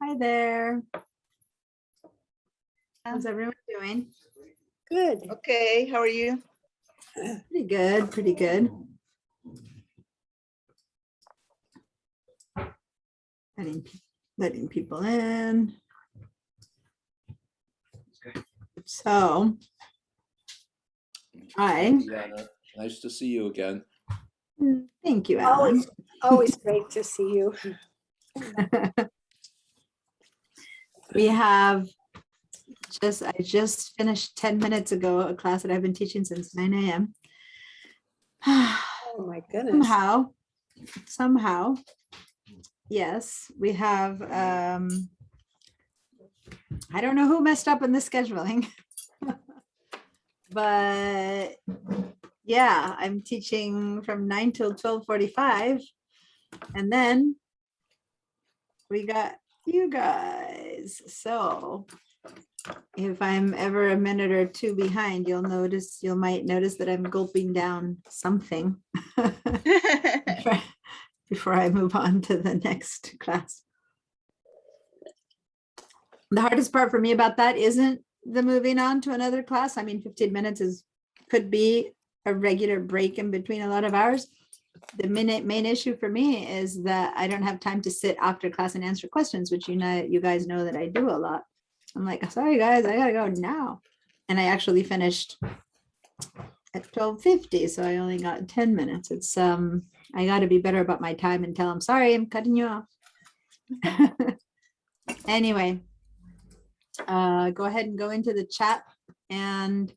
Hi there. How's everyone doing? Good. Okay, how are you? Pretty good, pretty good. Letting people in. So, hi. Deanna, nice to see you again. Thank you, Alan. Always great to see you. We have I just finished 10 minutes ago a class that I've been teaching since 9 a.m. Oh my goodness. Somehow, yes, we have, I don't know who messed up in the scheduling, but yeah, I'm teaching from 9 till 12:45. And then we got you guys. So if I'm ever a minute or two behind, you might notice that I'm gulping down something before I move on to the next class. The hardest part for me about that isn't the moving on to another class. I mean, 15 minutes could be a regular break in between a lot of hours. The main issue for me is that I don't have time to sit after class and answer questions, which you guys know that I do a lot. I'm like, sorry guys, I gotta go now. And I actually finished at 12:50, so I only got 10 minutes. It's I gotta be better about my time and tell them, sorry, I'm cutting you off. Anyway, go ahead and go into the chat and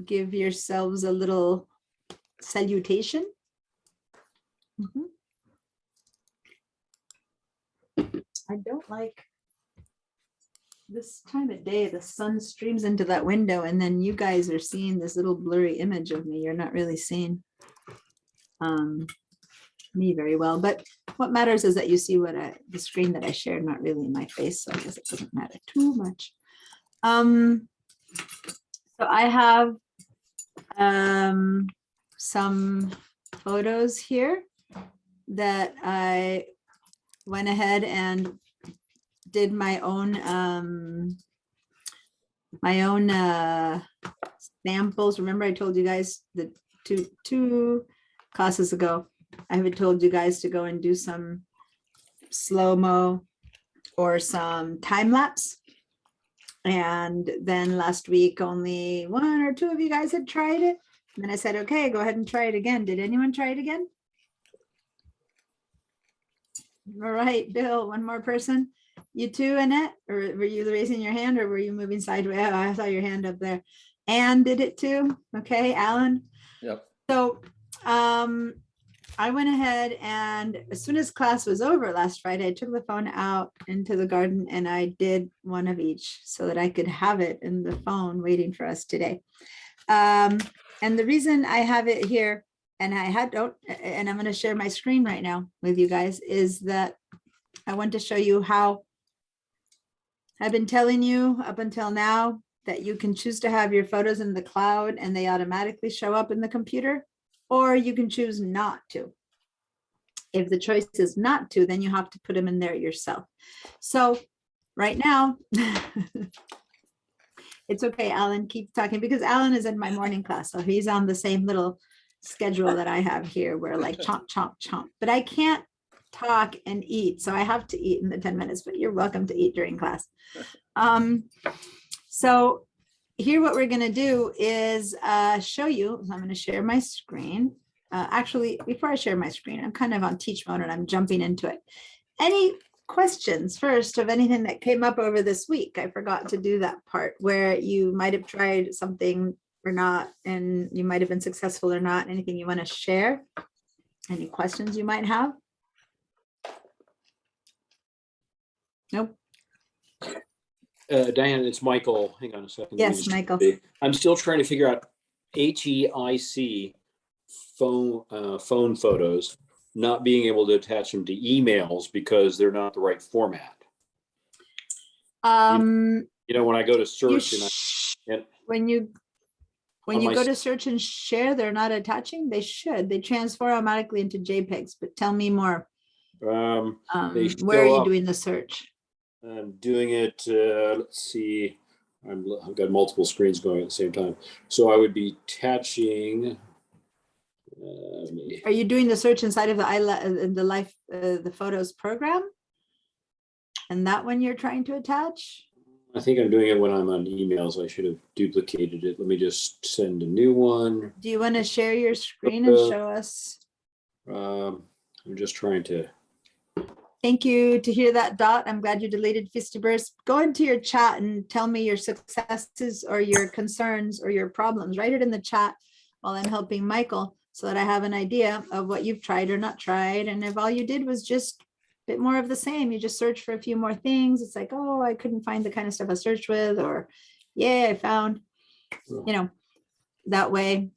give yourselves a little salutation. I don't like this time of day. The sun streams into that window and then you guys are seeing this little blurry image of me. You're not really seeing me very well, but what matters is that you see the screen that I shared, not really my face, so I guess it doesn't matter too much. So I have some photos here that I went ahead and did my own samples. Remember I told you guys that two classes ago, I had told you guys to go and do some slow-mo or some time lapse. And then last week, only 1 or 2 of you guys had tried it. And then I said, okay, go ahead and try it again. Did anyone try it again? All right, Bill, one more person. You too, Annette? Or were you raising your hand or were you moving sideways? Oh, I saw your hand up there. Anne did it too. Okay, Alan? Yep. So I went ahead and as soon as class was over last Friday, I took the phone out into the garden and I did one of each so that I could have it in the phone waiting for us today. And the reason I have it here and I'm going to share my screen right now with you guys is that I want to show you how I've been telling you up until now that you can choose to have your photos in the cloud and they automatically show up in the computer, or you can choose not to. If the choice is not to, then you have to put them in there yourself. So right now, it's okay, Alan, keep talking because Alan is in my morning class. So he's on the same little schedule that I have here where like chomp, chomp, chomp, but I can't talk and eat. So I have to eat in the 10 minutes, but you're welcome to eat during class. So here, what we're going to do is show you, so I'm going to share my screen. Actually, before I share my screen, I'm kind of on teach mode and I'm jumping into it. Any questions first of anything that came up over this week? I forgot to do that part where you might have tried something or not, and you might have been successful or not. Anything you want to share? Any questions you might have? Nope. Diane, it's Michael. Hang on a second. Yes, Michael. I'm still trying to figure out HEIC phone photos, not being able to attach them to emails because they're not the right format. When I go to search when you go to search and share, they're not attaching. They should. They transfer automatically into JPEGs. But tell me more. Where are you doing the search? I'm doing it, let's see, I've got multiple screens going at the same time. So I would be attaching, Are you doing the search inside of the iLife, the photos program? And that one you're trying to attach? I think I'm doing it when I'm on emails. I should have duplicated it. Let me just send a new one. Do you want to share your screen and show us? I'm just trying to. Thank you to hear that, Dot. I'm glad you deleted Fistiburst. Go into your chat and tell me your successes or your concerns or your problems. Write it in the chat while I'm helping Michael so that I have an idea of what you've tried or not tried. And if all you did was just a bit more of the same, you just search for a few more things. It's like, oh, I couldn't find the kind of stuff I searched with, or yeah, I found, you know, that way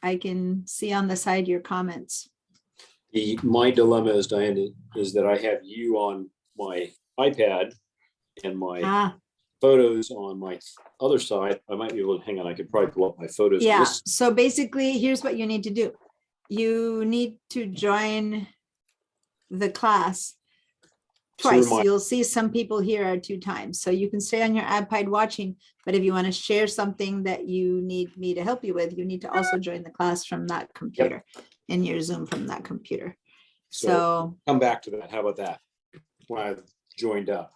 I can see on the side your comments. My dilemma is, Diane, is that I have you on my iPad and my photos on my other side. I might be able to, hang on, I could probably pull up my photos. Yeah, so basically, here's what you need to do. You need to join the class twice. You'll see some people here are 2 times. So you can stay on your iPad watching, but if you want to share something that you need me to help you with, you need to also join the class from that computer. In your Zoom from that computer. So come back to that. How about that? When I've joined up.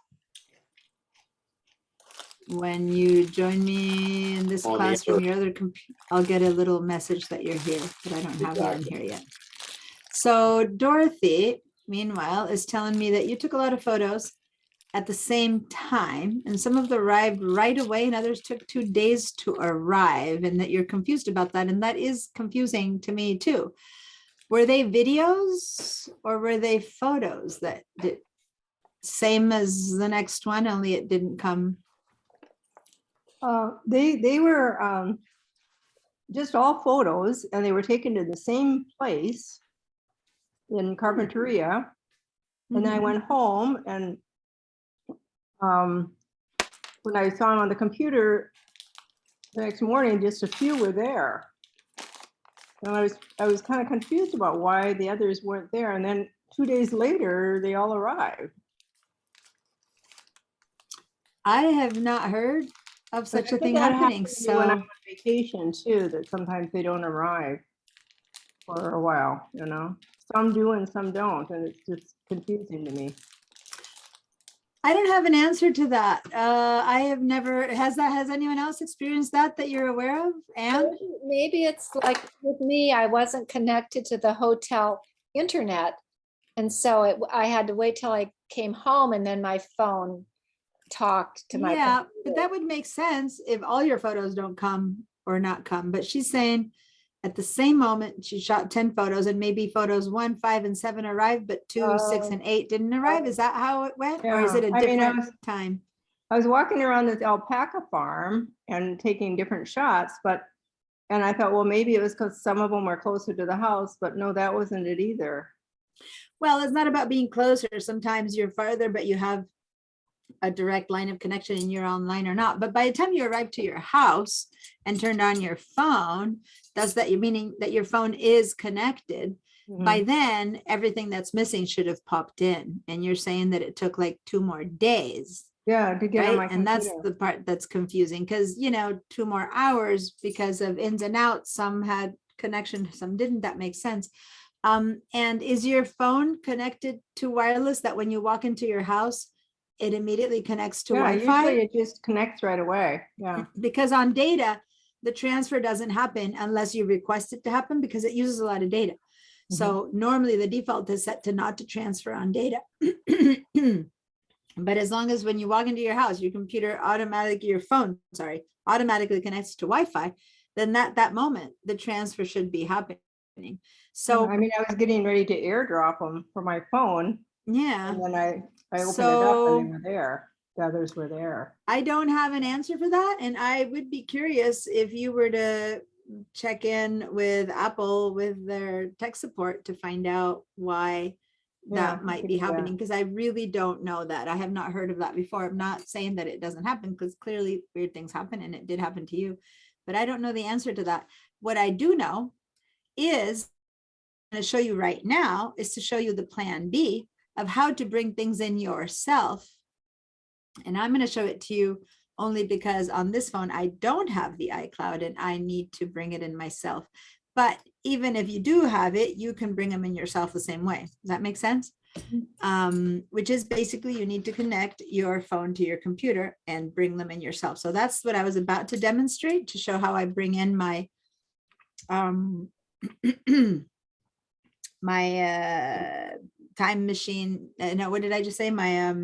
When you join me in this class from your other computer, I'll get a little message that you're here, but I don't have that in here yet. So Dorothy, meanwhile, is telling me that you took a lot of photos at the same time, and some of them arrived right away and others took 2 days to arrive, and that you're confused about that. And that is confusing to me too. Were they videos or were they photos that did same as the next one, only it didn't come? They were just all photos, and they were taken to the same place in Carpinteria. And then I went home, and when I saw them on the computer the next morning, just a few were there. And I was kind of confused about why the others weren't there. And then 2 days later, they all arrived. I have not heard of such a thing happening. So when I'm on vacation too, that sometimes they don't arrive for a while, you know. Some do and some don't, and it's just confusing to me. I don't have an answer to that. I have never, has anyone else experienced that you're aware of? And maybe it's like with me, I wasn't connected to the hotel internet. And so I had to wait till I came home, and then my phone talked to my yeah, computer. but that would make sense if all your photos don't come or not come. But she's saying at the same moment she shot 10 photos, and maybe photos 1, 5, and 7 arrived, but 2, 6, and 8 didn't arrive. Is that how it went? Or is it a different time? I was walking around this alpaca farm and taking different shots, and I thought, well, maybe it was because some of them were closer to the house, but no, that wasn't it either. Well, it's not about being closer. Sometimes you're farther, but you have a direct line of connection and you're online or not. But by the time you arrive to your house and turned on your phone, does that meaning that your phone is connected? By then, everything that's missing should have popped in. And you're saying that it took like 2 more days. Yeah, to get on my right? And that's computer. the part that's confusing, because 2 more hours because of ins and outs. Some had connection, some didn't. That makes sense. And is your phone connected to wireless, that when you walk into your house, it immediately connects to Wi-Fi? Usually it just connects right away. Yeah. Because on data, the transfer doesn't happen unless you request it to happen, because it uses a lot of data. So normally the default is set to not to transfer on data. But as long as when you walk into your house, your computer your phone automatically connects to Wi-Fi, then that moment, the transfer should be happening. So I mean, I was getting ready to airdrop them for my phone. Yeah. And then I opened it up and they were there. The others were there. I don't have an answer for that. And I would be curious if you were to check in with Apple with their tech support to find out why that might be happening, because I really don't know that. I have not heard of that before. I'm not saying that it doesn't happen, because clearly weird things happen, and it did happen to you, but I don't know the answer to that. What I do know is, I'm going to show you right now, is to show you the plan B of how to bring things in yourself And I'm going to show it to you only because on this phone, I don't have the iCloud and I need to bring it in myself. But even if you do have it, you can bring them in yourself the same way. Does that make sense? Which is basically you need to connect your phone to your computer and bring them in yourself. So that's what I was about to demonstrate to show how I bring in my my time machine. No, what did I just say? My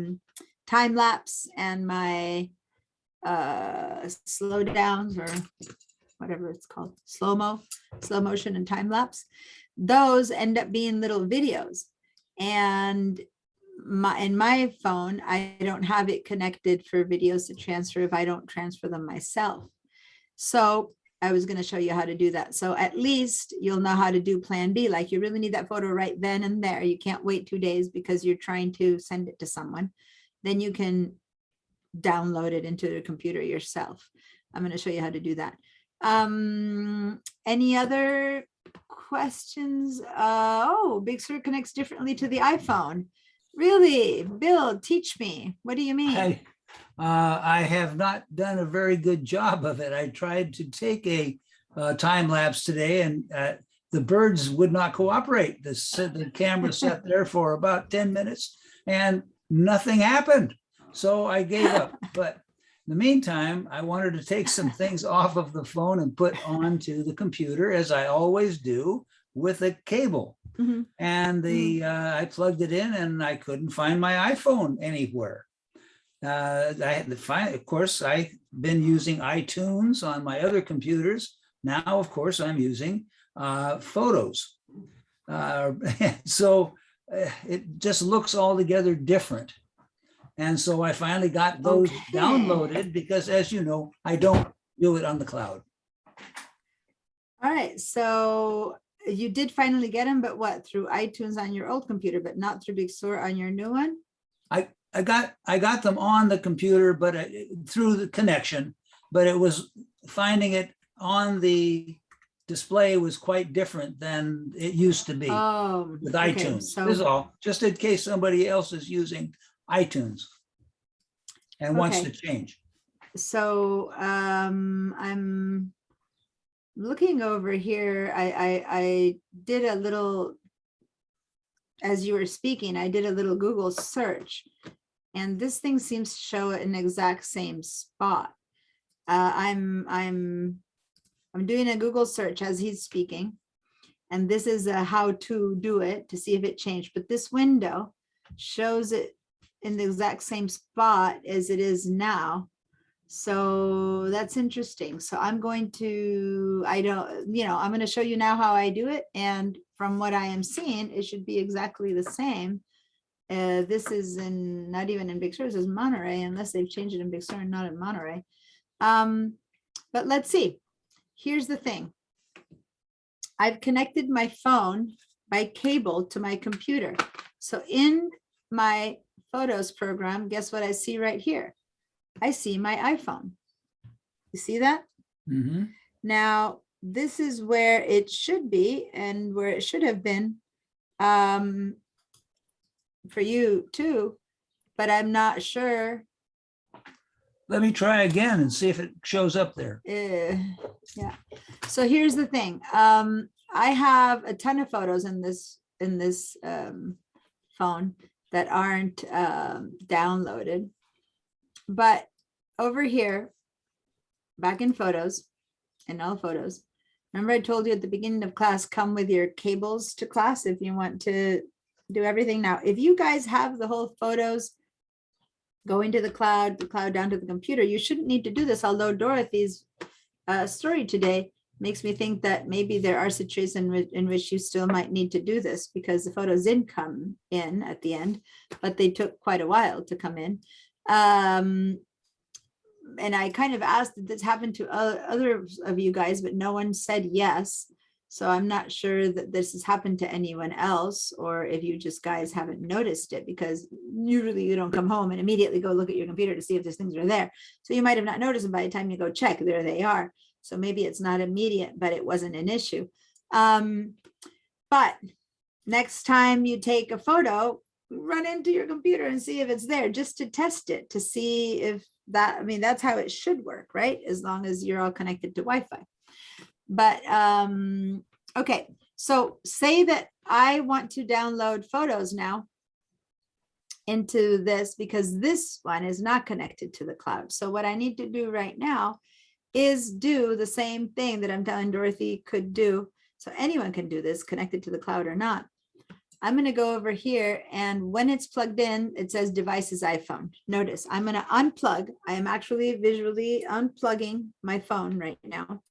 time lapse and my slow downs, or whatever it's called, slow motion and time lapse. Those end up being little videos. And in my phone, I don't have it connected for videos to transfer if I don't transfer them myself. So I was going to show you how to do that. So at least you'll know how to do plan B. Like, you really need that photo right then and there. You can't wait 2 days because you're trying to send it to someone. Then you can download it into the computer yourself. I'm going to show you how to do that. Any other questions? Oh, Big Sur connects differently to the iPhone. Really? Bill, teach me. What do you mean? I have not done a very good job of it. I tried to take a time lapse today, and the birds would not cooperate. The camera sat there for about 10 minutes and nothing happened. So I gave up. But in the meantime, I wanted to take some things off of the phone and put onto the computer, as I always do, with a cable. Mm-hmm. And I plugged it in and I couldn't find my iPhone anywhere. I had to find, of course, I've been using iTunes on my other computers. Now, of course, I'm using Photos. So it just looks altogether different. And so I finally got those downloaded because, as you know, I don't do it on the cloud. All right. So you did finally get them, but what, through iTunes on your old computer, but not through Big Sur on your new one? I got them on the computer, but through the connection, but it was finding it on the display was quite different than it used to be with iTunes. So This is all, just in case somebody else is using iTunes and wants to change. So I'm looking over here. I did a little, as you were speaking, I did a little Google search, and this thing seems to show it in the exact same spot. I'm doing a Google search as he's speaking, and this is a how to do it to see if it changed. But this window shows it in the exact same spot as it is now. So that's interesting. So I'm going to, I'm going to show you now how I do it. And from what I am seeing, it should be exactly the same. This is not even in Big Sur, this is Monterey, unless they've changed it in Big Sur and not in Monterey. But let's see. Here's the thing. I've connected my phone by cable to my computer. So in my Photos program, guess what I see right here? I see my iPhone. You see that? Mm-hmm. Now, this is where it should be and where it should have been for you too, but I'm not sure. Let me try again and see if it shows up there. Yeah. So here's the thing. I have a ton of photos in this phone that aren't downloaded. But over here, back in Photos, and all photos, remember I told you at the beginning of class, come with your cables to class if you want to do everything. Now, if you guys have the whole Photos going to the cloud down to the computer, you shouldn't need to do this. Although Dorothy's story today makes me think that maybe there are situations in which you still might need to do this, because the photos did come in at the end, but they took quite a while to come in. And I kind of asked, did this happen to others of you guys, but no one said yes. So I'm not sure that this has happened to anyone else, or if you just guys haven't noticed it, because usually you don't come home and immediately go look at your computer to see if these things are there. So you might have not noticed them by the time you go check, there they are. So maybe it's not immediate, but it wasn't an issue. But next time you take a photo, run into your computer and see if it's there, just to test it, to see if that, I mean, that's how it should work, right? As long as you're all connected to Wi-Fi. But okay, so say that I want to download photos now into this because this one is not connected to the cloud. So what I need to do right now is do the same thing that I'm telling Dorothy could do. So anyone can do this, connected to the cloud or not. I'm going to go over here, and when it's plugged in, it says devices iPhone. Notice I'm going to unplug. I am actually visually unplugging my phone right now.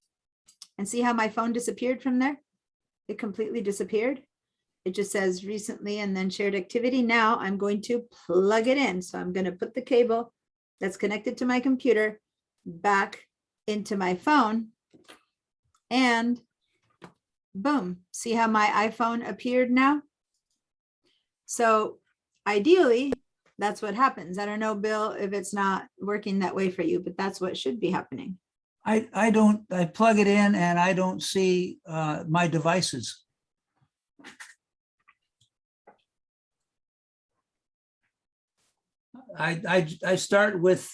And see how my phone disappeared from there? It completely disappeared. It just says recently and then shared activity. Now I'm going to plug it in. So I'm going to put the cable that's connected to my computer back into my phone, and boom, see how my iPhone appeared now? So ideally, that's what happens. I don't know, Bill, if it's not working that way for you, but that's what should be happening. I plug it in and I don't see my devices. I start with,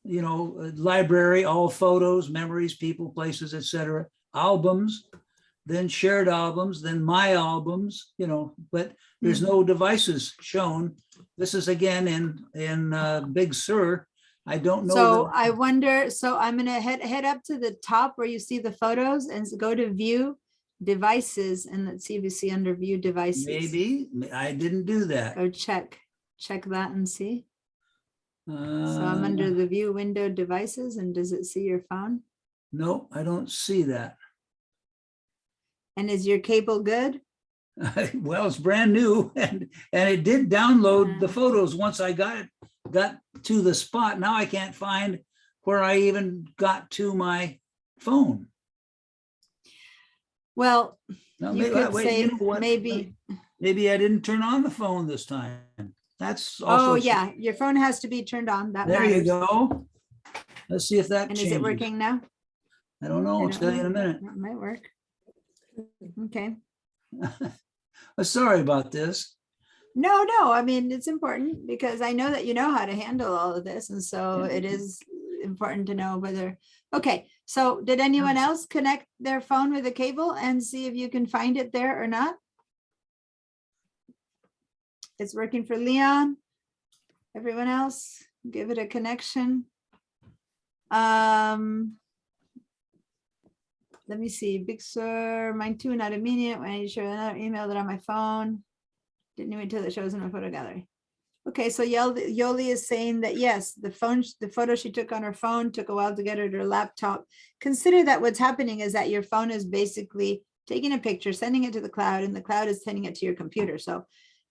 library, all photos, memories, people, places, etc., albums, then shared albums, then my albums, but there's no devices shown. This is again in Big Sur. I don't know. So I wonder, so I'm gonna head up to the top where you see the photos and go to view devices, and let's see if you see under view devices. Maybe I didn't do that. Or check that and see. So I'm under the view window devices, and does it see your phone? No, I don't see that. And is your cable good? Well, it's brand new, and it did download the photos once I got to the spot. Now I can't find where I even got to my phone. Well, Now, you could say you know what? maybe. Maybe I didn't turn on the phone this time. That's also. Oh yeah, your phone has to be turned on. That There you matters. go. Let's see if that And changes. is it working now? I don't know. I I'll don't tell you in a know. minute. It might work. Okay. Sorry about this. No, I mean, it's important because I know that you know how to handle all of this. And so it is important to know whether, okay. So did anyone else connect their phone with a cable and see if you can find it there or not? It's working for Leon. Everyone else, give it a connection. Let me see. Big Sur, mine too, not immediate. When I share another email that on my phone. Didn't even tell it shows in my photo gallery. Okay, so Yoli is saying that yes, the photo she took on her phone took a while to get her to her laptop. Consider that what's happening is that your phone is basically taking a picture, sending it to the cloud, and the cloud is sending it to your computer. So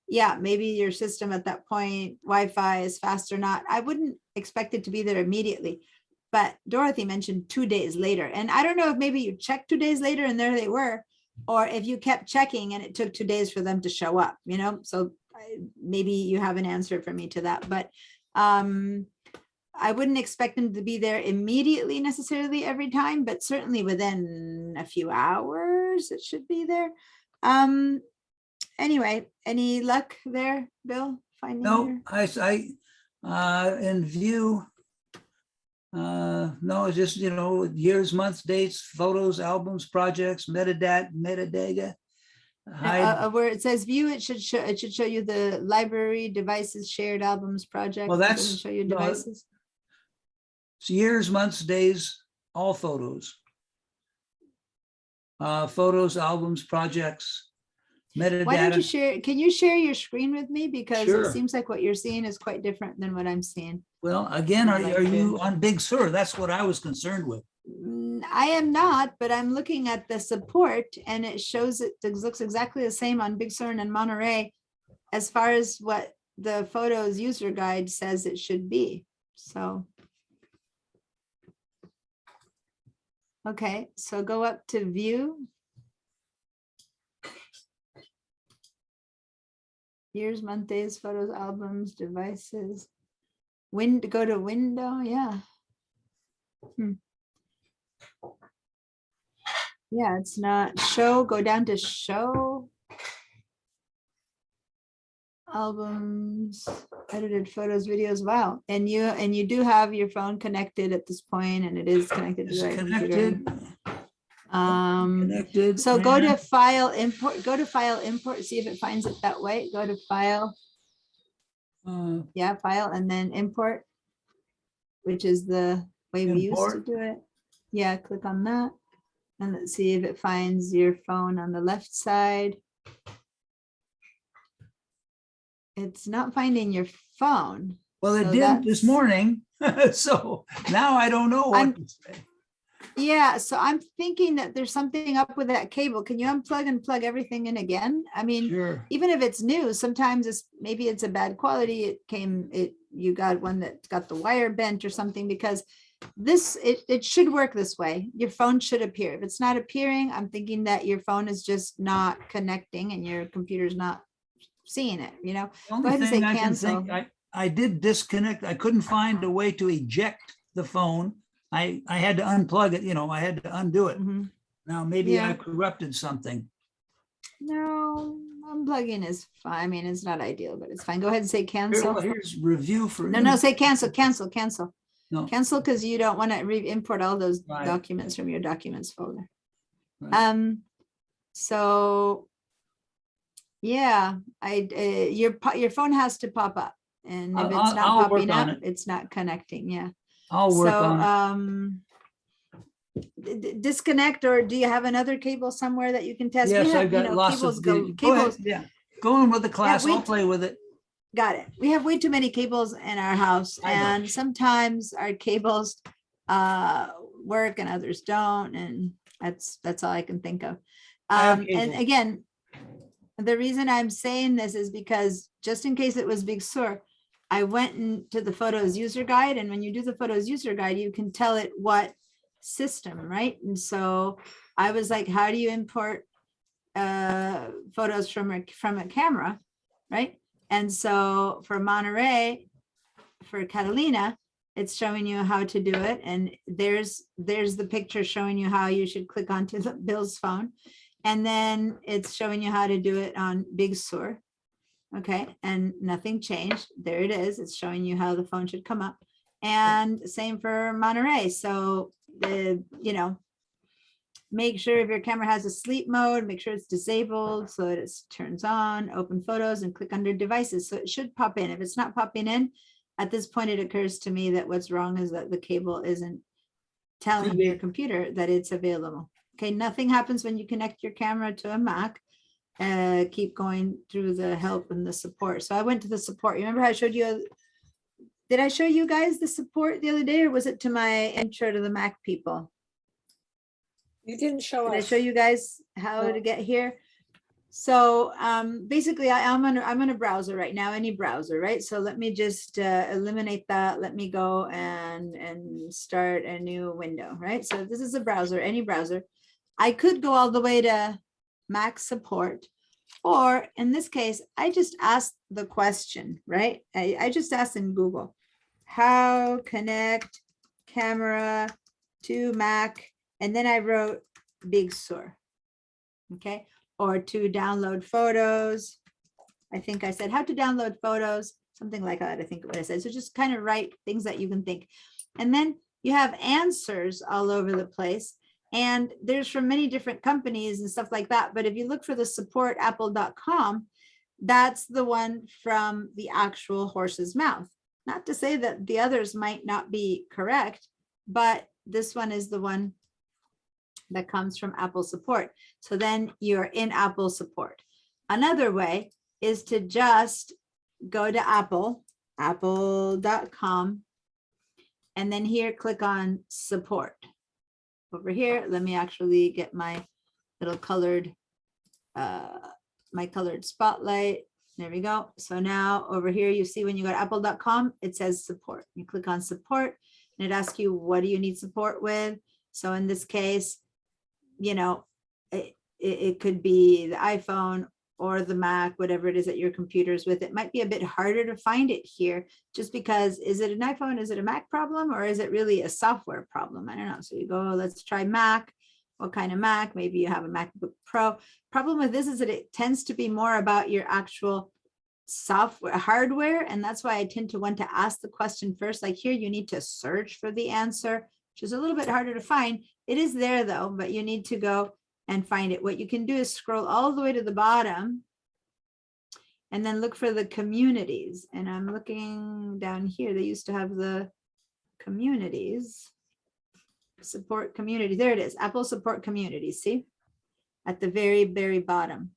yeah, maybe your system at that point, Wi-Fi is fast or not. I wouldn't expect it to be there immediately. But Dorothy mentioned 2 days later. And I don't know if maybe you checked 2 days later and there they were, or if you kept checking and it took 2 days for them to show up, so maybe you have an answer for me to that. But I wouldn't expect them to be there immediately necessarily every time, but certainly within a few hours, it should be there. Anyway, any luck there, Bill? Finding No, in view. No, it's just, years, months, dates, photos, albums, projects, metadata. Where it says view, it should show you the library, devices, shared albums, projects. Well, It doesn't that's show you no, devices. it's years, months, days, all photos. Photos, albums, projects, metadata. Why don't you share? Can you share your screen with me? Because Sure. it seems like what you're seeing is quite different than what I'm seeing. Well, again, I'd like are to- you on Big Sur? That's what I was concerned with. I am not, but I'm looking at the support and it shows it looks exactly the same on Big Sur and Monterey as far as what the photos user guide says it should be. So. Okay, so go up to view. Years, month, days, photos, albums, devices. Go to window, yeah. Yeah, it's not show, go down to show. albums, edited photos, videos. Wow. And you do have your phone connected at this point, and it is connected to It's the right computer. connected. Connected. So go to and- file, import, see if it finds it that way. Go to file, file, and then import, which is the way we used to Import. do it. Yeah, click on that. And let's see if it finds your phone on the left side. It's not finding your phone. Well, it So did this that's- morning. So now I don't know I'm- what to say. Yeah, so I'm thinking that there's something up with that cable. Can you unplug and plug everything in again? I mean, Sure. even if it's new, sometimes maybe it's a bad quality. You got one that's got the wire bent or something, because it should work this way. Your phone should appear. If it's not appearing, I'm thinking that your phone is just not connecting and your computer's not seeing it, The Go only ahead and say thing I can cancel. think, I did disconnect. I couldn't find a way to eject the phone. I had to unplug it, I had to undo it. Mhm. Now, maybe I Yeah. corrupted something. No, unplugging is fine. I mean, it's not ideal, but it's fine. Go ahead and say Here, cancel. well, here's review for. No, say cancel. No. Cancel, because you don't want to import all those Right. documents from your documents folder. Right. So yeah, your phone has to pop up, and if it's not I'll work popping on up, it. it's not connecting. Yeah. I'll work So on disconnect, or do you have another cable somewhere that you can it. test? We Yes, have, I've got lots cables of. go, Go ahead, cables. yeah, go on with the class. I'll wait. play with it. Got it. We have way too many cables in our house, I know. and sometimes our cables work and others don't, and that's all I can think of. I have And cable. again, the reason I'm saying this is because just in case it was Big Sur, I went into the Photos user guide, and when you do the Photos user guide, you can tell it what system, right? And so I was like, how do you import photos from a camera, right? And so for Monterey, for Catalina, it's showing you how to do it. And there's the picture showing you how you should click onto Bill's phone. And then it's showing you how to do it on Big Sur. Okay, and nothing changed. There it is. It's showing you how the phone should come up. And same for Monterey. So make sure if your camera has a sleep mode, make sure it's disabled so that it turns on, open photos, and click under devices. So it should pop in. If it's not popping in, at this point, it occurs to me that what's wrong is that the cable isn't telling your computer that it's available. Okay, nothing happens when you connect your camera to a Mac. Keep going through the help and the support. So I went to the support. Remember how I showed you? Did I show you guys the support the other day, or was it to my intro to the Mac people? You didn't show Did I us. show you guys how to get here? So basically I'm on a browser right now, any browser, right? So let me just eliminate that. Let me go and start a new window, right? So this is a browser, any browser. I could go all the way to Mac support, or in this case, I just asked the question, right? I just asked in Google, how connect camera to Mac, and then I wrote Big Sur, okay? Or to download photos. I think I said how to download photos, something like that. I think what I said. So just kind of write things that you can think. And then you have answers all over the place. And there's from many different companies and stuff like that. But if you look for the support apple.com, that's the one from the actual horse's mouth. Not to say that the others might not be correct, but this one is the one that comes from Apple support. So then you're in Apple support. Another way is to just go to apple.com, and then here click on support. Over here, let me actually get my little colored, my colored spotlight. There we go. So now over here, you see when you go to apple.com, it says support. You click on support and it asks you, what do you need support with? So in this case, it could be the iPhone or the Mac, whatever it is that your computer's with. It might be a bit harder to find it here just because, is it an iPhone? Is it a Mac problem, or is it really a software problem? I don't know. So you go, let's try Mac. What kind of Mac? Maybe you have a MacBook Pro. Problem with this is that it tends to be more about your actual software, hardware, and that's why I tend to want to ask the question first. Like here, you need to search for the answer, which is a little bit harder to find. It is there though, but you need to go and find it. What you can do is scroll all the way to the bottom and then look for the communities. And I'm looking down here. They used to have the communities, support community. There it is, Apple support communities. See, at the very, very bottom.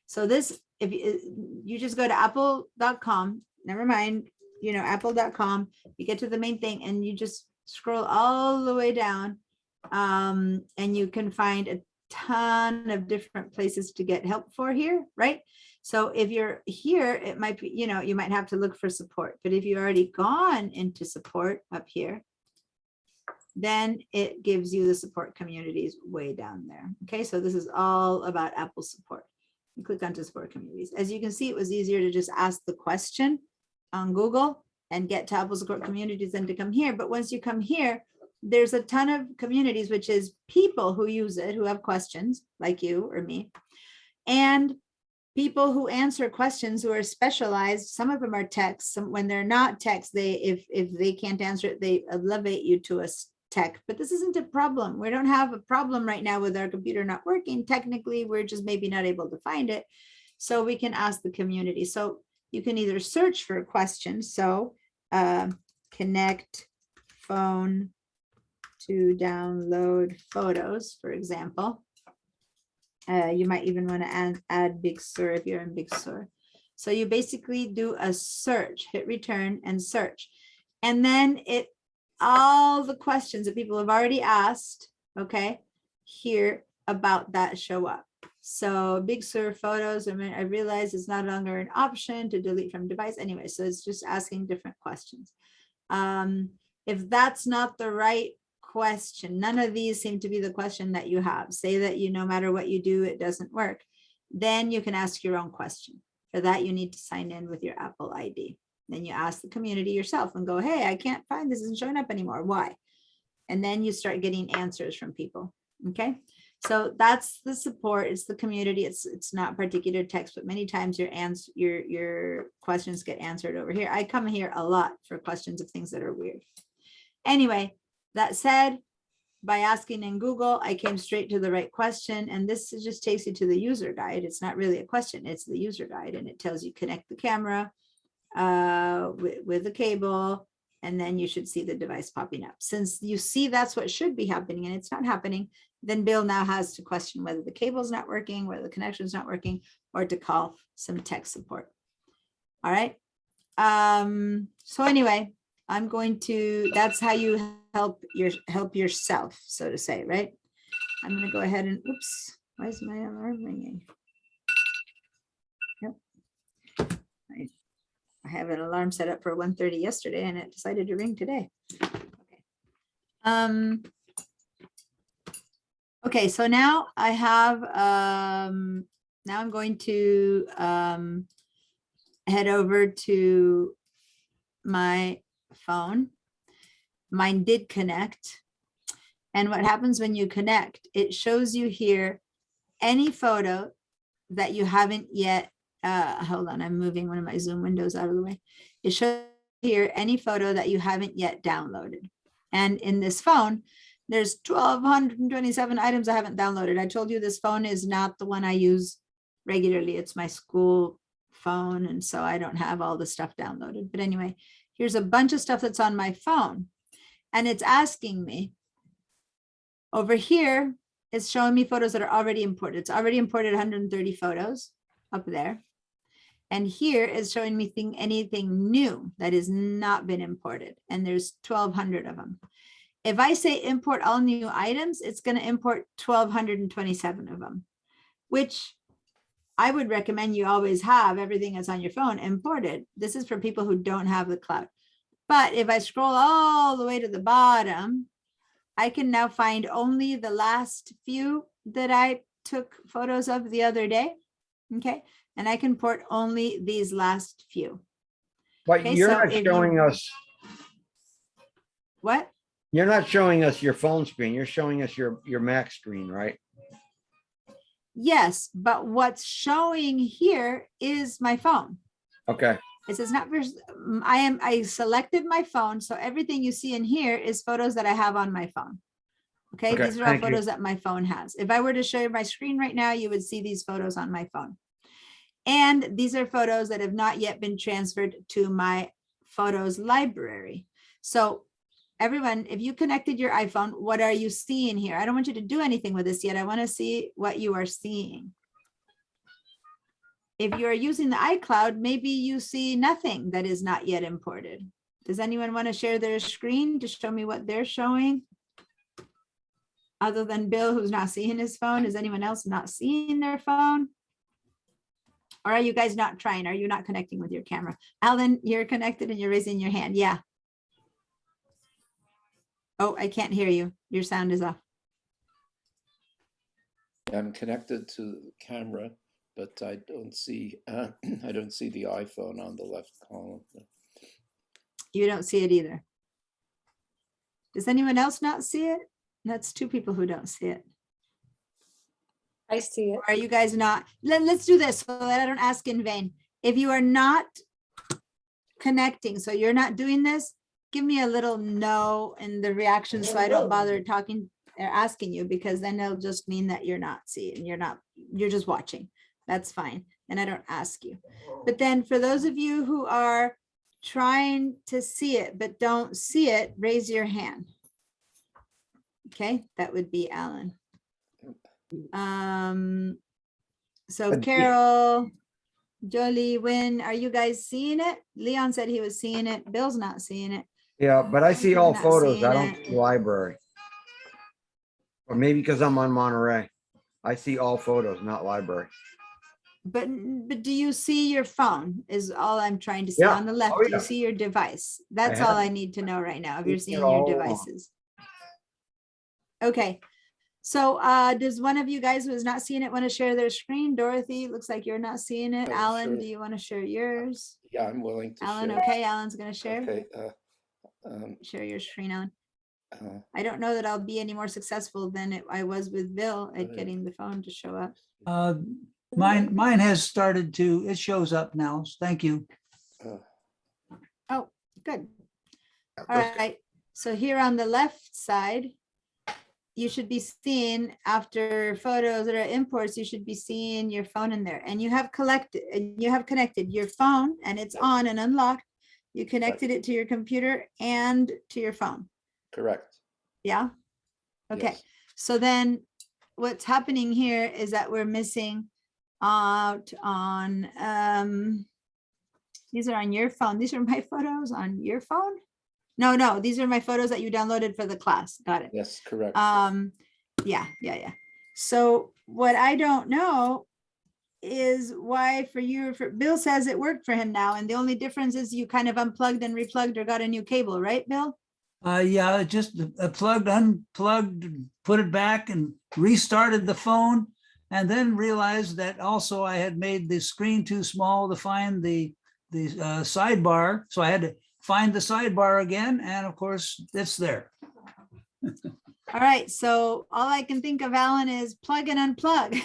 So this, if you just go to apple.com, never mind, you know, apple.com, you get to the main thing and you just scroll all the way down, and you can find a ton of different places to get help for here, right? So if you're here, it might be, you know, you might have to look for support, but if you've already gone into support up here, then it gives you the support communities way down there. Okay, so this is all about Apple support. You click onto support communities. As you can see, it was easier to just ask the question on Google and get to Apple support communities than to come here. But once you come here, there's a ton of communities, which is people who use it, who have questions like you or me, and people who answer questions who are specialized. Some of them are text. Some, when they're not text, they if they can't answer it, they elevate you to a tech. But this isn't a problem. We don't have a problem right now with our computer not working. Technically, we're just maybe not able to find it. So we can ask the community. So you can either search for a question. So connect phone to download photos, for example. You might even want to add Big Sur if you're in Big Sur. So you basically do a search, hit return and search. And then all the questions that people have already asked, okay, here about that show up. So Big Sur photos, I realize it's no longer an option to delete from device anyway. So it's just asking different questions. If that's not the right question, none of these seem to be the question that you have. Say that no matter what you do, it doesn't work. Then you can ask your own question. For that, you need to sign in with your Apple ID. Then you ask the community yourself and go, hey, I can't find this, isn't showing up anymore. Why? And then you start getting answers from people. Okay. So that's the support. It's the community. It's not particular text, but many times your questions get answered over here. I come here a lot for questions of things that are weird. Anyway, that said, by asking in Google, I came straight to the right question. And this just takes you to the user guide. It's not really a question. It's the user guide. And it tells you connect the camera with the cable, and then you should see the device popping up. Since you see that's what should be happening and it's not happening, then Bill now has to question whether the cable's not working, whether the connection's not working, or to call some tech support. All right. So anyway, I'm going to, that's how you help yourself, so to say, right? I'm going to go ahead and, oops, why is my alarm ringing? Yep. I have an alarm set up for 1:30 yesterday and it decided to ring today. Okay. Okay, so now I have, now I'm going to head over to my phone. Mine did connect. And what happens when you connect, it shows you here any photo that you haven't yet, hold on, I'm moving one of my Zoom windows out of the way. It shows here any photo that you haven't yet downloaded. And in this phone, there's 1,227 items I haven't downloaded. I told you this phone is not the one I use regularly. It's my school phone. And so I don't have all the stuff downloaded. But anyway, here's a bunch of stuff that's on my phone. And it's asking me over here, it's showing me photos that are already imported. It's already imported 130 photos up there. And here is showing me anything new that has not been imported. And there's 1,200 of them. If I say import all new items, it's going to import 1,227 of them, which I would recommend you always have everything that's on your phone imported. This is for people who don't have the cloud. But if I scroll all the way to the bottom, I can now find only the last few that I took photos of the other day. Okay. And I can port only these last few. But Okay, you're so not if showing us, What? you're not showing us your phone screen. You're showing us your Mac screen, right? Yes, but what's showing here is my phone. Okay, It says not, I selected my phone. So everything you see in here is photos that I have on my phone. Okay, Okay, these are all thank you. photos that my phone has. If I were to show you my screen right now, you would see these photos on my phone. And these are photos that have not yet been transferred to my photos library. So everyone, if you connected your iPhone, what are you seeing here? I don't want you to do anything with this yet. I want to see what you are seeing. If you're using the iCloud, maybe you see nothing that is not yet imported. Does anyone want to share their screen to show me what they're showing? Other than Bill, who's not seeing his phone, is anyone else not seeing their phone? Or are you guys not trying? Are you not connecting with your camera? Alan, you're connected and you're raising your hand. Yeah. Oh, I can't hear you. Your sound is off. I'm connected to the camera, but I don't see I don't see the iPhone on the left column. You don't see it either. Does anyone else not see it? That's two people who don't see it. I see it. Or are you guys not? Let's do this so that I don't ask in vain. If you are not connecting, so you're not doing this, give me a little no in the reaction so I don't bother talking or asking you, because then it'll just mean that you're not seeing, you're just watching. That's fine. And I don't ask you. But then for those of you who are trying to see it but don't see it, raise your hand. Okay, that would be Alan. So But- Carol, Jolie, Wynn, are you guys seeing it? Leon said he was seeing it. Bill's not seeing it. Yeah, but I see all Not photos. seeing I don't it. see library. Or maybe because I'm on Monterey. I see all photos, not library. But do you see your phone is all I'm trying to see. Yeah. On the left, Oh, do you yeah. see your device? That's have all I it. need to know right now, if Seen you're it seeing your all along. devices. Okay. So does one of you guys who is not seeing it want to share their screen? Dorothy, looks like you're not seeing it. Oh, Alan, sure. do you want to share yours? Yeah, I'm willing to Alan, share. okay, Alan's gonna share. Okay. Share your screen, Alan. Uh, I don't know that I'll be any more successful than I was with Bill at Okay. getting the phone to show up. Mine has started to, it shows up now. Thank you. Oh, good. Yeah, All that's good. right. So here on the left side, you should be seeing, after photos that are imports, you should be seeing your phone in there, and you have connected your phone, and it's on and unlocked. You connected it to your computer and to your phone. correct. Yeah. Okay. Yes. So then what's happening here is that we're missing out on, these are on your phone. These are my photos on your phone. No, these are my photos that you downloaded for the class. Got it. Yes, correct. Yeah. So what I don't know is why for Bill says it worked for him now. And the only difference is you kind of unplugged and replugged or got a new cable, right, Bill? Yeah, just plugged, unplugged, put it back and restarted the phone. And then realized that also I had made the screen too small to find the sidebar. So I had to find the sidebar again. And of course, it's there. All right. So all I can think of, Alan, is plug and unplug.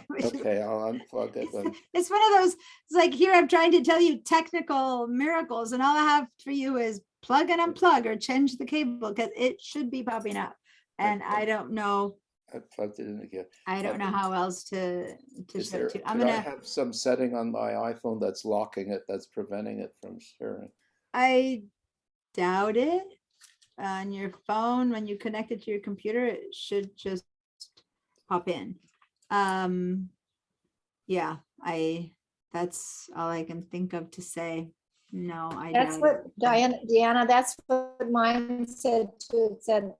which is- Okay, I'll unplug it then. It's one of those, it's like here I'm trying to tell you technical miracles, and all I have for you is plug and unplug or change the cable, because it should be popping up. And I don't know, I plugged it in again. I don't know how else to Is show there, it to. I'm could I gonna, have some setting on my iPhone that's locking it, that's preventing it from sharing? I doubt it. On your phone, when you connect it to your computer, it should just pop in. Yeah, that's all I can think of to say. No, I That's doubt it. what Deanna, that's what mine said too. It said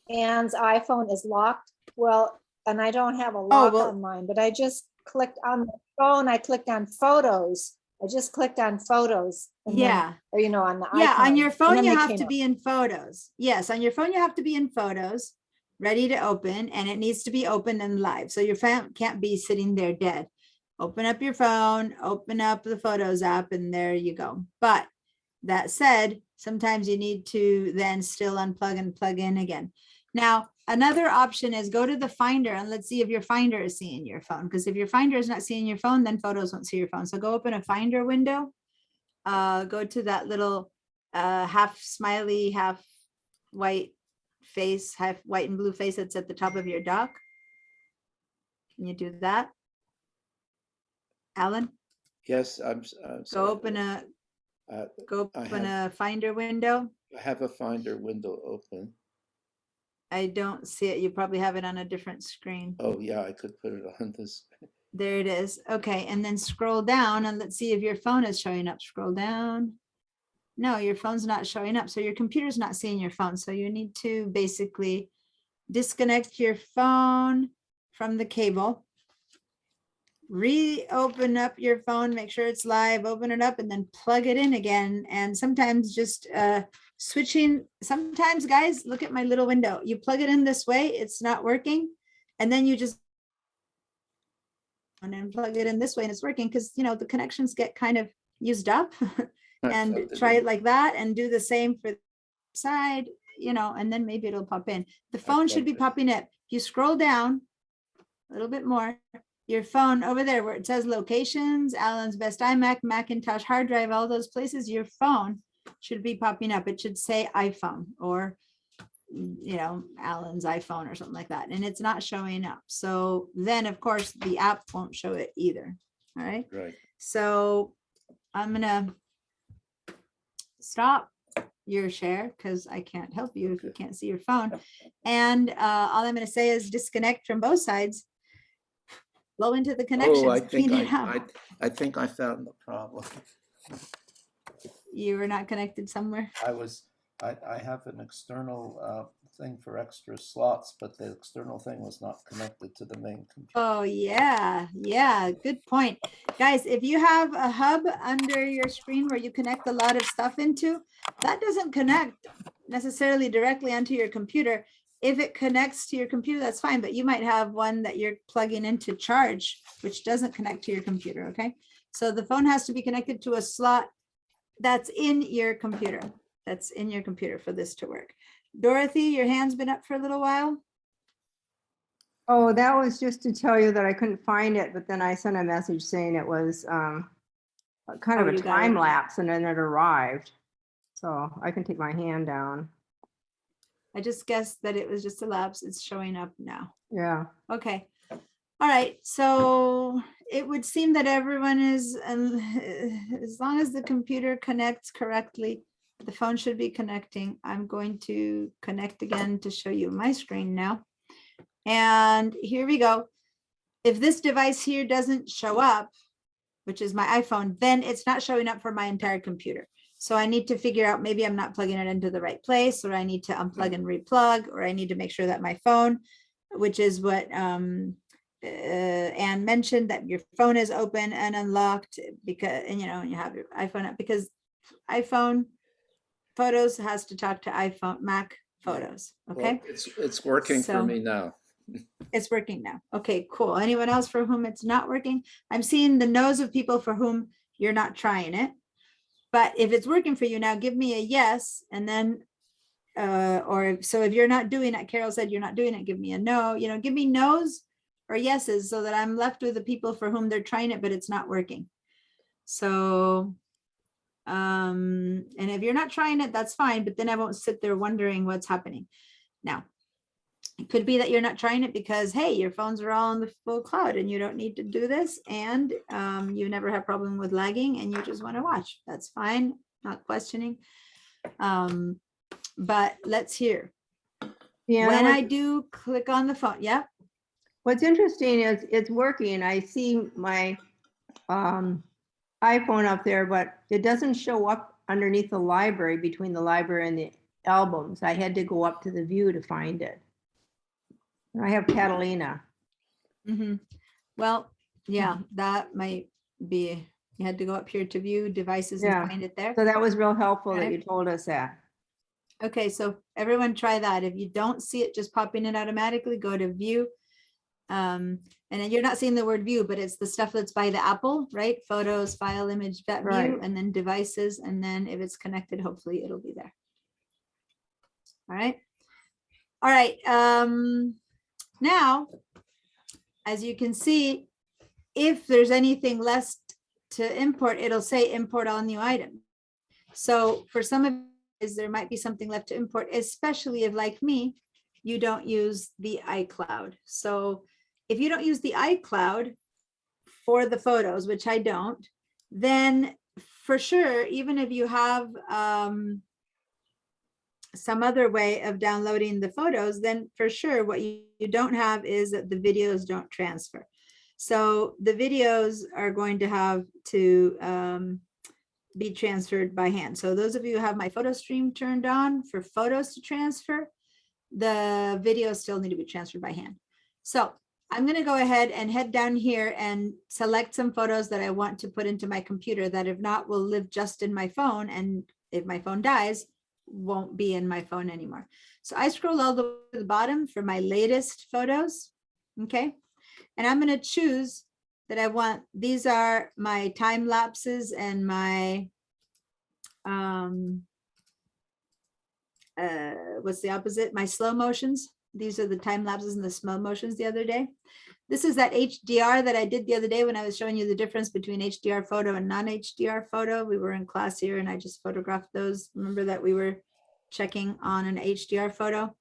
Anne's iPhone is locked. Well, and I don't have a lock well- on mine, but I just clicked on the phone. I clicked on photos. I just clicked on photos. and then- Yeah. Or, on the Yeah, on icon, your and phone, then you they have came to up. be in photos. Yes, on your phone, you have to be in photos, ready to open, and it needs to be open and live. So your phone can't be sitting there dead. Open up your phone, open up the Photos app, and there you go. But that said, sometimes you need to then still unplug and plug in again. Now, another option is go to the Finder and let's see if your Finder is seeing your phone. Because if your Finder is not seeing your phone, then Photos won't see your phone. So go open a Finder window. Go to that little half smiley, half white face, half white and blue face that's at the top of your dock. Can you do that? Alan, Yes, I'm go sorry. open a Uh, go I open have- a Finder window. I have a Finder window open. I don't see it. You probably have it on a different screen. Oh, yeah, I could put it on this. There it is. Okay, and then scroll down and let's see if your phone is showing up. Scroll down. No, your phone's not showing up. So your computer's not seeing your phone. So you need to basically disconnect your phone from the cable. Reopen up your phone, make sure it's live, open it up and then plug it in again. And sometimes just switching, sometimes guys, look at my little window. You plug it in this way, it's not working. And then you just and then plug it in this way and it's working because you know the connections get kind of used up. And try it like that and do the same for the side, you know, and then maybe it'll pop in. The phone should be popping up. If you scroll down a little bit more, your phone over there where it says locations, Alan's best iMac, Macintosh hard drive, all those places, your phone should be popping up. It should say iPhone or, you know, Alan's iPhone or something like that. And it's not showing up. So then of course the app won't show it either. All right. Right. So I'm gonna stop your share because I can't help you if you can't see your phone. And all I'm going to say is disconnect from both sides. Blow into the connections. Oh, I think clean it out. I think I found the problem. You were not connected somewhere. I have an external thing for extra slots, but the external thing was not connected to the main computer. Oh yeah, yeah, good point. Guys, if you have a hub under your screen where you connect a lot of stuff into, that doesn't connect necessarily directly onto your computer. If it connects to your computer, that's fine, but you might have one that you're plugging into charge, which doesn't connect to your computer, okay? So the phone has to be connected to a slot that's in your computer. That's in your computer for this to work. Dorothy, your hand's been up for a little while. Oh, that was just to tell you that I couldn't find it, but then I sent a message saying it was kind of Oh, a you got it. time lapse and then it arrived. So I can take my hand down. I just guessed that it was just a lapse. It's showing up now. Yeah. Okay. All right. So it would seem that everyone is, as long as the computer connects correctly, the phone should be connecting. I'm going to connect again to show you my screen now. And here we go. If this device here doesn't show up, which is my iPhone, then it's not showing up for my entire computer. So I need to figure out, maybe I'm not plugging it into the right place, or I need to unplug and replug, or I need to make sure that my phone, which is what Anne mentioned, that your phone is open and unlocked because, and you know, you have your iPhone up, because iPhone Photos has to talk to iPhone, Mac Photos. Okay. Well, it's working for So- me now. It's working now. Okay, cool. Anyone else for whom it's not working? I'm seeing the no's of people for whom you're not trying it. But if it's working for you now, give me a yes. And then, or so if you're not doing it, Carol said you're not doing it, give me a no, you know, give me no's or yeses so that I'm left with the people for whom they're trying it, but it's not working. So, and if you're not trying it, that's fine, but then I won't sit there wondering what's happening. Now, it could be that you're not trying it because, hey, your phones are all in the full cloud and you don't need to do this. And you never have problem with lagging and you just want to watch. That's fine, not questioning. But let's hear. Yeah. When I do click on the phone, yeah. What's interesting is it's working. I see my iPhone up there, but it doesn't show up underneath the library, between the library and the albums. I had to go up to the view to find it. I have Catalina. Mhm. Well, yeah, that might be, you had to go up here to view devices Yeah. and find it there. So that was real helpful that Okay. you told us that. Okay, so everyone try that. If you don't see it just popping in automatically, go to view. And then you're not seeing the word view, but it's the stuff that's by the Apple, right? Photos, file, image, that view, Right. and then devices. And then if it's connected, hopefully it'll be there. All right. All right. Now, as you can see, if there's anything less to import, it'll say import all new items. So for some of you, there might be something left to import, especially if, like me, you don't use the iCloud. So if you don't use the iCloud for the photos, which I don't, then for sure, even if you have some other way of downloading the photos, then for sure what you don't have is that the videos don't transfer. So the videos are going to have to be transferred by hand. So those of you who have my photo stream turned on for photos to transfer, the videos still need to be transferred by hand. So I'm going to go ahead and head down here and select some photos that I want to put into my computer that if not will live just in my phone, and if my phone dies, won't be in my phone anymore. So I scroll all the way to the bottom for my latest photos. Okay. And I'm going to choose that I want, these are my time lapses and my, what's the opposite? My slow motions. These are the time lapses and the slow motions the other day. This is that HDR that I did the other day when I was showing you the difference between HDR photo and non-HDR photo. We were in class here and I just photographed those. Remember that we were checking on an HDR photo.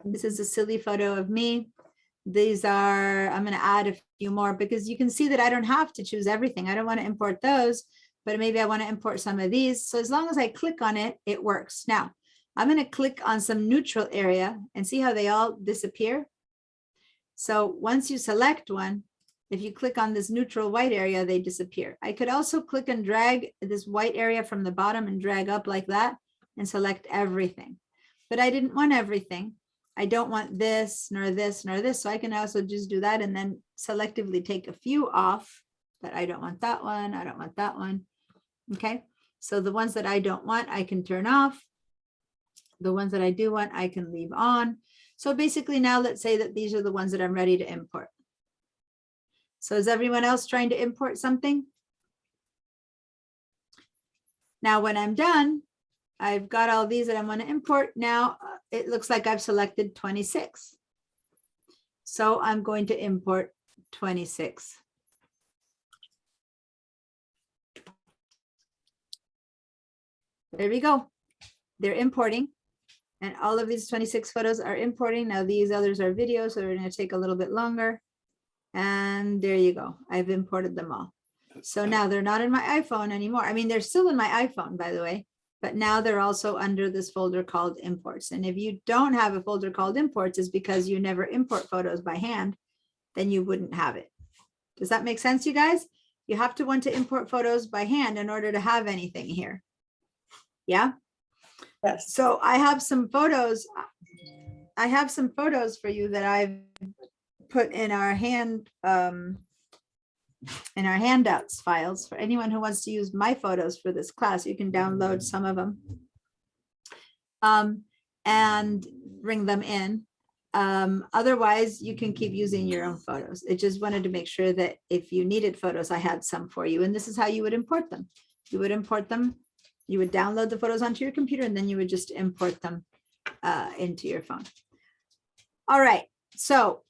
And this is a silly photo of me. These are, I'm going to add a few more because you can see that I don't have to choose everything. I don't want to import those, but maybe I want to import some of these. So as long as I click on it, it works. Now, I'm going to click on some neutral area and see how they all disappear. So once you select one, if you click on this neutral white area, they disappear. I could also click and drag this white area from the bottom and drag up like that and select everything. But I didn't want everything. I don't want this, nor this, nor this. So I can also just do that and then selectively take a few off. But I don't want that one. I don't want that one. Okay. So the ones that I don't want, I can turn off. The ones that I do want, I can leave on. So basically now let's say that these are the ones that I'm ready to import. So is everyone else trying to import something? Now, when I'm done, I've got all these that I want to import. Now it looks like I've selected 26. So I'm going to import 26. There we go. They're importing. And all of these 26 photos are importing. Now these others are videos, so they're going to take a little bit longer. And there you go. I've imported them all. So now they're not in my iPhone anymore. I mean, they're still in my iPhone, by the way, but now they're also under this folder called imports. And if you don't have a folder called imports, it's because you never import photos by hand, then you wouldn't have it. Does that make sense, you guys? You have to want to import photos by hand in order to have anything here. Yeah. Yes. So I have some photos. I have some photos for you that I've put in our handouts files for anyone who wants to use my photos for this class. You can download some of them and bring them in. Otherwise, you can keep using your own photos. I just wanted to make sure that if you needed photos, I had some for you. And this is how you would import them. You would import them. You would download the photos onto your computer, and then you would just import them into your phone. All right, so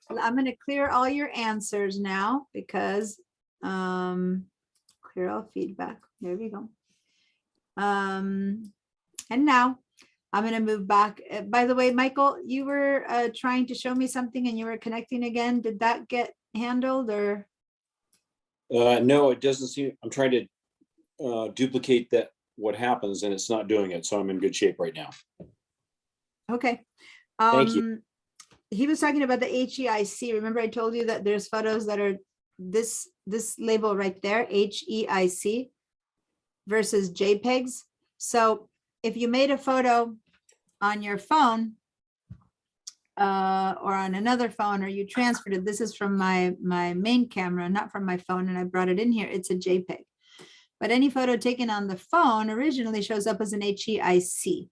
I'm going to clear all your answers now because clear all feedback. There we go. And now I'm going to move back. By the way, Michael, you were trying to show me something and you were connecting again. Did that get handled or? No, it doesn't seem, I'm trying to duplicate that, what happens, and it's not doing it. So I'm in good shape right now. Okay. Thank you. He was talking about the HEIC. Remember I told you that there's photos that are this label right there, HEIC versus JPEGs. So if you made a photo on your phone or on another phone, or you transferred it, this is from my main camera, not from my phone, and I brought it in here, it's a JPEG. But any photo taken on the phone originally shows up as an HEIC.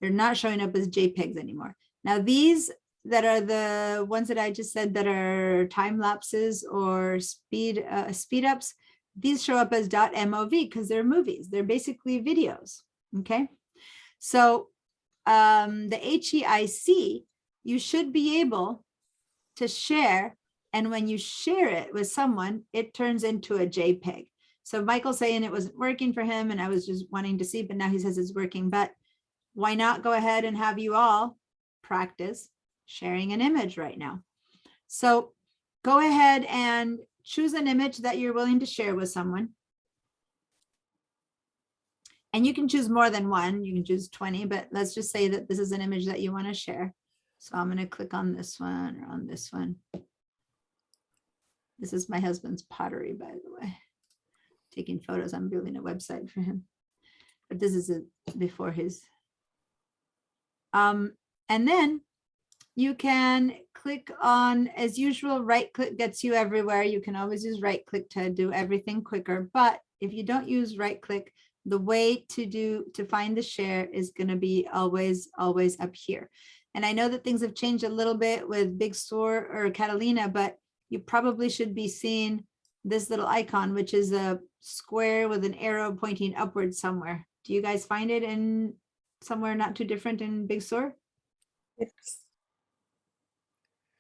They're not showing up as JPEGs anymore. Now these that are the ones that I just said that are time lapses or speed ups, these show up as .mov because they're movies. They're basically videos. Okay, so the HEIC, you should be able to share. And when you share it with someone, it turns into a JPEG. So Michael's saying it wasn't working for him and I was just wanting to see, but now he says it's working. But why not go ahead and have you all practice sharing an image right now? So go ahead and choose an image that you're willing to share with someone. And you can choose more than one, you can choose 20, but let's just say that this is an image that you want to share. So I'm going to click on this one or on this one. This is my husband's pottery, by the way. Taking photos, I'm building a website for him. But this is before his. And then you can click on, as usual, right click gets you everywhere. You can always use right click to do everything quicker. But if you don't use right click, the way to find the share is going to be always up here. And I know that things have changed a little bit with Big Sur or Catalina, but you probably should be seeing this little icon, which is a square with an arrow pointing upwards somewhere. Do you guys find it in somewhere not too different in Big Sur?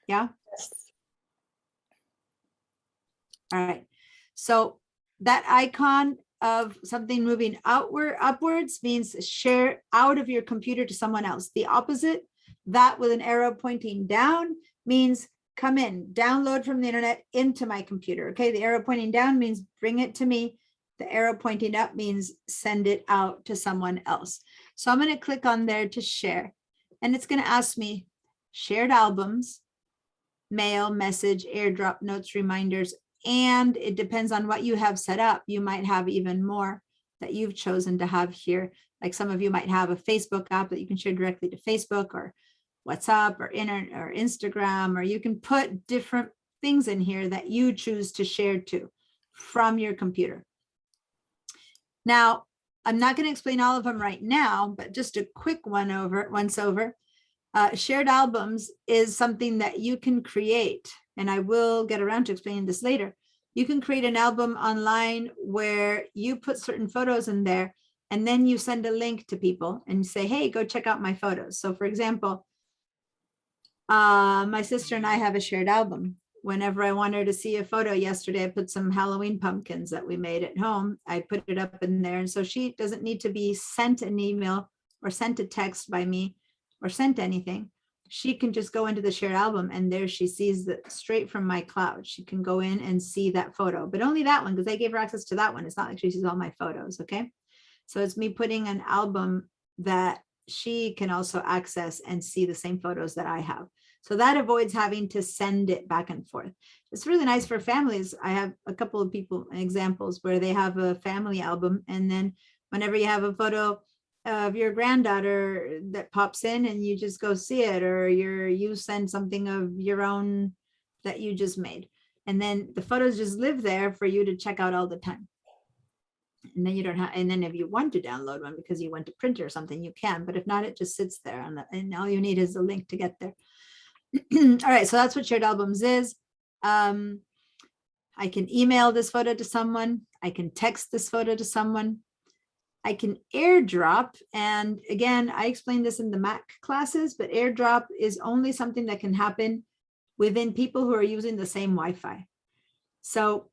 Yeah. All right. So that icon of something moving upwards means share out of your computer to someone else. The opposite, that with an arrow pointing down, means come in, download from the internet into my computer. Okay, the arrow pointing down means bring it to me. The arrow pointing up means send it out to someone else. So I'm going to click on there to share. And it's going to ask me shared albums, mail, message, airdrop, notes, reminders, and it depends on what you have set up. You might have even more that you've chosen to have here. Like some of you might have a Facebook app that you can share directly to Facebook or WhatsApp or Instagram, or you can put different things in here that you choose to share to from your computer. Now, I'm not going to explain all of them right now, but just a quick once over. Shared albums is something that you can create, and I will get around to explaining this later. You can create an album online where you put certain photos in there, and then you send a link to people and say, hey, go check out my photos. So for example, my sister and I have a shared album. Whenever I want her to see a photo yesterday, I put some Halloween pumpkins that we made at home. I put it up in there. And so she doesn't need to be sent an email or sent a text by me or sent anything. She can just go into the shared album and there she sees that straight from my cloud. She can go in and see that photo, but only that one, because I gave her access to that one. It's not like she sees all my photos. Okay. So it's me putting an album that she can also access and see the same photos that I have. So that avoids having to send it back and forth. It's really nice for families. I have a couple of people, examples where they have a family album. And then whenever you have a photo of your granddaughter that pops in and you just go see it, or you send something of your own that you just made. And then the photos just live there for you to check out all the time. And then you don't have, and then if you want to download one because you went to print or something, you can, but if not, it just sits there and all you need is a link to get there. All right, so that's what shared albums is. I can email this photo to someone. I can text this photo to someone. I can airdrop. And again, I explained this in the Mac classes, but airdrop is only something that can happen within people who are using the same Wi-Fi. So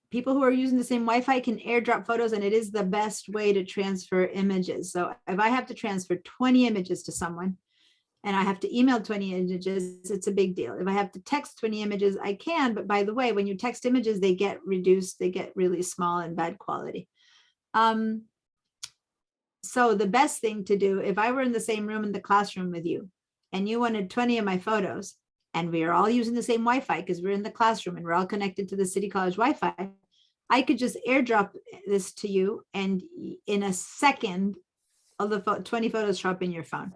people who are using the same Wi-Fi can airdrop photos, and it is the best way to transfer images. So if I have to transfer 20 images to someone, and I have to email 20 images, it's a big deal. If I have to text 20 images, I can, but by the way, when you text images, they get reduced, they get really small and bad quality. So the best thing to do, if I were in the same room in the classroom with you, and you wanted 20 of my photos, and we are all using the same Wi-Fi because we're in the classroom and we're all connected to the City College Wi-Fi, I could just airdrop this to you, and in a second, all the 20 photos show up in your phone,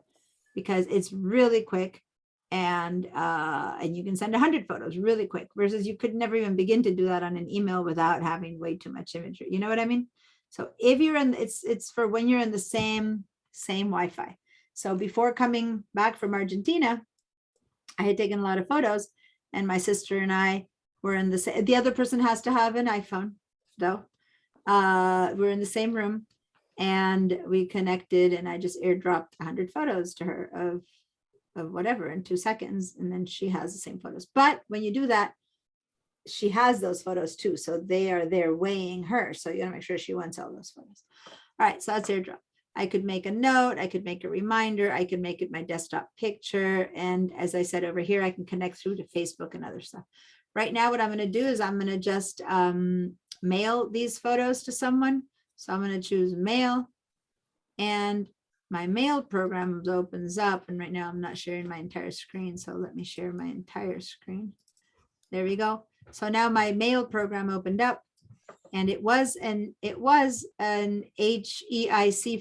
because it's really quick, and you can send 100 photos really quick, versus you could never even begin to do that on an email without having way too much imagery. You know what I mean? So if you're in, it's for when you're in the same Wi-Fi. So before coming back from Argentina, I had taken a lot of photos, and my sister and I were in the other person has to have an iPhone, though. We're in the same room. and we connected, and I just airdropped 100 photos to her of whatever in 2 seconds. And then she has the same photos. But when you do that, she has those photos too. So they are there weighing her. So you gotta make sure she wants all those photos. All right, so that's airdrop. I could make a note, I could make a reminder, I could make it my desktop picture. And as I said over here, I can connect through to Facebook and other stuff. Right now, what I'm gonna do is I'm gonna just mail these photos to someone. So I'm gonna choose mail, and my mail program opens up. And right now I'm not sharing my entire screen. So let me share my entire screen. There we go. So now my mail program opened up, and it was an HEIC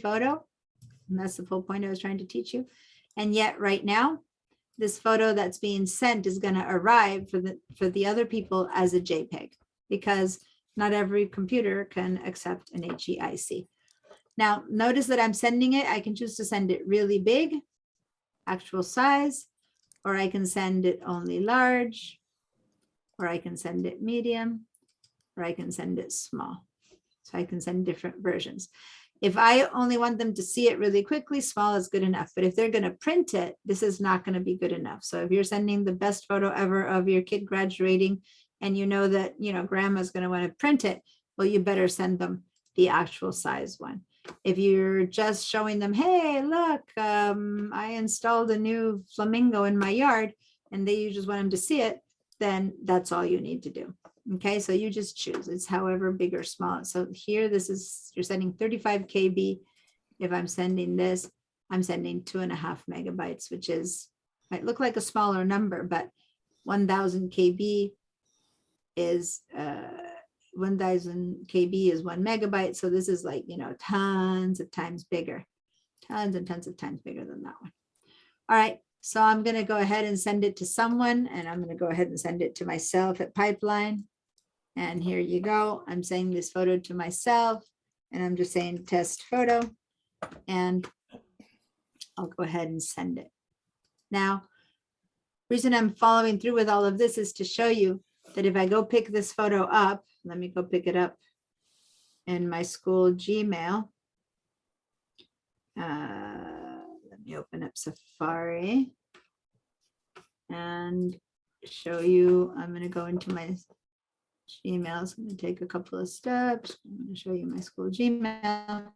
photo. And that's the full point I was trying to teach you. And yet right now, this photo that's being sent is going to arrive for the other people as a JPEG, because not every computer can accept an HEIC. Now, notice that I'm sending it. I can choose to send it really big, actual size, or I can send it only large, or I can send it medium, or I can send it small. So I can send different versions. If I only want them to see it really quickly, small is good enough. But if they're going to print it, this is not going to be good enough. So if you're sending the best photo ever of your kid graduating, and you know that, grandma's going to want to print it, well, you better send them the actual size one. If you're just showing them, hey, look, I installed a new flamingo in my yard, and you just want them to see it, then that's all you need to do. Okay, so you just choose. It's however big or small. So here, you're sending 35 KB. If I'm sending this, I'm sending 2.5 megabytes, which might look like a smaller number, but 1000 KB is 1000 KB is 1 megabyte. So this is like, tons of times bigger, tons and tons of times bigger than that one. All right. So I'm going to go ahead and send it to someone, and I'm going to go ahead and send it to myself at Pipeline. And here you go. I'm sending this photo to myself, and I'm just saying test photo, and I'll go ahead and send it. Now, reason I'm following through with all of this is to show you that if I go pick this photo up, let me go pick it up in my school Gmail. Let me open up Safari and show you. I'm going to go into my Gmail. It's going to take a couple of steps. I'm going to show you my school Gmail.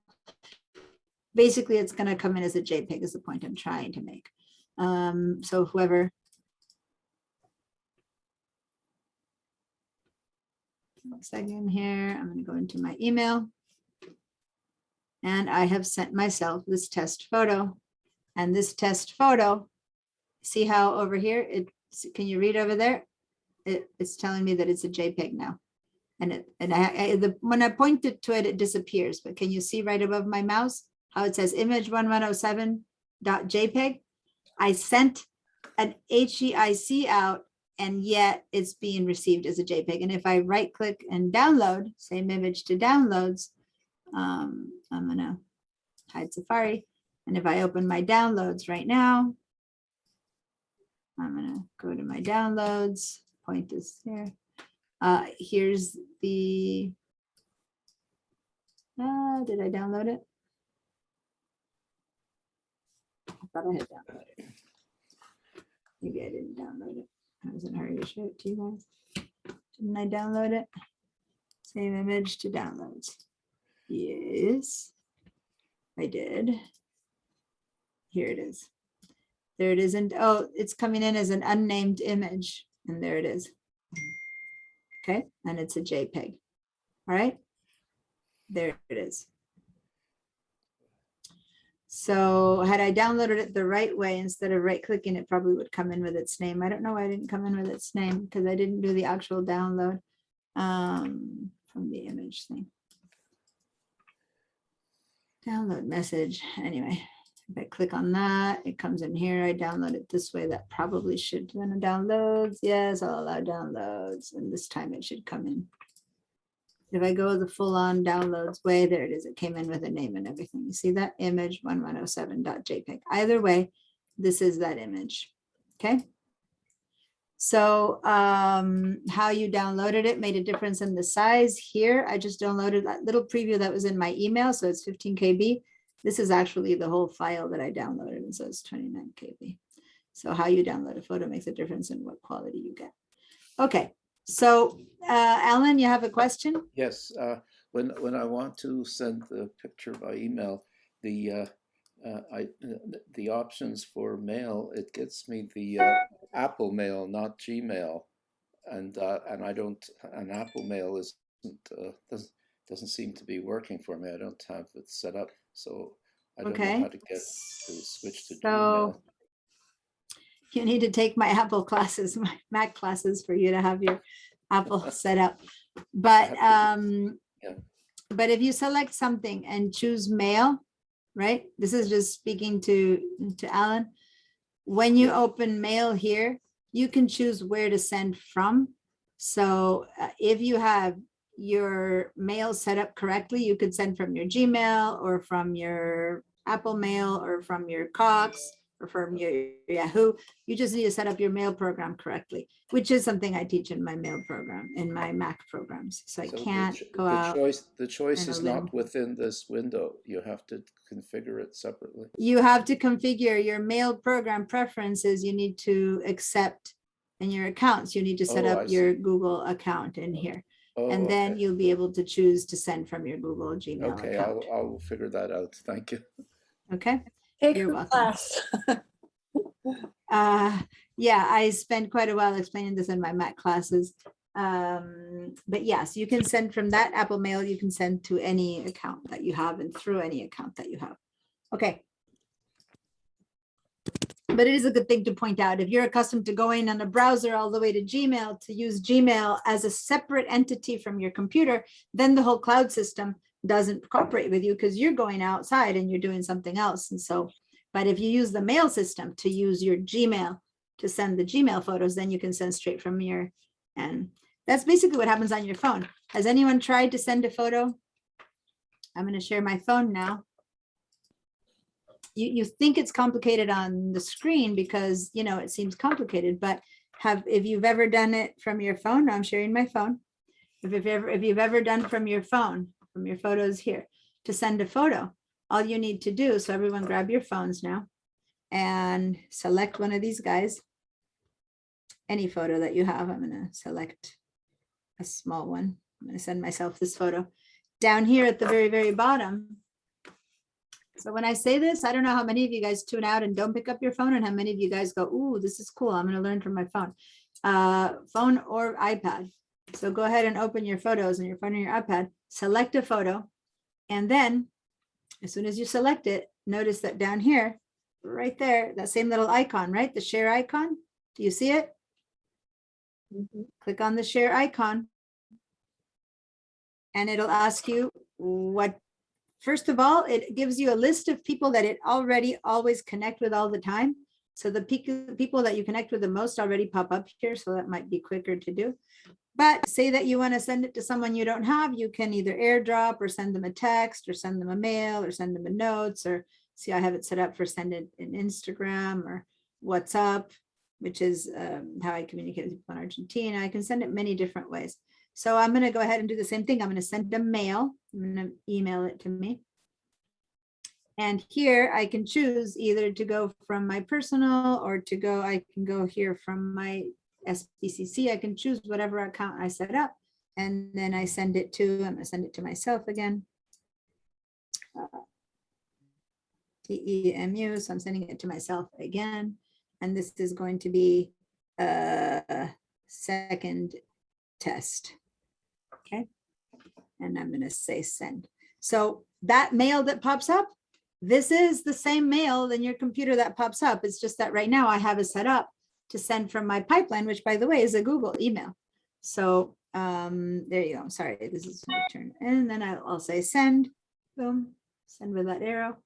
Basically, it's going to come in as a JPEG is the point I'm trying to make. So whoever. One second here. I'm going to go into my email. And I have sent myself this test photo. And this test photo, see how over here, can you read over there? It's telling me that it's a JPEG now. And when I point it to it, it disappears. But can you see right above my mouse how it says image 1107.jpg? I sent an HEIC out, and yet it's being received as a JPEG. And if I right click and download, same image to downloads, I'm gonna hide Safari. And if I open my downloads right now, I'm gonna go to my downloads, point this here. Here's the, did I download it? I thought I had downloaded it. Maybe I didn't download it. I was in a hurry to show it to you guys. Didn't I download it? Save image to downloads. Yes, I did. Here it is. There it is. And oh, it's coming in as an unnamed image. And there it is. Okay, and it's a JPEG. All right, there it is. So had I downloaded it the right way, instead of right clicking, it probably would come in with its name. I don't know why I didn't come in with its name, because I didn't do the actual download from the image thing. Download message. Anyway, if I click on that, it comes in here. I download it this way. That probably should run a downloads. Yes, I'll allow downloads. And this time it should come in. If I go the full on downloads way, there it is. It came in with a name and everything. You see that image 1107.jpg. Either way, this is that image. Okay. So how you downloaded it made a difference in the size. Here, I just downloaded that little preview that was in my email, so it's 15 KB. This is actually the whole file that I downloaded, and so it's 29 KB. So how you download a photo makes a difference in what quality you get. Okay, so Alan, you have a question? Yes, when I want to send the picture by email, the the options for mail, it gets me the Apple Mail, not Gmail, and I don't, and Apple Mail doesn't seem to be working for me. I don't have it set up, so I don't know how Okay, to get to switch to so Gmail. you need to take my Apple classes, my Mac classes for you to have your Apple set up. But Yeah. but if you select something and choose mail, right? This is just speaking to Alan. When you Yeah. open mail here, you can choose where to send from. So if you have your mail set up correctly, you could send from your Gmail or from your Apple Mail or from your Cox or from your Yahoo. You just need to set up your mail program correctly, which is something I teach in my mail program, in my Mac programs. So I So can't go the out. choice and is eliminate. not within this window. You have to configure it separately. You have to configure your mail program preferences. You need to accept in your accounts. You need to set Oh, up I your see. Google account in here. Oh, And then okay. you'll be able to choose to send from your Google Gmail Okay, account. I'll figure that out. Thank you. Okay. Take You're her welcome. class. Yeah, I spent quite a while explaining this in my Mac classes. But yes, you can send from that Apple Mail. You can send to any account that you have and through any account that you have. Okay. But it is a good thing to point out, if you're accustomed to going on a browser all the way to Gmail, to use Gmail as a separate entity from your computer, then the whole cloud system doesn't cooperate with you because you're going outside and you're doing something else. And so, but if you use the mail system to use your Gmail to send the Gmail photos, then you can send straight from your, and that's basically what happens on your phone. Has anyone tried to send a photo? I'm going to share my phone now. You think it's complicated on the screen because, you know, it seems complicated, but if you've ever done it from your phone, I'm sharing my phone. If you've ever done from your phone, from your photos here, to send a photo, all you need to do, so everyone grab your phones now and select one of these guys. Any photo that you have, I'm going to select a small one. I'm going to send myself this photo. Down here at the very, very bottom, so when I say this, I don't know how many of you guys tune out and don't pick up your phone and how many of you guys go, ooh, this is cool. I'm going to learn from my phone. Phone or iPad. So go ahead and open your photos on your phone or your iPad, select a photo. And then as soon as you select it, notice that down here, right there, that same little icon, right? The share icon. Do you see it? Click on the share icon. And it'll ask you what. First of all, it gives you a list of people that it already always connect with all the time. So the people that you connect with the most already pop up here. So that might be quicker to do. But say that you want to send it to someone you don't have, you can either airdrop or send them a text or send them a mail or send them a notes, or see, I have it set up for send it in Instagram or WhatsApp, which is how I communicate with people in Argentina. I can send it many different ways. So I'm going to go ahead and do the same thing. I'm going to send a mail. I'm going to email it to me. And here I can choose either to go from my personal or to go, I can go here from my SPCC. I can choose whatever account I set up. And then I send it to, I'm going to send it to myself again. TEMU, so I'm sending it to myself again. And this is going to be a second test. Okay. And I'm going to say send. So that mail that pops up, this is the same mail in your computer that pops up. It's just that right now I have it set up to send from my pipeline, which by the way is a Google email. So there you go. Sorry, this is my turn. And then I'll say send, boom, send with that arrow.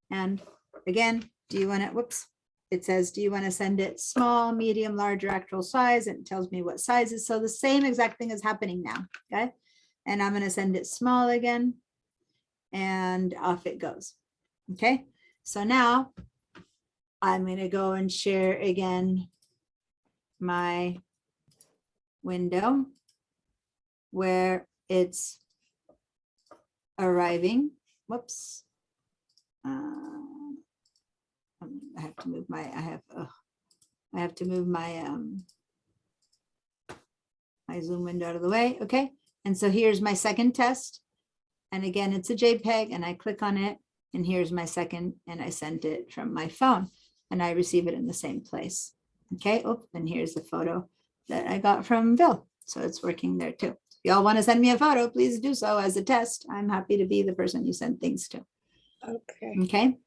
And again, do you want to, whoops, it says, do you want to send it small, medium, large, or actual size? And it tells me what sizes. So the same exact thing is happening now, okay? And I'm going to send it small again, and off it goes, okay? So now I'm going to go and share again my window where it's arriving. Whoops. I have to move my, I have to move my, my Zoom window out of the way. Okay. And so here's my second test. And again, it's a JPEG and I click on it and here's my second and I sent it from my phone and I receive it in the same place. Okay. Oh, and here's the photo that I got from Bill. So it's working there too. If y'all want to send me a photo, please do so as a test. I'm happy to be the person you send things to. Okay. Okay.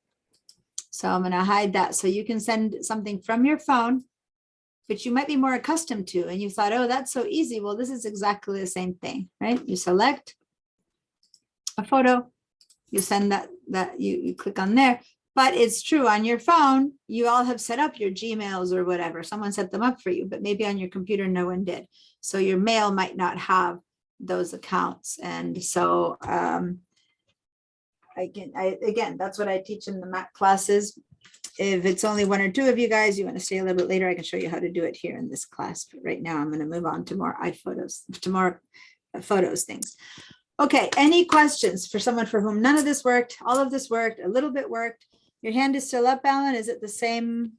So I'm going to hide that. So you can send something from your phone, which you might be more accustomed to. And you thought, oh, that's so easy. Well, this is exactly the same thing, right? You select a photo, you send that you click on there. But it's true on your phone, you all have set up your Gmails or whatever. Someone set them up for you, but maybe on your computer, no one did. So your mail might not have those accounts. And so again, that's what I teach in the Mac classes. If it's only one or two of you guys, you want to stay a little bit later, I can show you how to do it here in this class. But right now I'm going to move on to more iPhotos, to more photos things. Okay, any questions for someone for whom none of this worked, all of this worked, a little bit worked? Your hand is still up, Alan. Is it the same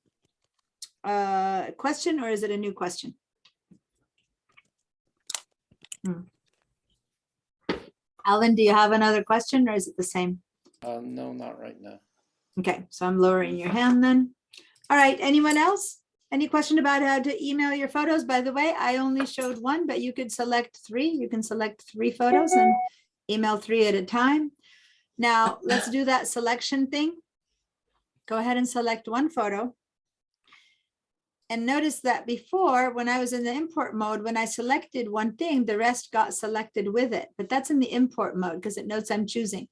question or is it a new question? Alan, do you have another question or is it the same? No, not right now. Okay, so I'm lowering your hand then. All right, anyone else? Any question about how to email your photos? By the way, I only showed one, but you could select three. You can select 3 photos and email 3 at a time. Now let's do that selection thing. Go ahead and select one photo. And notice that before, when I was in the import mode, when I selected one thing, the rest got selected with it. But that's in the import mode because it notes I'm choosing.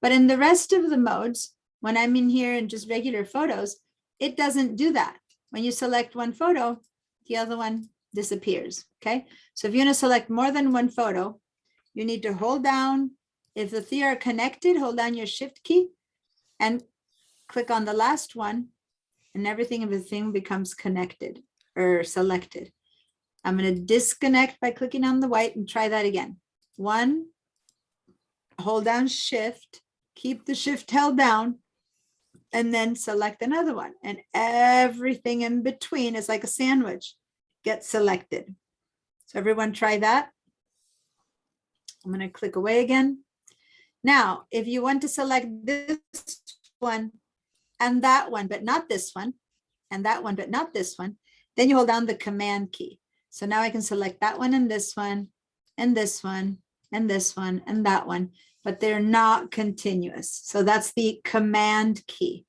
But in the rest of the modes, when I'm in here in just regular photos, it doesn't do that. When you select one photo, the other one disappears. Okay. So if you want to select more than one photo, you need to hold down. If the 3 are connected, hold down your shift key and click on the last one. And everything becomes connected or selected. I'm going to disconnect by clicking on the white and try that again. 1, hold down shift, keep the shift held down, and then select another one. And everything in between is like a sandwich gets selected. So everyone try that. I'm going to click away again. Now, if you want to select this one, and that one, but not this one, and that one, but not this one, then you hold down the command key. So now I can select that one and this one, and this one, and this one, and that one, but they're not continuous. So that's the command key.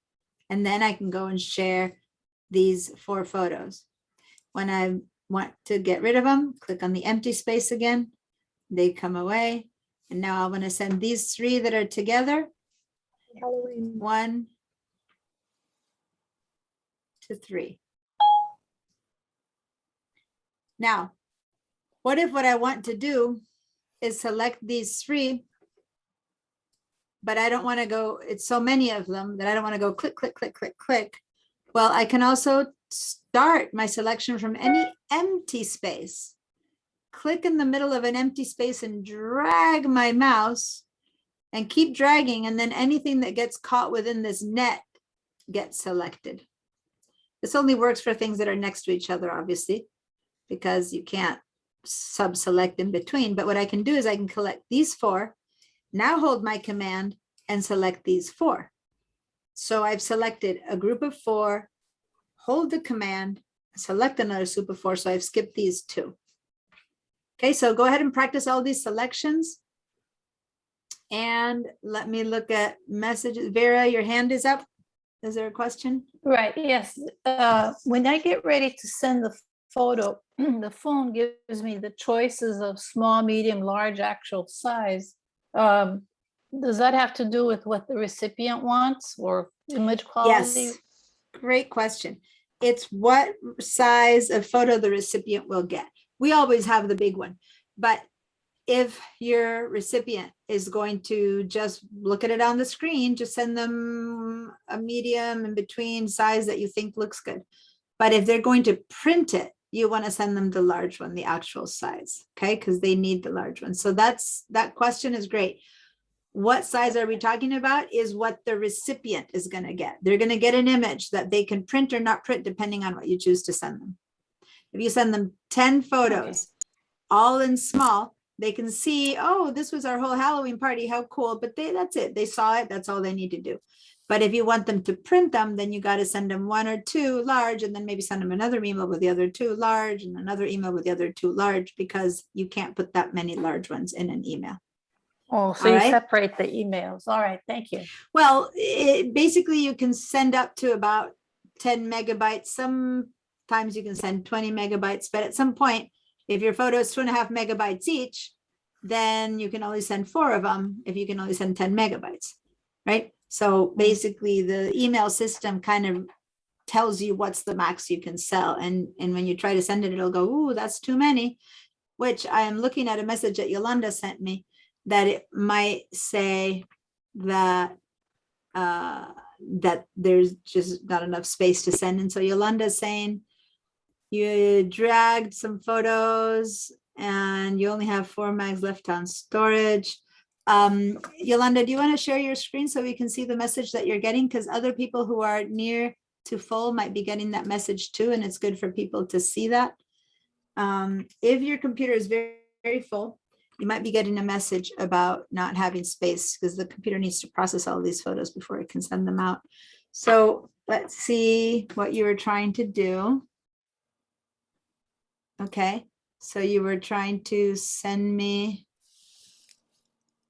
And then I can go and share these 4 photos. When I want to get rid of them, click on the empty space again. They come away. And now I want to send these 3 that are together. 1, 2, 3. Now, what if what I want to do is select these 3, but I don't want to go, it's so many of them that I don't want to go click, click, click, click, click. Well, I can also start my selection from any empty space. Click in the middle of an empty space and drag my mouse and keep dragging. And then anything that gets caught within this net gets selected. This only works for things that are next to each other, obviously, because you can't sub-select in between. But what I can do is I can collect these 4, now hold my command and select these 4. So I've selected a group of 4, hold the command, select another group of 4. So I've skipped these 2. Okay, so go ahead and practice all these selections. And let me look at messages. Vera, your hand is up. Is there a question? Right, yes. When I get ready to send the photo, the phone gives me the choices of small, medium, large, actual size. Does that have to do with what the recipient wants or image quality? Yes, great question. It's what size of photo the recipient will get. We always have the big one, but if your recipient is going to just look at it on the screen, just send them a medium in between size that you think looks good. But if they're going to print it you want to send them the large one, the actual size, okay? Because they need the large one. So that question is great. What size are we talking about is what the recipient is going to get. They're going to get an image that they can print or not print depending on what you choose to send them. If you send them 10 photos, all in small, they can see, oh, this was our whole Halloween party, how cool, but that's it. They saw it, that's all they need to do. But if you want them to print them, then you got to send them 1 or 2 large, and then maybe send them another email with the other 2 large and another email with the other 2 large, because you can't put that many large ones in an email. Oh, so All you right. separate the emails. All right, thank you. Well, basically you can send up to about 10 megabytes. Sometimes you can send 20 megabytes, but at some point, if your photo is 2.5 megabytes each, then you can only send 4 of them if you can only send 10 megabytes, right? So basically the email system kind of tells you what's the max you can sell. And when you try to send it, it'll go, ooh, that's too many, which I am looking at a message that Yolanda sent me that it might say that that there's just not enough space to send. And so Yolanda's saying you dragged some photos and you only have 4 megs left on storage. Yolanda, do you want to share your screen so we can see the message that you're getting? Because other people who are near to full might be getting that message too, and it's good for people to see that. If your computer is very, very full, you might be getting a message about not having space because the computer needs to process all these photos before it can send them out. So let's see what you were trying to do. Okay, so you were trying to send me.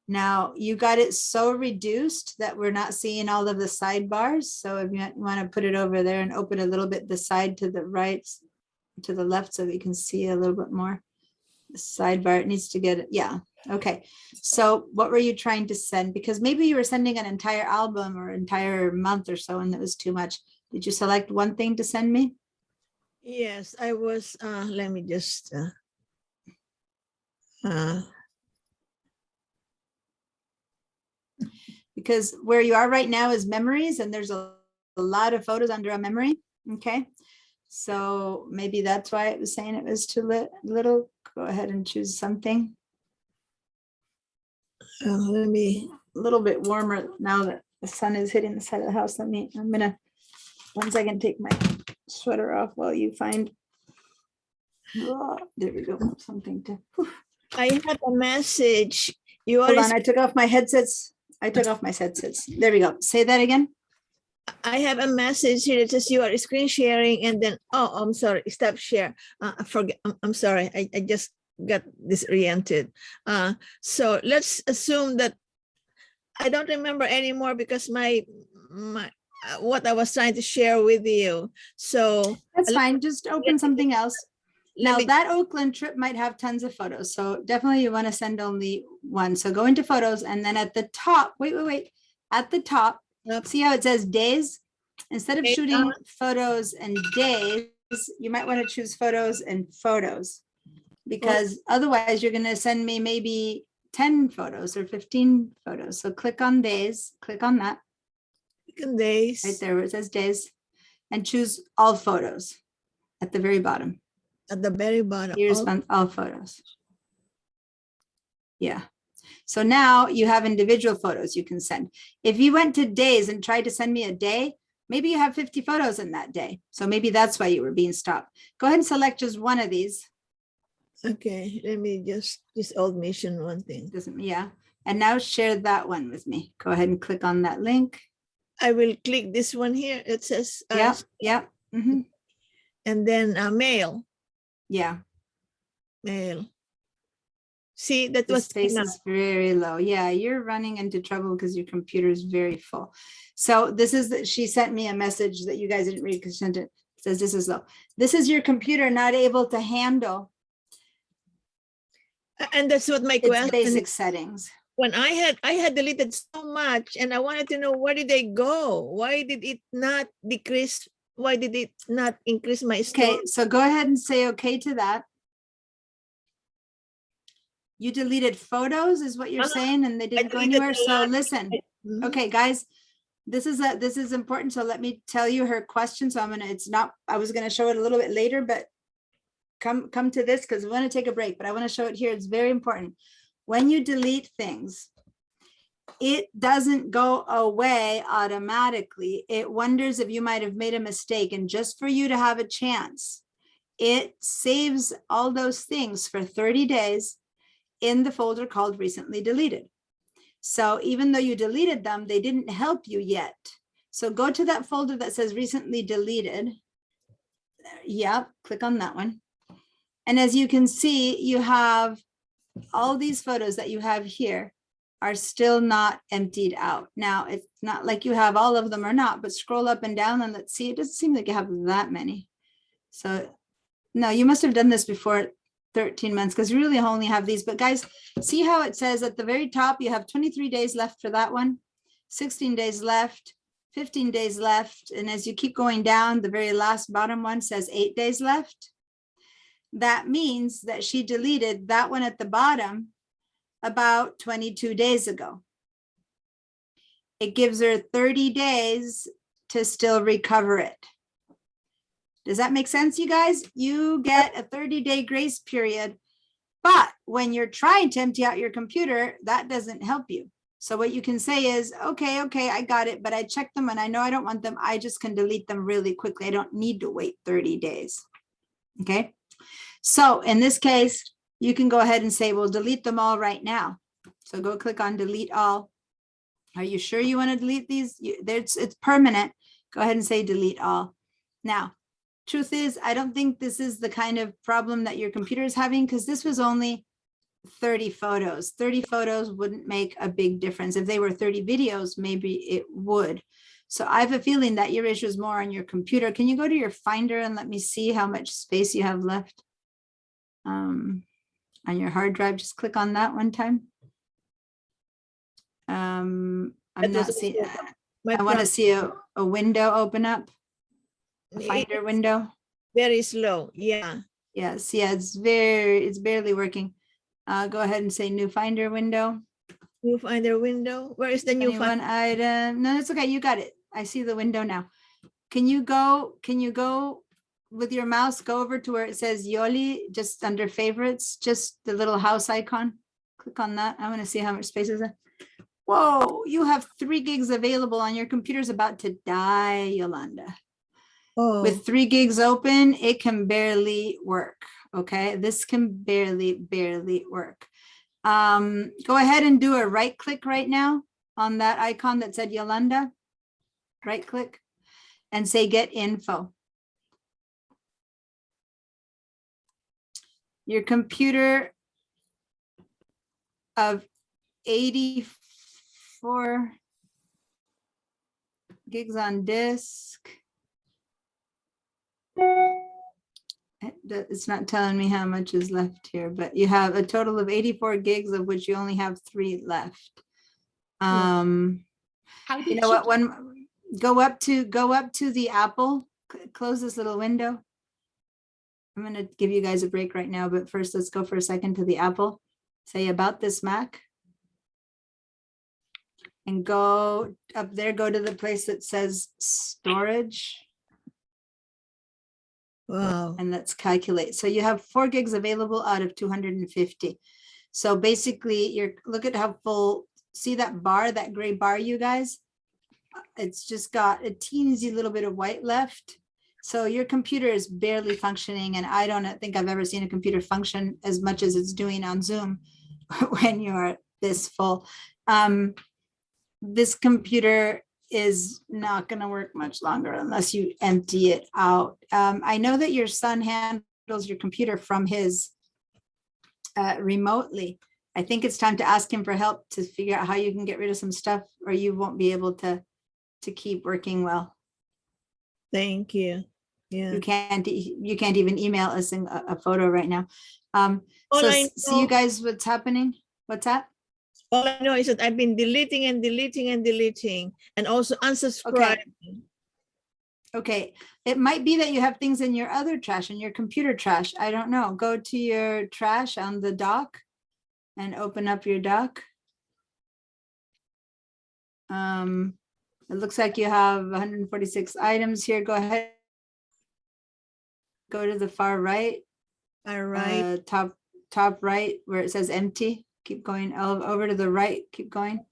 Now you got it so reduced that we're not seeing all of the sidebars. So if you want to put it over there and open a little bit the side to the right, to the left, so we can see a little bit more. The sidebar, it needs to get it. Yeah. Okay. So what were you trying to send? Because maybe you were sending an entire album or entire month or so, and it was too much. Did you select one thing to send me? Yes, I was, let me just, Because where you are right now is memories, and there's a lot of photos under a memory. Okay. So maybe that's why it was saying it was too little. Go ahead and choose something. let me, A little bit warmer now that the sun is hitting the side of the house. I'm gonna, 1 second, take my sweater off while you find. Oh, there we go. Something to. I have a message. You Hold on, already, I took off my headsets. I took off my headsets. There we go. Say that again. I have a message here that says you are screen sharing and then, oh, I'm sorry, stop share. I forget, I'm sorry, I just got disoriented. So let's assume that I don't remember anymore because my what I was trying to share with you. So That's fine. Just open something else. let Now me, that Oakland trip might have tons of photos. So definitely you want to send only one. So go into photos and then at the top, wait. At the top, see how it says days? Instead of Okay, shooting photos and days, you might want to choose photos and photos. Because otherwise you're going to send me maybe 10 photos or 15 photos. So click on days, click on that days. right there where it says days and choose all photos at the very bottom. At the very bottom. Here's all photos. Yeah. So now you have individual photos you can send. If you went to days and tried to send me a day, maybe you have 50 photos in that day. So maybe that's why you were being stopped. Go ahead and select just one of these. Okay, let me just, this old mission one thing. Doesn't, yeah. And now share that one with me. Go ahead and click on that link. I will click this one here. It says, Yeah. Mm-hmm. and then mail. Yeah. Mail. See, that The was space enough. is very low. Yeah, you're running into trouble because your computer is very full. So this is, she sent me a message that you guys didn't read because she sent it. It says this is low. This is your computer not able to handle And that's what my its question. basic settings. When I had deleted so much, and I wanted to know where did they go? Why did it not decrease? Why did it not increase my Okay, storage? so go ahead and say okay to that. You deleted photos is what you're saying, and they didn't go deleted anywhere. a So lot. listen, Mhm. okay, guys, this is important. So let me tell you her question. So it's not, I was gonna show it a little bit later, but come to this because we want to take a break, but I want to show it here. It's very important. When you delete things, it doesn't go away automatically. It wonders if you might have made a mistake. And just for you to have a chance, it saves all those things for 30 days in the folder called recently deleted. So even though you deleted them, they didn't help you yet. So go to that folder that says recently deleted. Yep, click on that one. And as you can see, you have all these photos that you have here are still not emptied out. Now, it's not like you have all of them or not, but scroll up and down and let's see. It doesn't seem like you have that many. So no, you must have done this before 13 months because you really only have these. But guys, see how it says at the very top, you have 23 days left for that one, 16 days left, 15 days left. And as you keep going down, the very last bottom one says 8 days left. That means that she deleted that one at the bottom about 22 days ago. It gives her 30 days to still recover it. Does that make sense, you guys? You get a 30-day grace period, but when you're trying to empty out your computer, that doesn't help you. So what you can say is, okay, I got it, but I checked them and I know I don't want them. I just can delete them really quickly. I don't need to wait 30 days. Okay. So in this case, you can go ahead and say, well, delete them all right now. So go click on delete all. Are you sure you want to delete these? It's permanent. Go ahead and say delete all. Now, truth is, I don't think this is the kind of problem that your computer is having because this was only 30 photos. 30 photos wouldn't make a big difference. If they were 30 videos, maybe it would. So I have a feeling that your issue is more on your computer. Can you go to your Finder and let me see how much space you have left? On your hard drive, just click on that one time. I'm not seeing, I want to see a window open up, a Finder window. Very slow, yeah. Yes, yeah, it's barely working. Go ahead and say new Finder window. New Finder window. Where is the new One item? No, it's okay. You got it. I see the window now. Can you go with your mouse, go over to where it says Yoli, just under favorites, just the little house icon. Click on that. I want to see how much space is there. Whoa, you have 3 gigs available on your computer's about to die, Yolanda. Oh, With 3 gigs open, it can barely work. Okay, this can barely work. Go ahead and do a right click right now on that icon that said Yolanda. Right click and say get info. Your computer of 84 gigs on disk. It's not telling me how much is left here, but you have a total of 84 gigs, of which you only have 3 left. How You know what? Go up to the Apple. Close this little window. I'm going to give you guys a break right now, but first let's go for a second to the Apple. Say about this Mac. And go up there, go to the place that says storage. wow. And let's calculate. So you have 4 gigs available out of 250. So basically look at how full, see that bar, that gray bar, you guys? It's just got a teensy little bit of white left. So your computer is barely functioning, and I don't think I've ever seen a computer function as much as it's doing on Zoom when you're this full. This computer is not going to work much longer unless you empty it out. I know that your son handles your computer from his remotely. I think it's time to ask him for help to figure out how you can get rid of some stuff, or you won't be able to keep working well. Thank you. Yeah. You can't even email us a photo right now. All So I see you know- guys what's happening. What's that? All I know is that I've been deleting and deleting and deleting and also unsubscribing. Okay, it might be that you have things in your other trash, in your computer trash. I don't know. Go to your trash on the dock and open up your dock. It looks like you have 146 items here. Go ahead. Go to the far right All right. Top right where it says empty. Keep going over to the right. Keep going.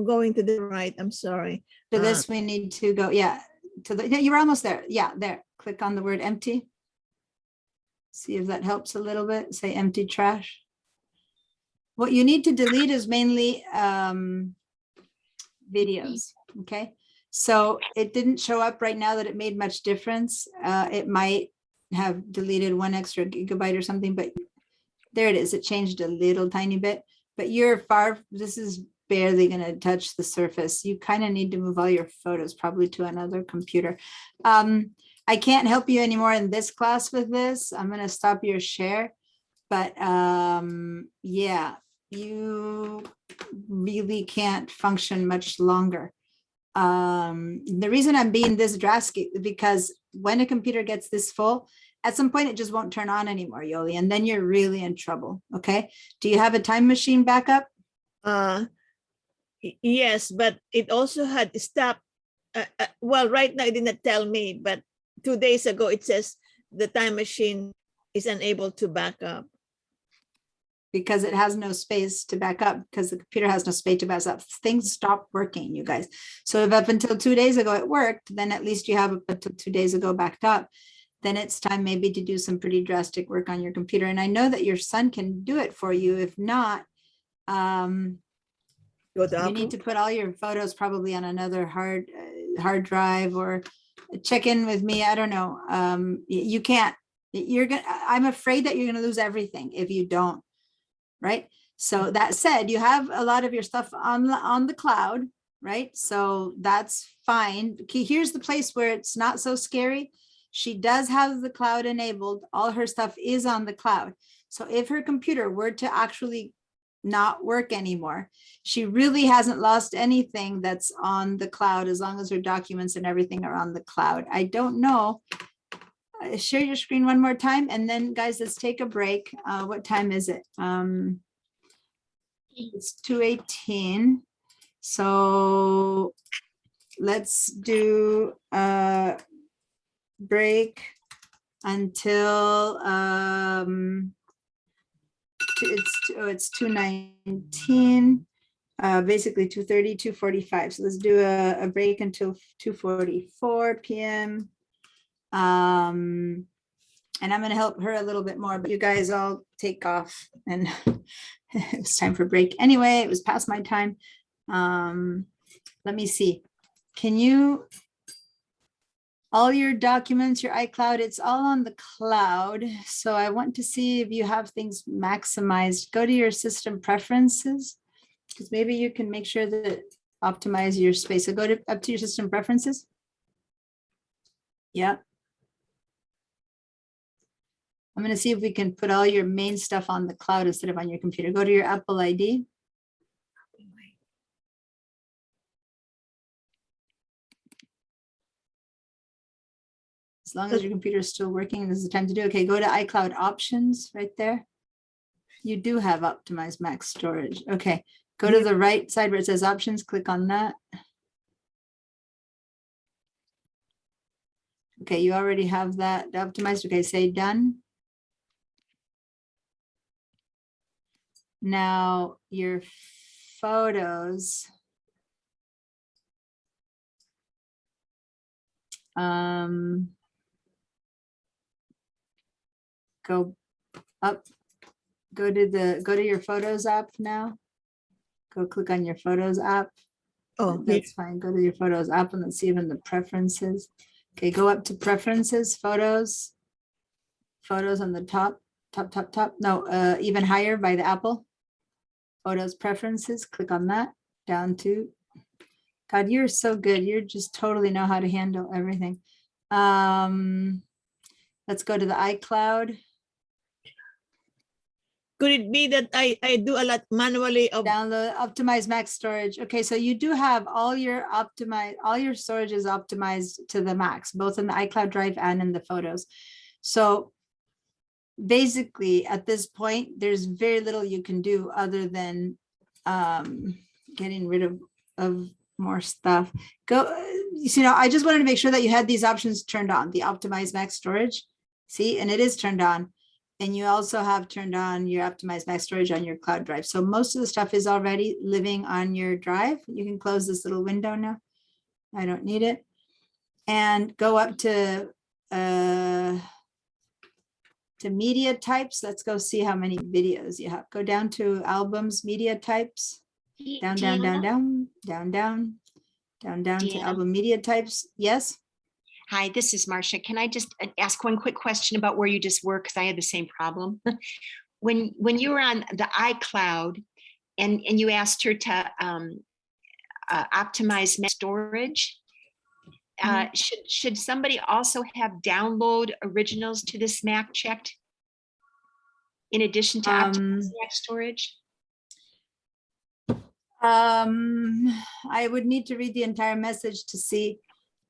Going to the right. I'm sorry. To this, we need to go. Yeah. To the. Yeah, you were almost there. Yeah, there. Click on the word empty. See if that helps a little bit. Say empty trash. What you need to delete is mainly videos. Okay. So it didn't show up right now that it made much difference. It might have deleted 1 extra gigabyte or something, but there it is. It changed a little tiny bit, but you're far, this is barely going to touch the surface. You kind of need to move all your photos probably to another computer. I can't help you anymore in this class with this. I'm going to stop your share, but yeah, you really can't function much longer. The reason I'm being this drastic is because when a computer gets this full, at some point it just won't turn on anymore, Yoli, and then you're really in trouble. Okay. Do you have a time machine backup? Yes, but it also had stopped. Well, right now it did not tell me, but 2 days ago it says the time machine is unable to back up. Because it has no space to back up, because the computer has no space to back up. Things stop working, you guys. So if up until 2 days ago it worked, then at least you have up until 2 days ago backed up. Then it's time maybe to do some pretty drastic work on your computer. And I know that your son can do it for you. If not, you need to put all your photos probably on another hard drive, or check in with me. I don't know. You can't. I'm afraid that you're gonna lose everything if you don't. Right. So that said, you have a lot of your stuff on the cloud, right? So that's fine. Okay, here's the place where it's not so scary. She does have the cloud enabled. All her stuff is on the cloud. So if her computer were to actually not work anymore, she really hasn't lost anything that's on the cloud, as long as her documents and everything are on the cloud. I don't know. Share your screen one more time, and then guys, let's take a break. What time is it? It's 2:18. So let's do a break until it's 2:19. Basically 2:30, 2:45. So let's do a break until 2:44 p.m. And I'm going to help her a little bit more, but you guys all take off, and it's time for break. Anyway, it was past my time. Let me see. Can you, all your documents, your iCloud, it's all on the cloud. So I want to see if you have things maximized. Go to your system preferences, because maybe you can make sure that optimize your space. So go up to your system preferences. Yeah. I'm going to see if we can put all your main stuff on the cloud instead of on your computer. Go to your Apple ID. As long as your computer is still working, this is the time to do. Okay, go to iCloud options right there. You do have optimized max storage. Okay, go to the right side where it says options, click on that. Okay, you already have that optimized. Okay, say done. Now your photos. Go up, go to your photos app now. Go click on your photos app. Oh, that's fine. Go to your photos app and let's see even the preferences. Okay, go up to preferences, photos on the top. No, even higher by the apple. Photos preferences, click on that, down to, God, you're so good. You just totally know how to handle everything. Let's go to the iCloud. Could it be that I do a lot manually of download, optimize max storage? Okay, so you do have all your storage is optimized to the max, both in the iCloud drive and in the photos. So basically at this point, there's very little you can do other than getting rid of more stuff. I just wanted to make sure that you had these options turned on, the optimize max storage. See, and it is turned on. And you also have turned on your optimized max storage on your cloud drive. So most of the stuff is already living on your drive. You can close this little window now. I don't need it. And go up to media types. Let's go see how many videos you have. Go down to albums, media types. Down, down, down, down, down, down, down, down to Deanna? album media types. Yes. Hi, this is Marcia. Can I just ask one quick question about where you just were? Because I had the same problem. When you were on the iCloud and you asked her to optimize storage, should somebody also have download originals to this Mac checked in addition to optimize Mac storage? I would need to read the entire message to see.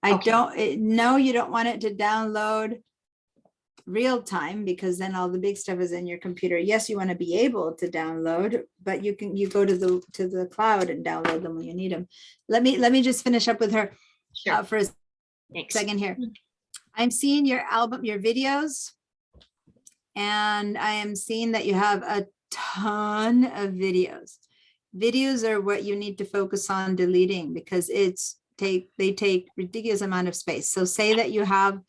Okay. No, you don't want it to download real time because then all the big stuff is in your computer. Yes, you want to be able to download, but you go to the cloud and download them when you need them. Let me just finish up with her Sure. for a Thanks. second here. I'm seeing your album, your videos, and I am seeing that you have a ton of videos. Videos are what you need to focus on deleting because they take ridiculous amount of space. So say that you have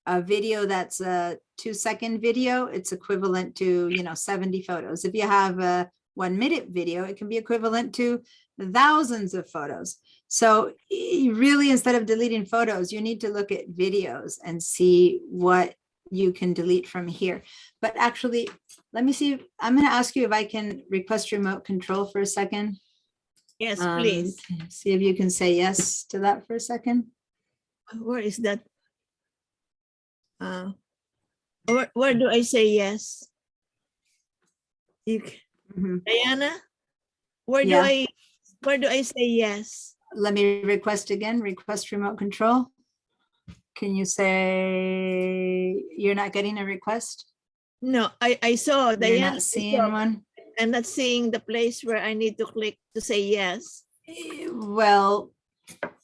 a video that's a 2-second video, it's equivalent to 70 photos. If you have a 1-minute video, it can be equivalent to thousands of photos. So really, instead of deleting photos, you need to look at videos and see what you can delete from here. But actually, let me see. I'm going to ask you if I can request remote control for a second. Yes, please. See if you can say yes to that for a second. Where is that? Where do I say yes? Diana, where Yeah. do I say yes? Let me request again, request remote control. Can you say you're not getting a request? No, I saw You're Diana. not seeing one? I'm not seeing the place where I need to click to say yes. Well,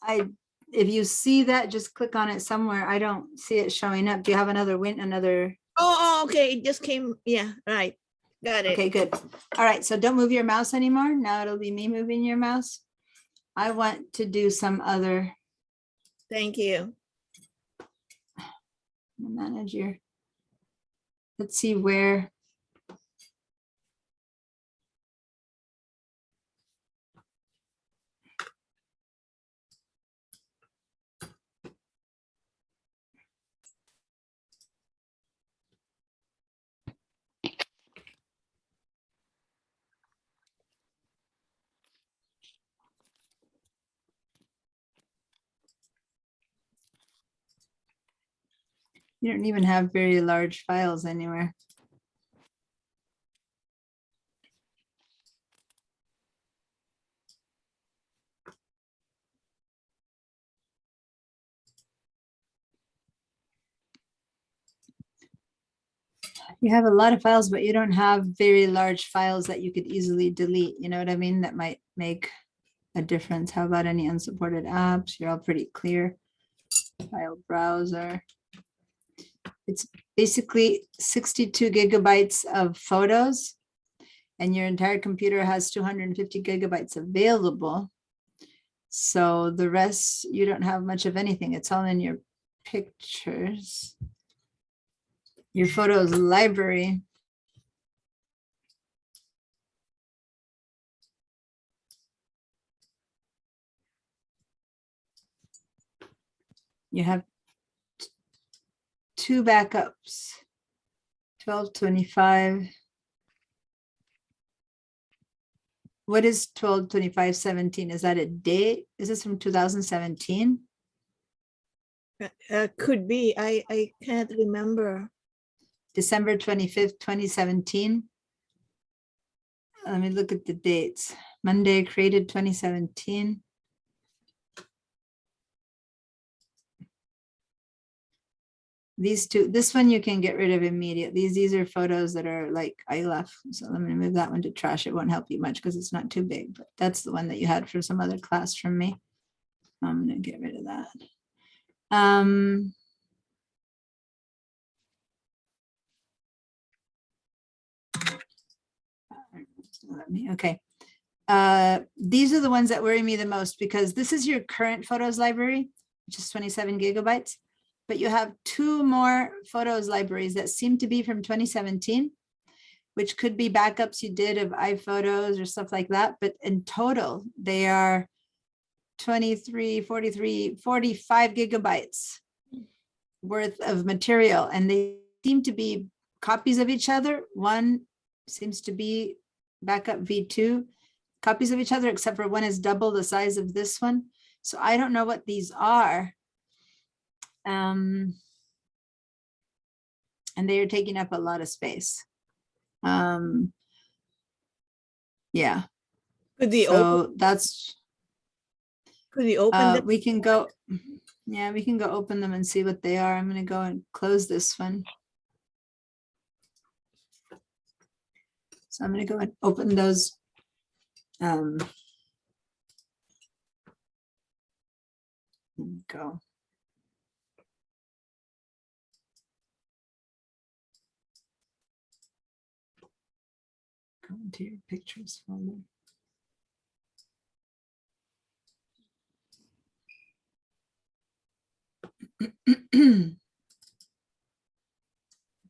if you see that, just click on it somewhere. I don't see it showing up. Do you have another another? Oh, okay. It just came. Yeah, right. Got it. Okay, good. All right, so don't move your mouse anymore. Now it'll be me moving your mouse. I want to do some other. Thank you. Manager. Let's see where. You don't even have very large files anywhere. You have a lot of files, but you don't have very large files that you could easily delete. You know what I mean? That might make a difference. How about any unsupported apps? You're all pretty clear. File browser. It's basically 62 gigabytes of photos, and your entire computer has 250 gigabytes available. So the rest, you don't have much of anything. It's all in your pictures. Your photos library. You have 2 backups, 1225. What is 12/25/17? Is that a date? Is this from 2017? Could be. I can't remember. December 25th, 2017. Let me look at the dates. Monday created 2017. These two, this one you can get rid of immediately. These are photos that are like iLife. So let me move that one to trash. It won't help you much because it's not too big, but that's the one that you had for some other class from me. I'm gonna get rid of that. let me, okay. These are the ones that worry me the most because this is your current photos library, which is 27 gigabytes. But you have two more photos libraries that seem to be from 2017, which could be backups you did of iPhotos or stuff like that. But in total, they are 23, 43, 45 gigabytes worth of material. And they seem to be copies of each other. One seems to be backup V2 copies of each other, except for one is double the size of this one. So I don't know what these are. And they are taking up a lot of space. Yeah. Could we open, That's, could we open them? we can go, yeah, we can go open them and see what they are. I'm gonna go and close this one. So I'm gonna go and open those. Go. Go into your pictures folder.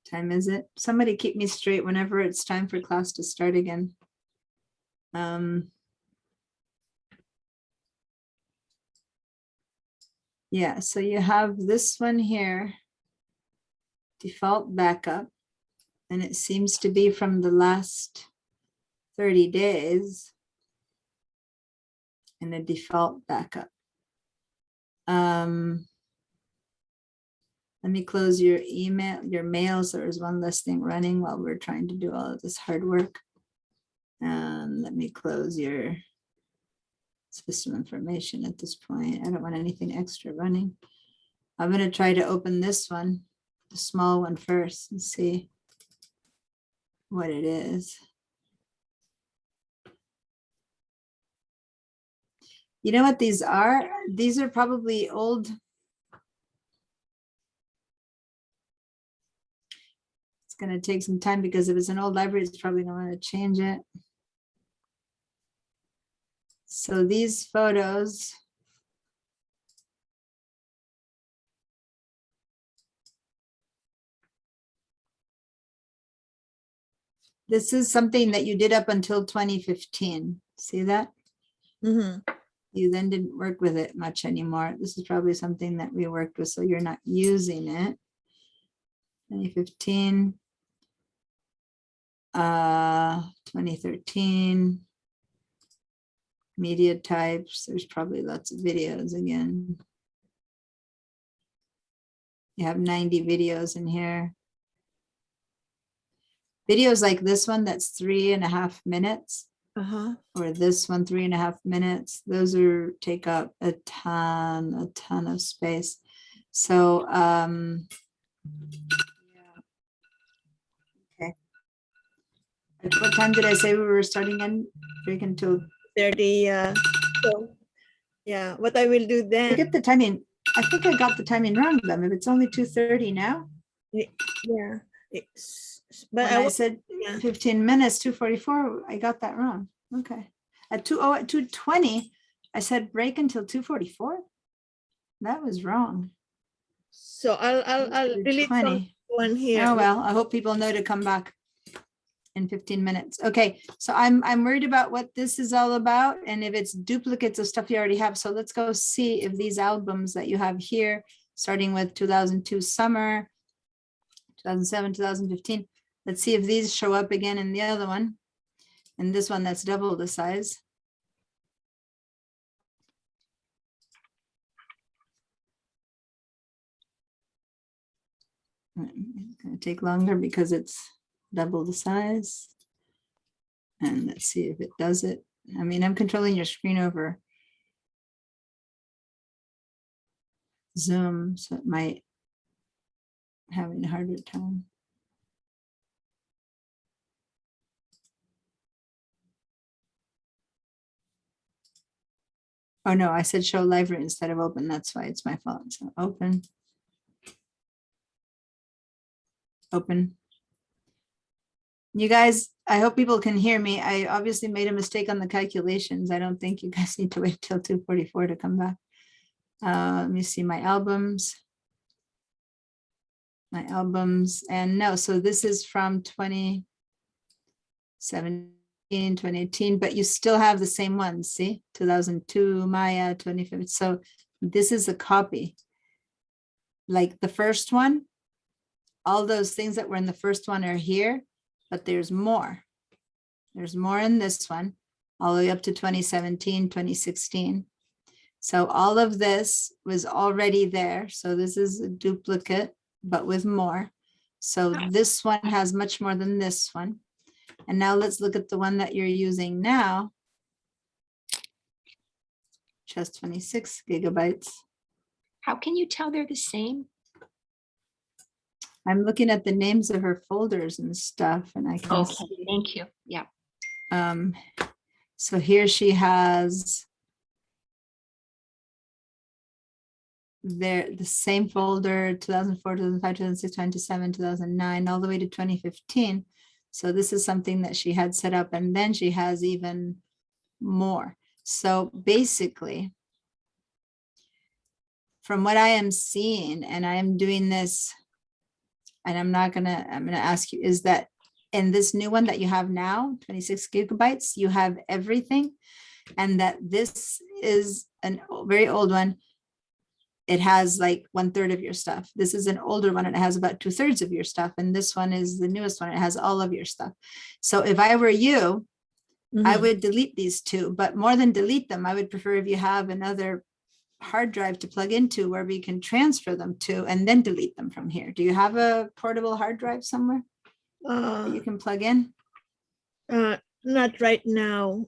Time is it? Somebody keep me straight whenever it's time for class to start again. Yeah, so you have this one here, default backup, and it seems to be from the last 30 days in a default backup. Let me close your email, your mails. There is one less thing running while we're trying to do all of this hard work. And let me close your system information at this point. I don't want anything extra running. I'm going to try to open this one, the small one first, and see what it is. You know what these are? These are probably old. It's going to take some time because if it's an old library, it's probably going to want to change it. So these photos. This is something that you did up until 2015. See that? Mhm. You then didn't work with it much anymore. This is probably something that we worked with, so you're not using it. 2015, 2013, media types. There's probably lots of videos again. You have 90 videos in here. Videos like this one, that's 3.5 minutes. Uh-huh. Or this one, 3.5 minutes. Those are take up a ton of space. So okay. At what time did I say we were starting in? Break until 30, so, yeah, what I will do I then, get the timing. I think I got the timing wrong, then. If it's only 2:30 now. yeah, but When I said yeah. 15 minutes, 2:44, I got that wrong. Okay. At 2:20, I said break until 2:44. That was wrong. So I'll delete some 2:20. one here. Oh, well, I hope people know to come back in 15 minutes. Okay, so I'm worried about what this is all about and if it's duplicates of stuff you already have. So let's go see if these albums that you have here, starting with 2002 summer, 2007, 2015. Let's see if these show up again in the other one. And this one that's double the size. It's going to take longer because it's double the size. And let's see if it does it. I mean, I'm controlling your screen over Zoom, so it might having a harder time. Oh no, I said show library instead of open. That's why it's my fault. So open. Open. You guys, I hope people can hear me. I obviously made a mistake on the calculations. I don't think you guys need to wait till 2:44 to come back. Let me see my albums. My albums, and no, so this is from 2017, 2018, but you still have the same ones, see? 2002, Maya, 2015. So this is a copy. Like the first one, all those things that were in the first one are here, but there's more. There's more in this one, all the way up to 2017, 2016. So all of this was already there. So this is a duplicate, but with more. So this one has much more than this one. And now let's look at the one that you're using now. Just 26 gigabytes. How can you tell they're the same? I'm looking at the names of her folders and stuff, and I can Okay, see. thank you. Yeah. So here she has the same folder, 2004, 2005, 2006, 2007, 2009, all the way to 2015. So this is something that she had set up, and then she has even more. So basically, from what I am seeing, and I am doing this, and I'm gonna ask you, is that in this new one that you have now, 26 gigabytes, you have everything, and that this is a very old one. It has like 1/3 of your stuff. This is an older one and it has about 2/3 of your stuff. And this one is the newest one. It has all of your stuff. So if I were you, I would delete these two, but more than delete them, I would prefer if you have another hard drive to plug into where we can transfer them to and then delete them from here. Do you have a portable hard drive somewhere that you can plug in? Not right now.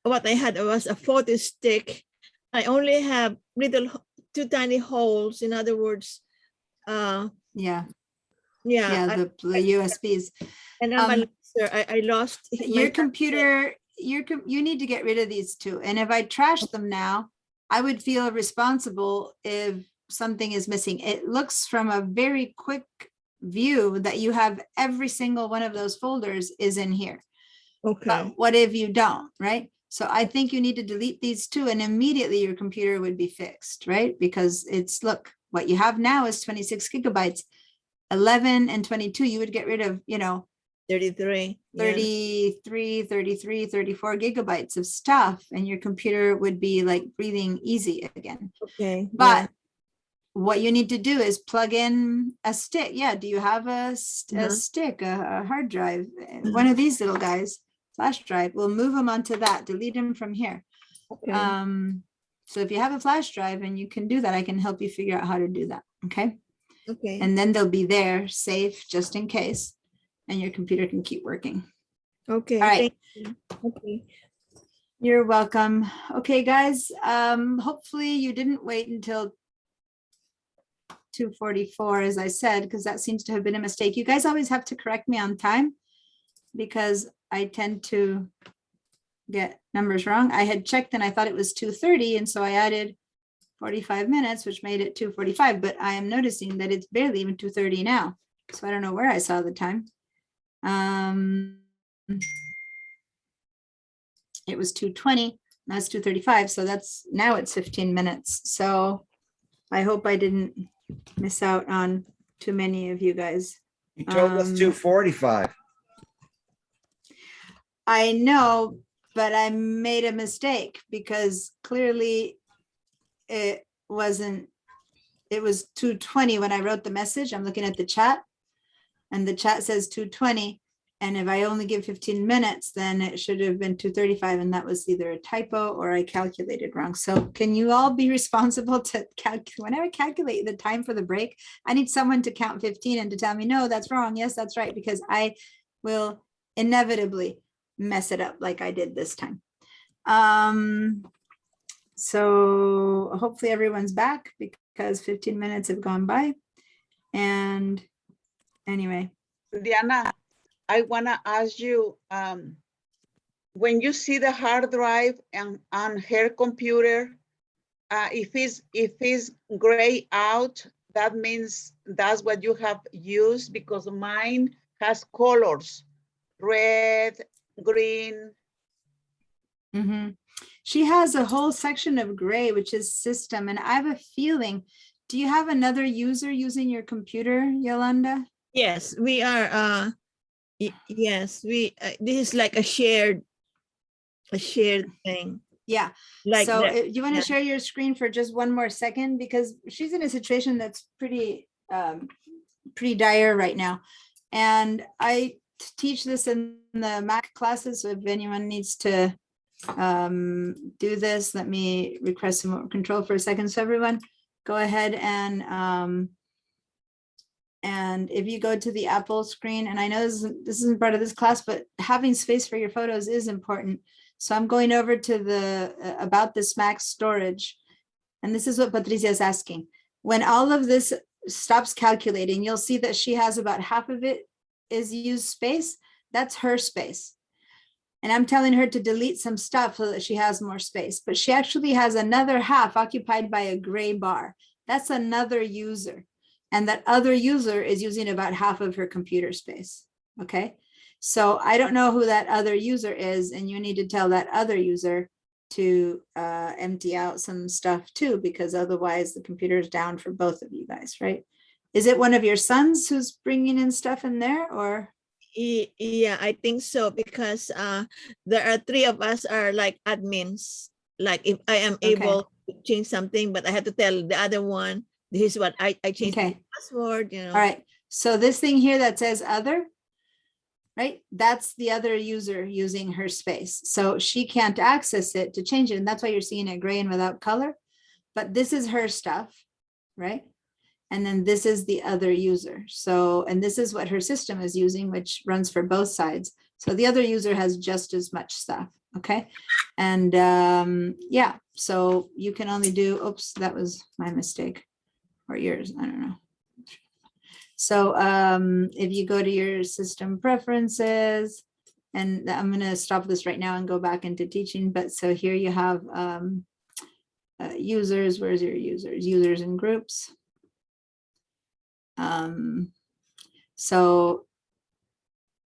What I had was a photo stick. I only have two tiny holes. In other words, Yeah, yeah, the USBs. and I'm a loser. I lost Your computer, you need to get rid of these two. And if I trash them now, I would feel responsible if something is missing. It looks from a very quick view that you have every single one of those folders is in here. Okay. But what if you don't, right? So I think you need to delete these two and immediately your computer would be fixed, right? Because it's, look, what you have now is 26 gigabytes, 11 and 22, you would get rid of, 33. 33, 33, 34 gigabytes of stuff, and your computer would be like breathing easy again. Okay. But what you need to do is plug in a stick. Yeah. Do you have a stick, a hard drive, one of these little guys, flash drive? We'll move them onto that, delete them from here. Okay. So if you have a flash drive and you can do that, I can help you figure out how to do that. Okay. Okay. And then they'll be there safe just in case, and your computer can keep working. Okay. All right. Thank you. Okay. You're welcome. Okay, guys. Hopefully you didn't wait until 2:44, as I said, because that seems to have been a mistake. You guys always have to correct me on time because I tend to get numbers wrong. I had checked and I thought it was 2:30, and so I added 45 minutes, which made it 2:45, but I am noticing that it's barely even 2:30 now. So I don't know where I saw the time. It was 2:20, now it's 2:35, so now it's 15 minutes. So I hope I didn't miss out on too many of you guys. You told us 2:45. I know, but I made a mistake because clearly it wasn't, it was 2:20 when I wrote the message. I'm looking at the chat and the chat says 2:20. And if I only give 15 minutes, then it should have been 2:35, and that was either a typo or I calculated wrong. So can you all be responsible to calculate, whenever I calculate the time for the break, I need someone to count 15 and to tell me, no, that's wrong. Yes, that's right, because I will inevitably mess it up like I did this time. So hopefully everyone's back because 15 minutes have gone by. And anyway. Diana, I want to ask you, when you see the hard drive on her computer, if it's gray out, that means that's what you have used, because mine has colors, red, green. Mhm. She has a whole section of gray, which is system. And I have a feeling, do you have another user using your computer, Yolanda? Yes, we are, yes, this is like a shared thing. Yeah. Like So that. you want to yeah. share your screen for just one more second, because she's in a situation that's pretty dire right now. And I teach this in the Mac classes. So if anyone needs to do this, let me request some more control for a second. So everyone go ahead and if you go to the Apple screen, and I know this isn't part of this class, but having space for your photos is important. So I'm going over to the about this Mac storage. And this is what Patricia is asking. When all of this stops calculating, you'll see that she has about half of it is used space. That's her space. And I'm telling her to delete some stuff so that she has more space. But she actually has another half occupied by a gray bar. That's another user. And that other user is using about half of her computer space. Okay. So I don't know who that other user is. And you need to tell that other user to empty out some stuff too, because otherwise the computer is down for both of you guys, right? Is it one of your sons who's bringing in stuff in there, or? Yeah, I think so, because there are three of us are like admins. Like if I am able to change something, but I have to tell the other one, this is what I changed the password, you know. All right. So this thing here that says other, right? That's the other user using her space. So she can't access it to change it. And that's why you're seeing it gray and without color. But this is her stuff, right? And then this is the other user. So, and this is what her system is using, which runs for both sides. So the other user has just as much stuff. Okay. And yeah, so you can only do, oops, that was my mistake, or yours, I don't know. So if you go to your system preferences, and I'm going to stop this right now and go back into teaching. But so here you have users. Where's your users? Users and groups. So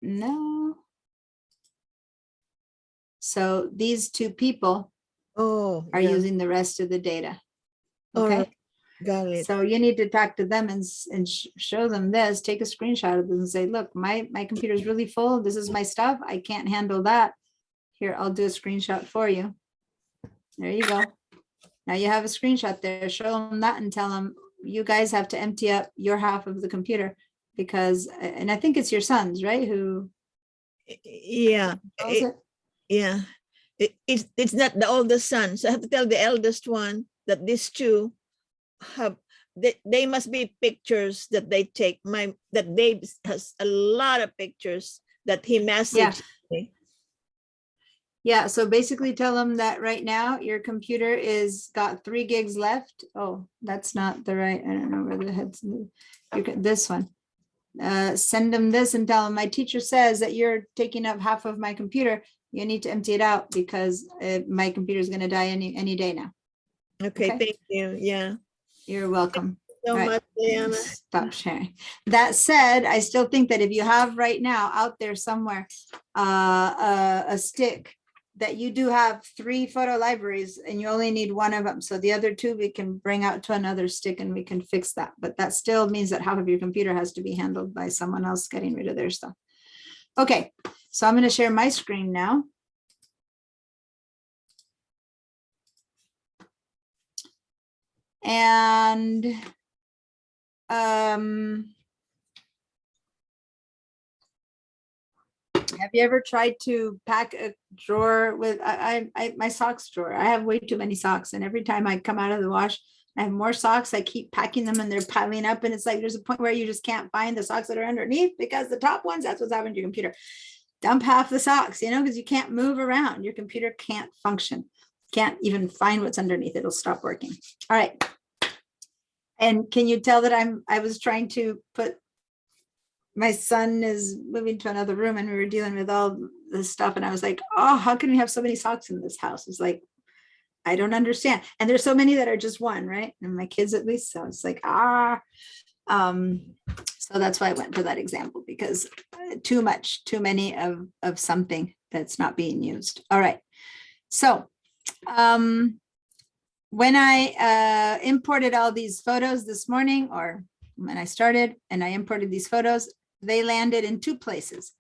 no. So these two people are using the rest of the data. Okay. Got it. So you need to talk to them and show them this, take a screenshot of this and say, look, my computer is really full. This is my stuff. I can't handle that. Here, I'll do a screenshot for you. There you go. Now you have a screenshot there. Show them that and tell them you guys have to empty up your half of the computer, because, and I think it's your sons, right? Who? Yeah. Yeah. It's not the oldest son. So I have to tell the eldest one that these two have, they must be pictures that they take. That Dave has a lot of pictures that he messaged me. Yeah, so basically tell them that right now your computer is got 3 gigs left. Oh, that's not the right, I don't know where the head's, this one. Send them this and tell them my teacher says that you're taking up half of my computer. You need to empty it out because my computer is going to die any day now. Okay, thank you. Yeah. You're welcome. So much, Diana. Stop sharing. That said, I still think that if you have right now out there somewhere a stick that you do have 3 photo libraries and you only need one of them. So the other 2 we can bring out to another stick and we can fix that. But that still means that half of your computer has to be handled by someone else getting rid of their stuff. Okay, so I'm going to share my screen now. And have you ever tried to pack a drawer with my socks drawer? I have way too many socks, and every time I come out of the wash, I have more socks. I keep packing them and they're piling up, and it's like there's a point where you just can't find the socks that are underneath because the top ones, that's what's happening to your computer. Dump half the socks, you know, because you can't move around. Your computer can't function. Can't even find what's underneath. It'll stop working. All right. And can you tell that I was trying to put, my son is moving to another room and we were dealing with all this stuff. And I was like, oh, how can we have so many socks in this house? It's like, I don't understand. And there's so many that are just one, right? And my kids at least. So it's like, So that's why I went for that example, because too many of something that's not being used. All right. So when I imported all these photos this morning, or when I started and I imported these photos, they landed in two places.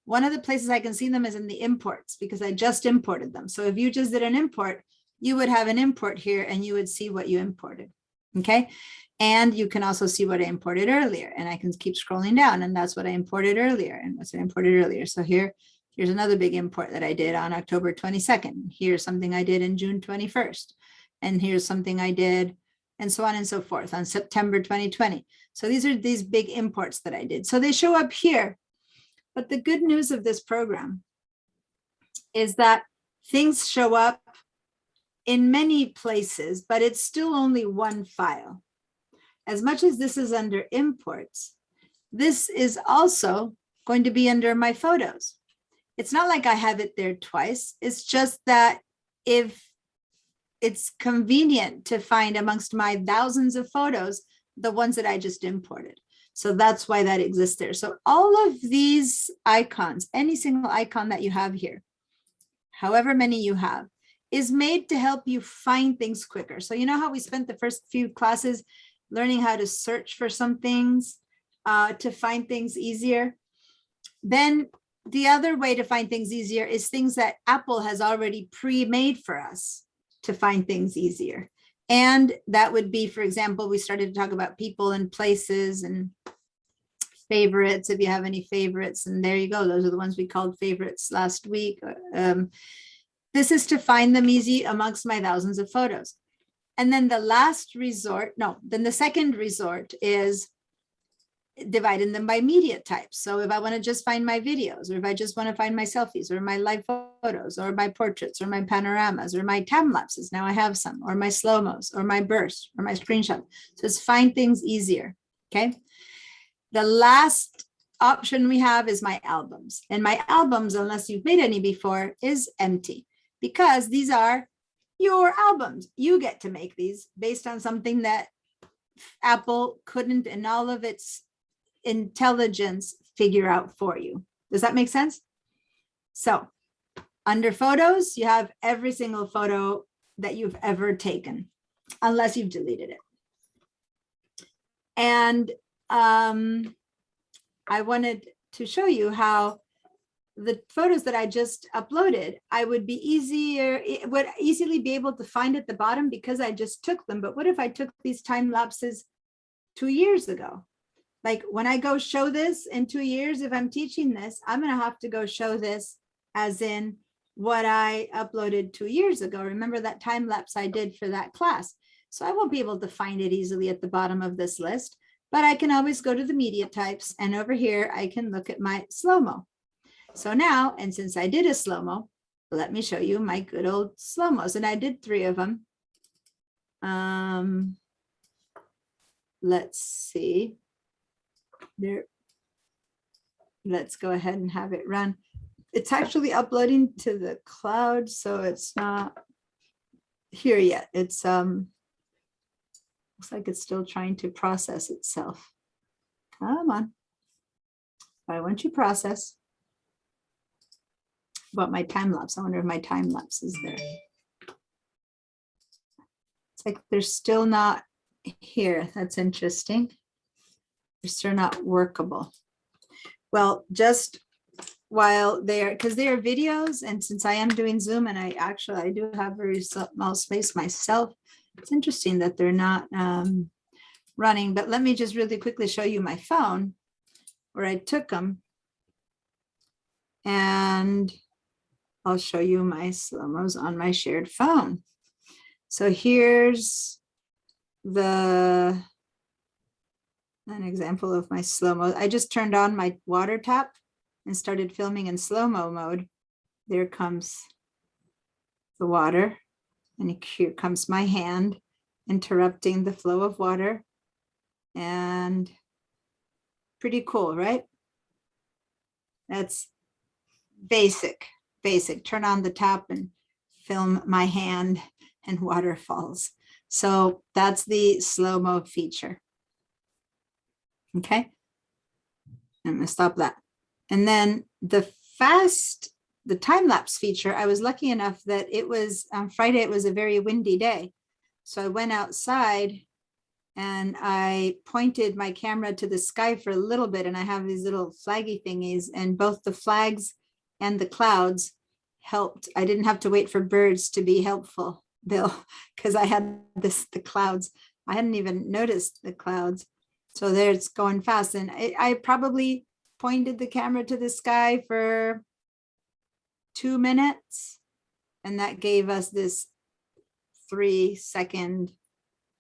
One of the places I can see them is in the imports, because I just imported them. So if you just did an import, you would have an import here and you would see what you imported. Okay. And you can also see what I imported earlier, and I can keep scrolling down, and that's what I imported earlier and what's I imported earlier. So here's another big import that I did on October 22nd. Here's something I did in June 21st. And here's something I did, and so on and so forth, on September 2020. So these are these big imports that I did. So they show up here. But the good news of this program is that things show up in many places, but it's still only one file. As much as this is under imports, this is also going to be under my photos. It's not like I have it there twice. It's just that if it's convenient to find amongst my thousands of photos, the ones that I just imported. So that's why that exists there. So all of these icons, any single icon that you have here, however many you have, is made to help you find things quicker. So you know how we spent the first few classes learning how to search for some things, to find things easier? Then the other way to find things easier is things that Apple has already pre-made for us to find things easier. And that would be, for example, we started to talk about people and places and favorites, if you have any favorites, and there you go. Those are the ones we called favorites last week. This is to find them easy amongst my thousands of photos. And then the last resort, then the second resort is dividing them by media types. So if I want to just find my videos, or if I just want to find my selfies, or my live photos, or my portraits, or my panoramas, or my time lapses, now I have some, or my slow-mos, or my bursts, or my screenshot. So it's find things easier. Okay. The last option we have is my albums. And my albums, unless you've made any before, is empty, because these are your albums. You get to make these based on something that Apple couldn't, in all of its intelligence, figure out for you. Does that make sense? So under photos, you have every single photo that you've ever taken, unless you've deleted it. And I wanted to show you how the photos that I just uploaded, I would be would easily be able to find at the bottom because I just took them. But what if I took these time lapses 2 years ago? Like when I go show this in 2 years, if I'm teaching this, I'm going to have to go show this as in what I uploaded 2 years ago. Remember that time lapse I did for that class. So I won't be able to find it easily at the bottom of this list, but I can always go to the media types, and over here, I can look at my slow-mo. So now, and since I did a slow-mo, let me show you my good old slow-mos, and I did 3 of them. Let's see. There. Let's go ahead and have it run. It's actually uploading to the cloud, so it's not here yet. It's looks like it's still trying to process itself. Come on. Why won't you process? About my time lapse. I wonder if my time lapse is there. It's like they're still not here. That's interesting. They're still not workable. Well, just while they're, because they are videos, and since I am doing Zoom and I do have very small space myself, it's interesting that they're not running. But let me just really quickly show you my phone where I took them, and I'll show you my slow-mos on my shared phone. So here's an example of my slow-mo. I just turned on my water tap and started filming in slow-mo mode. There comes the water, and here comes my hand interrupting the flow of water. And pretty cool, right? That's basic. Turn on the tap and film my hand and waterfalls. So that's the slow-mo feature. Okay. I'm gonna stop that. And then the time lapse feature, I was lucky enough that it was on Friday, it was a very windy day. So I went outside and I pointed my camera to the sky for a little bit, and I have these little flaggy thingies, and both the flags and the clouds helped. I didn't have to wait for birds to be helpful, Bill, because I had the clouds. I hadn't even noticed the clouds. So there it's going fast. And I probably pointed the camera to the sky for 2 minutes. And that gave us this 3-second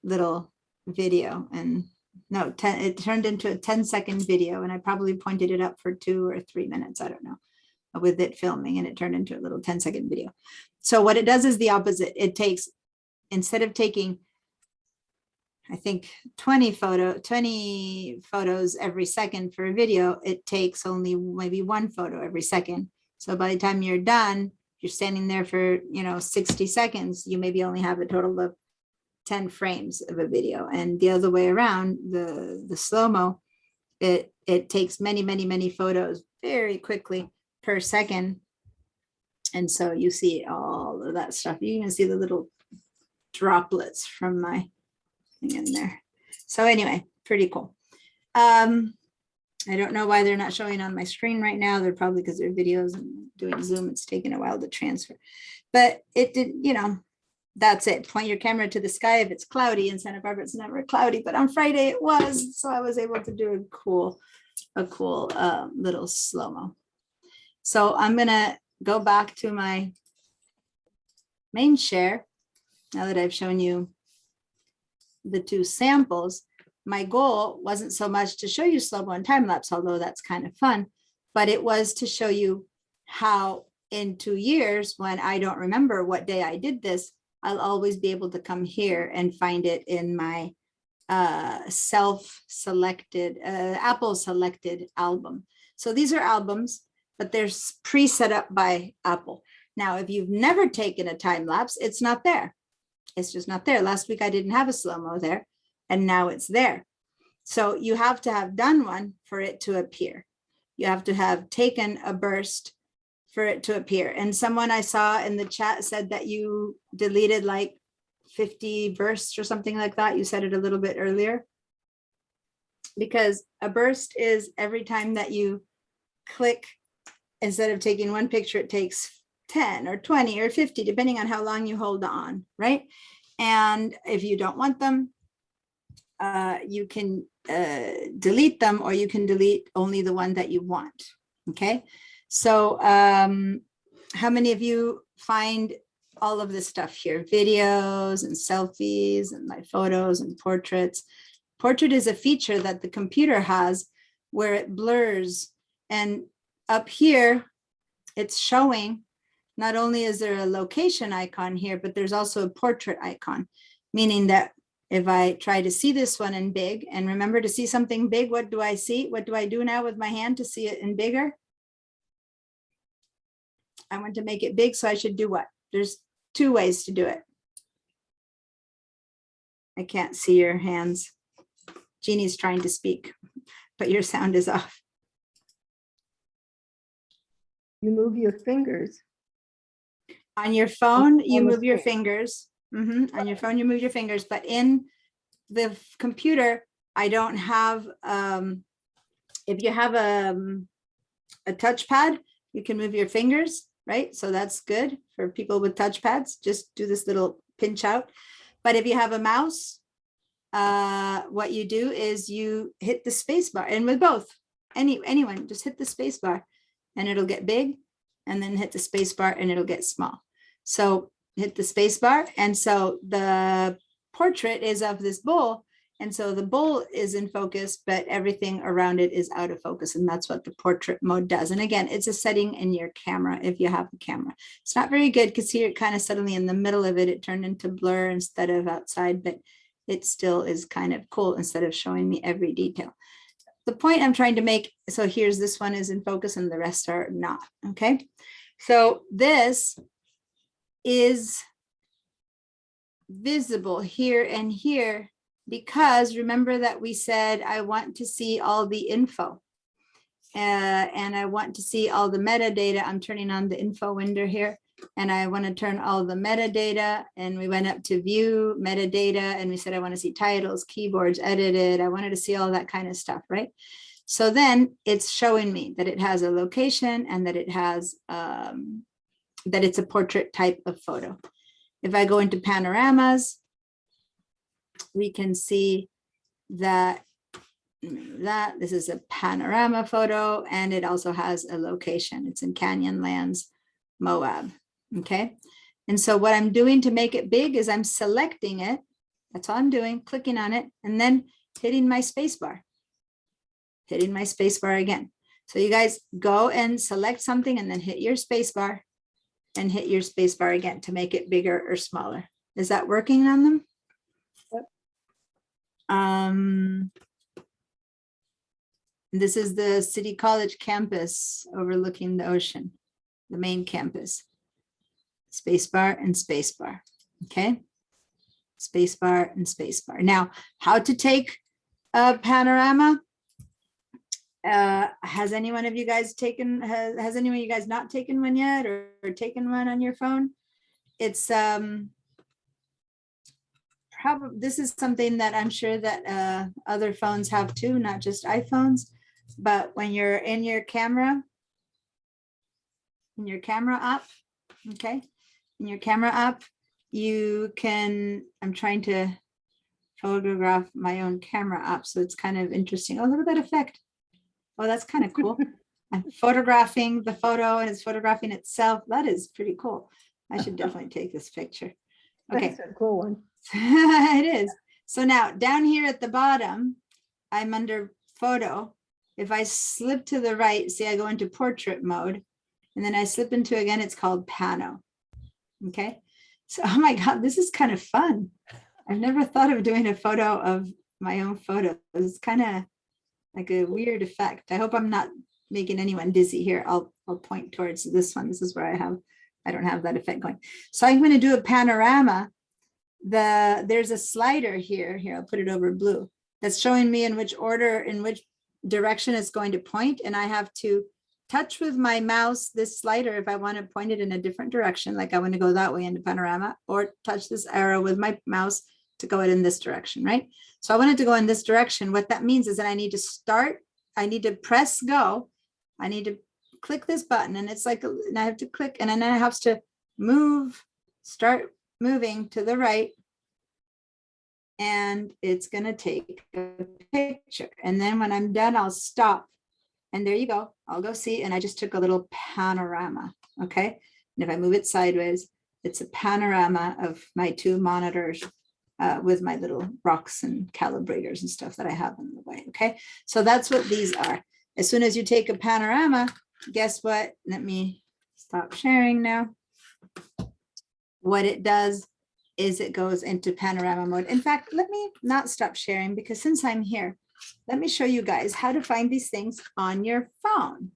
little video. And no, it turned into a 10-second video. And I probably pointed it up for 2 or 3 minutes. I don't know, with it filming, and it turned into a little 10-second video. So what it does is the opposite. It takes, instead of taking, I think 20 photos every second for a video, it takes only maybe 1 photo every second. So by the time you're done, you're standing there for 60 seconds, you maybe only have a total of 10 frames of a video. And the other way around, the slow-mo, it takes many photos very quickly per second. And so you see all of that stuff. You can see the little droplets from my thing in there. So anyway, pretty cool. I don't know why they're not showing on my screen right now. They're probably because they're videos and doing Zoom. It's taken a while to transfer, but it did, that's it. Point your camera to the sky if it's cloudy. In Santa Barbara, it's never cloudy, but on Friday it was. So I was able to do a cool little slow-mo. So I'm gonna go back to my main share now that I've shown you the 2 samples. My goal wasn't so much to show you slow-mo and time lapse, although that's kind of fun, but it was to show you how in 2 years, when I don't remember what day I did this, I'll always be able to come here and find it in my self-selected, Apple selected album. So these are albums, but they're pre-set up by Apple. Now, if you've never taken a time lapse, it's not there. It's just not there. Last week I didn't have a slow-mo there, and now it's there. So you have to have done one for it to appear. You have to have taken a burst for it to appear. And someone I saw in the chat said that you deleted like 50 bursts or something like that. You said it a little bit earlier. Because a burst is every time that you click, instead of taking one picture, it takes 10 or 20 or 50, depending on how long you hold on, right? And if you don't want them, you can delete them, or you can delete only the one that you want, okay? So how many of you find all of this stuff here? Videos and selfies and my photos and portraits. Portrait is a feature that the computer has where it blurs. And up here, it's showing, not only is there a location icon here, but there's also a portrait icon, meaning that if I try to see this one in big, and remember, to see something big, what do I see? What do I do now with my hand to see it in bigger? I want to make it big, so I should do what? There's 2 ways to do it. I can't see your hands. Jeannie's trying to speak, but your sound is off. You move your fingers. On your phone, you On the move your screen. fingers. On your phone, you move your fingers, but in the computer, I don't have, if you have a touchpad, you can move your fingers, right? So that's good for people with touchpads. Just do this little pinch out. But if you have a mouse, what you do is you hit the space bar, and with both, anyone, just hit the space bar and it'll get big, and then hit the space bar and it'll get small. So hit the space bar. And so the portrait is of this bowl. And so the bowl is in focus, but everything around it is out of focus. And that's what the portrait mode does. And again, it's a setting in your camera if you have a camera. It's not very good because here it kind of suddenly in the middle of it, it turned into blur instead of outside, but it still is kind of cool instead of showing me every detail. The point I'm trying to make, so here's this one is in focus and the rest are not, okay? So this is visible here and here because remember that we said I want to see all the info. and I want to see all the metadata. I'm turning on the info window here, and I want to turn all the metadata, and we went up to view metadata, and we said, I want to see titles, keyboards, edited. I wanted to see all that kind of stuff, right? So then it's showing me that it has a location and that it has, that it's a portrait type of photo. If I go into panoramas, we can see that this is a panorama photo, and it also has a location. It's in Canyonlands, Moab. Okay. And so what I'm doing to make it big is I'm selecting it. That's all I'm doing, clicking on it, and then hitting my space bar. Hitting my space bar again. So you guys go and select something and then hit your space bar and hit your space bar again to make it bigger or smaller. Is that working on them? Yep. This is the City College campus overlooking the ocean, the main campus. Space bar and space bar. Okay. Space bar and space bar. Now, how to take a panorama? Has anyone of you guys taken, has anyone of you guys not taken one yet, or taken one on your phone? It's probably, this is something that I'm sure that other phones have too, not just iPhones. But when you're in your camera app, okay, in your camera app, you can, I'm trying to photograph my own camera app, so it's kind of interesting. Oh, look at that effect. Oh, that's kind of cool. I'm photographing the photo and it's photographing itself. That is pretty cool. I should definitely take this picture. Okay. That's a cool one. It is. So now down here at the bottom, I'm under photo. If I slip to the right, see, I go into portrait mode, and then I slip into, again, it's called pano. Okay. So, oh my God, this is kind of fun. I've never thought of doing a photo of my own photo. It's kind of like a weird effect. I hope I'm not making anyone dizzy here. I'll point towards this one. This is where I don't have that effect going. So I'm going to do a panorama. There's a slider here. Here, I'll put it over blue. That's showing me in which order, in which direction it's going to point. And I have to touch with my mouse this slider if I want to point it in a different direction, like I want to go that way into panorama, or touch this arrow with my mouse to go it in this direction, right? So I wanted to go in this direction. What that means is that I need to start, I need to press go. I need to click this button, and it's like, and I have to click, and then I have to move, start moving to the right. And it's going to take a picture. And then when I'm done, I'll stop. And there you go. I'll go see. And I just took a little panorama. Okay. And if I move it sideways, it's a panorama of my two monitors with my little rocks and calibrators and stuff that I have in the way. Okay. So that's what these are. As soon as you take a panorama, guess what? Let me stop sharing now. What it does is it goes into panorama mode. In fact, let me not stop sharing, because since I'm here, let me show you guys how to find these things on your phone.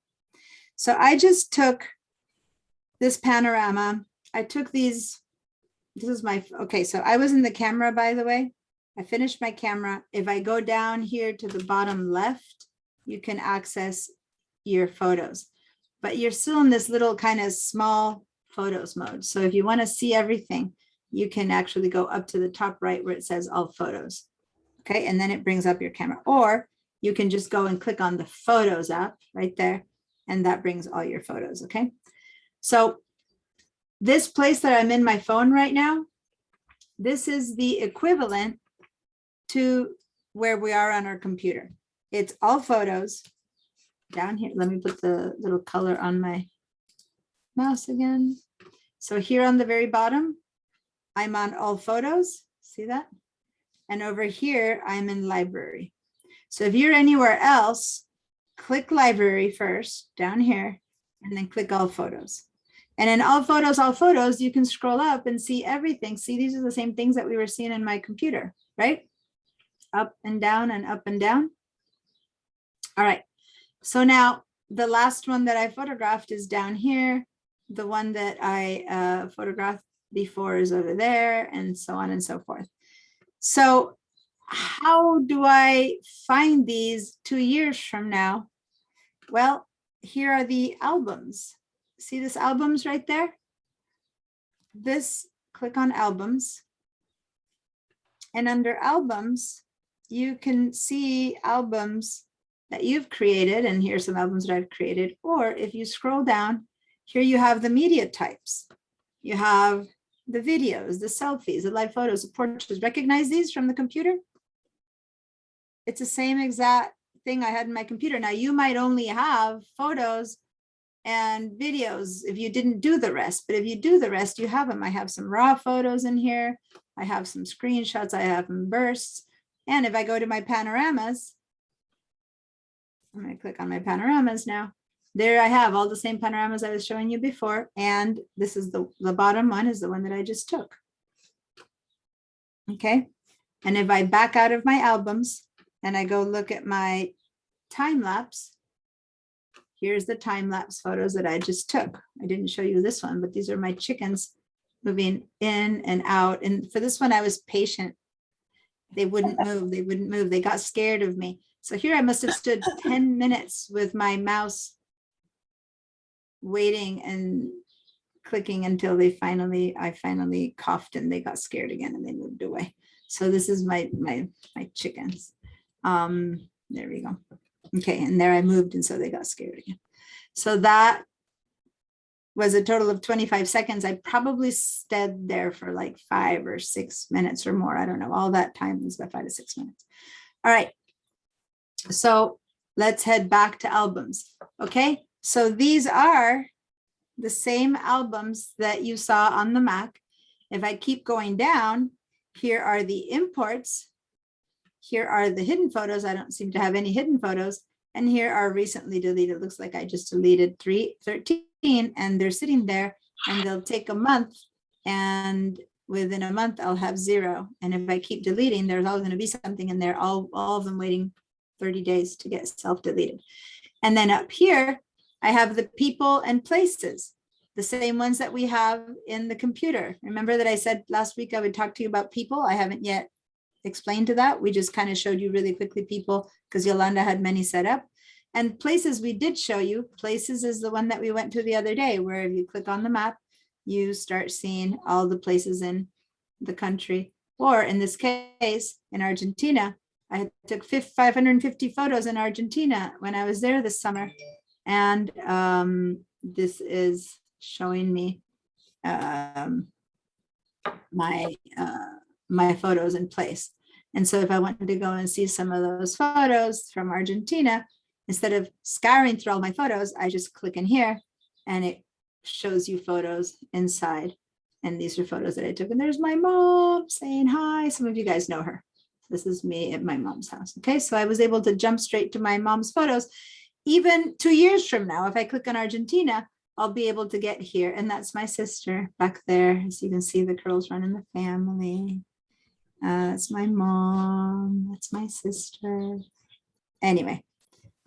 So I just took this panorama. I took these, this is my, okay, so I was in the camera, by the way. I finished my camera. If I go down here to the bottom left, you can access your photos, but you're still in this little kind of small photos mode. So if you want to see everything, you can actually go up to the top right where it says all photos. Okay, and then it brings up your camera, or you can just go and click on the photos app right there, and that brings all your photos. Okay, so this place that I'm in my phone right now, this is the equivalent to where we are on our computer. It's all photos down here. Let me put the little color on my mouse again. So here on the very bottom, I'm on all photos. See that? And over here, I'm in library. So if you're anywhere else, click library first down here, and then click all photos. And in all photos, you can scroll up and see everything. See, these are the same things that we were seeing in my computer, right? Up and down and up and down. All right. So now the last one that I photographed is down here. The one that I photographed before is over there, and so on and so forth. So how do I find these 2 years from now Well, here are the albums. See this albums right there? Click on albums. And under albums, you can see albums that you've created. And here's some albums that I've created. Or if you scroll down, here you have the media types. You have the videos, the selfies, the live photos, the portraits. Recognize these from the computer? It's the same exact thing I had in my computer. Now you might only have photos and videos if you didn't do the rest, but if you do the rest, you have them. I have some raw photos in here. I have some screenshots. I have them bursts. And if I go to my panoramas, I'm going to click on my panoramas now. There I have all the same panoramas I was showing you before. And this is the bottom one is the one that I just took. Okay. And if I back out of my albums and I go look at my time lapse, here's the time lapse photos that I just took. I didn't show you this one, but these are my chickens moving in and out. And for this one, I was patient. They wouldn't move. They wouldn't move. They got scared of me. So here I must have stood 10 minutes with my mouse waiting and clicking until I finally coughed and they got scared again and they moved away. So this is my chickens. There we go. Okay, and there I moved and so they got scared again. So that was a total of 25 seconds. I probably stood there for like 5 or 6 minutes or more. I don't know. All that time was about 5 to 6 minutes. All right. So let's head back to albums. Okay. So these are the same albums that you saw on the Mac. If I keep going down, here are the imports. Here are the hidden photos. I don't seem to have any hidden photos. And here are recently deleted. It looks like I just deleted 13 and they're sitting there and they'll take a month. And within a month, I'll have 0. And if I keep deleting, there's always going to be something in there, all of them waiting 30 days to get self-deleted. And then up here, I have the people and places, the same ones that we have in the computer. Remember that I said last week I would talk to you about people? I haven't yet explained to that. We just kind of showed you really quickly people because Yolanda had many set up. And places we did show you. Places is the one that we went to the other day, where if you click on the map, you start seeing all the places in the country. Or in this case, in Argentina, I took 550 photos in Argentina when I was there this summer. And this is showing me my photos in place. And so if I wanted to go and see some of those photos from Argentina, instead of scouring through all my photos, I just click in here and it shows you photos inside. And these are photos that I took. And there's my mom saying hi. Some of you guys know her. This is me at my mom's house. Okay, so I was able to jump straight to my mom's photos. Even 2 years from now, if I click on Argentina, I'll be able to get here. And that's my sister back there. As you can see, the curls run in the family. That's my mom. That's my sister. Anyway,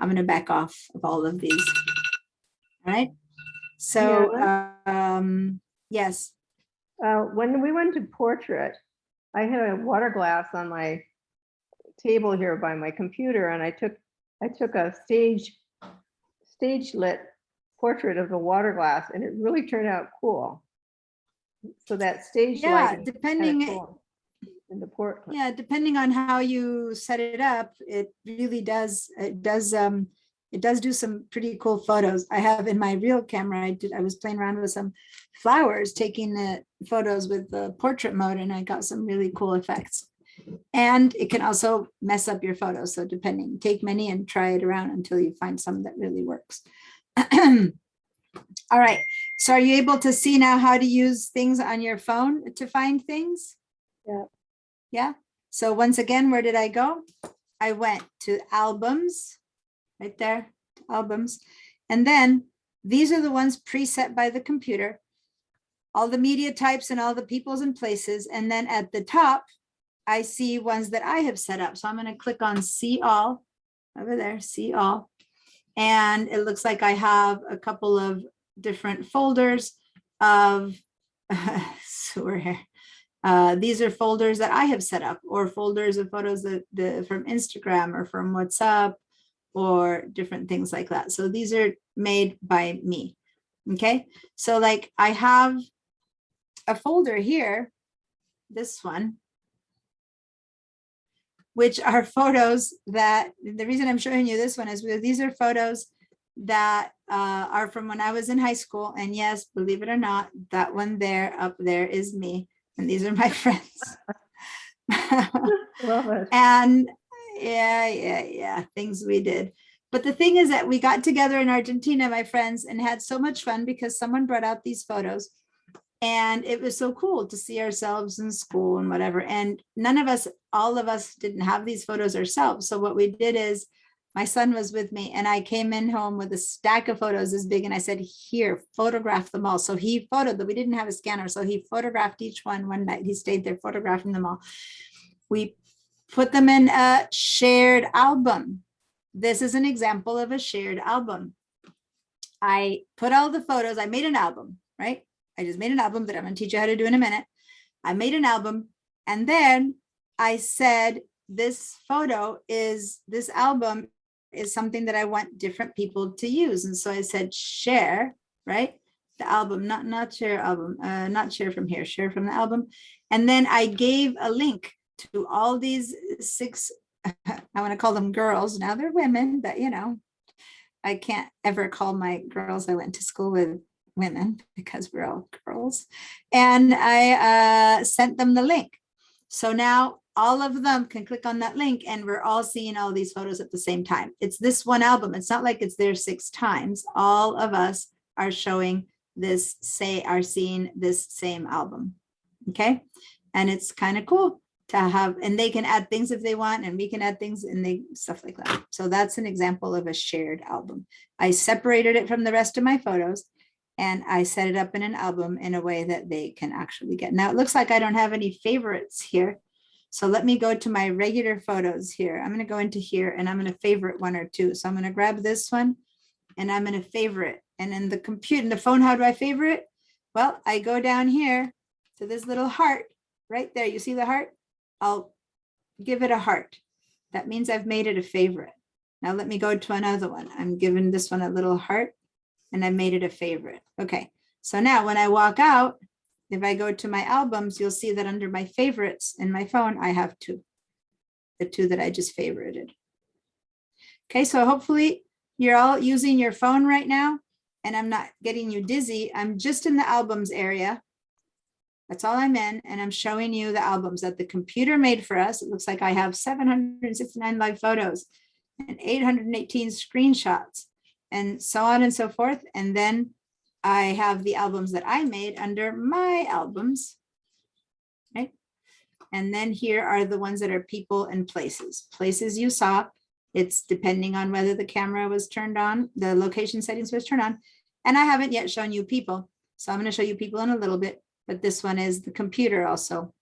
I'm going to back off of all of these. All right. So, yes. When we went to portrait, I had a water glass on my table here by my computer, and I took a stage lit portrait of the water glass, and it really turned out cool. So that stage light, depending cool in the portrait. Yeah, depending on how you set it up, it really does. It does do some pretty cool photos. I have in my real camera. I was playing around with some flowers, taking photos with the portrait mode, and I got some really cool effects. And it can also mess up your photos. So depending, take many and try it around until you find some that really works. All right. So are you able to see now how to use things on your phone to find things? Yeah. Yeah. So once again, where did I go? I went to albums, right there, albums. And then these are the ones preset by the computer, all the media types and all the peoples and places. And then at the top, I see ones that I have set up. So I'm going to click on see all over there, see all. And it looks like I have a couple of different folders of, so we're here. These are folders that I have set up, or folders of photos that from Instagram or from WhatsApp or different things like that. So these are made by me. Okay, so like I have a folder here, this one, which are photos that, the reason I'm showing you this one is because these are photos that are from when I was in high school. And yes, believe it or not, that one there up there is me. And these are my friends. Love it. And yeah, things we did. But the thing is that we got together in Argentina, my friends, and had so much fun because someone brought out these photos. And it was so cool to see ourselves in school and whatever. And none of us, all of us didn't have these photos ourselves. So what we did is my son was with me and I came in home with a stack of photos this big and I said, here, photograph them all. So he photoed them. We didn't have a scanner. So he photographed each one night. He stayed there photographing them all. We put them in a shared album. This is an example of a shared album. I put all the photos, I made an album, right? I just made an album that I'm going to teach you how to do in a minute. I made an album and then I said, this album is something that I want different people to use. And so I said, share, right? The album, not share album, not share from here, share from the album. And then I gave a link to all these 6, I want to call them girls. Now they're women, but you know, I can't ever call my girls I went to school with women because we're all girls. And I sent them the link. So now all of them can click on that link and we're all seeing all these photos at the same time. It's this one album. It's not like it's there 6 times. All of us are showing this, are seeing this same album. Okay. And it's kind of cool to have, and they can add things if they want, and we can add things and stuff like that. So that's an example of a shared album. I separated it from the rest of my photos and I set it up in an album in a way that they can actually get. Now it looks like I don't have any favorites here. So let me go to my regular photos here. I'm going to go into here and I'm going to favorite 1 or 2. So I'm going to grab this one and I'm going to favorite. And in the computer, in the phone, how do I favorite? Well, I go down here to this little heart right there. You see the heart? I'll give it a heart. That means I've made it a favorite. Now let me go to another one. I'm giving this one a little heart and I made it a favorite. Okay, so now when I walk out, if I go to my albums, you'll see that under my favorites in my phone, I have 2, the 2 that I just favorited. Okay, so hopefully you're all using your phone right now and I'm not getting you dizzy. I'm just in the albums area. That's all I'm in, and I'm showing you the albums that the computer made for us. It looks like I have 769 live photos and 818 screenshots and so on and so forth. And then I have the albums that I made under my albums, right? And then here are the ones that are people and places. Places you saw, it's depending on whether the camera was turned on, the location settings was turned on. And I haven't yet shown you people. So I'm going to show you people in a little bit. But this one is the computer also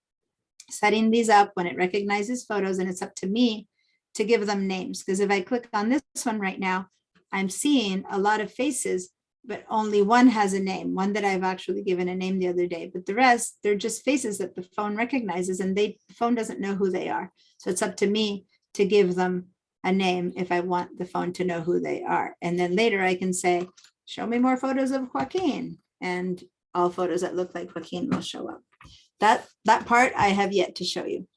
setting these up when it recognizes photos, and it's up to me to give them names. Because if I click on this one right now, I'm seeing a lot of faces, but only one has a name, one that I've actually given a name the other day. But the rest, they're just faces that the phone recognizes and the phone doesn't know who they are. So it's up to me to give them a name if I want the phone to know who they are. And then later I can say, show me more photos of Joaquin, and all photos that look like Joaquin will show up. That part I have yet to show you.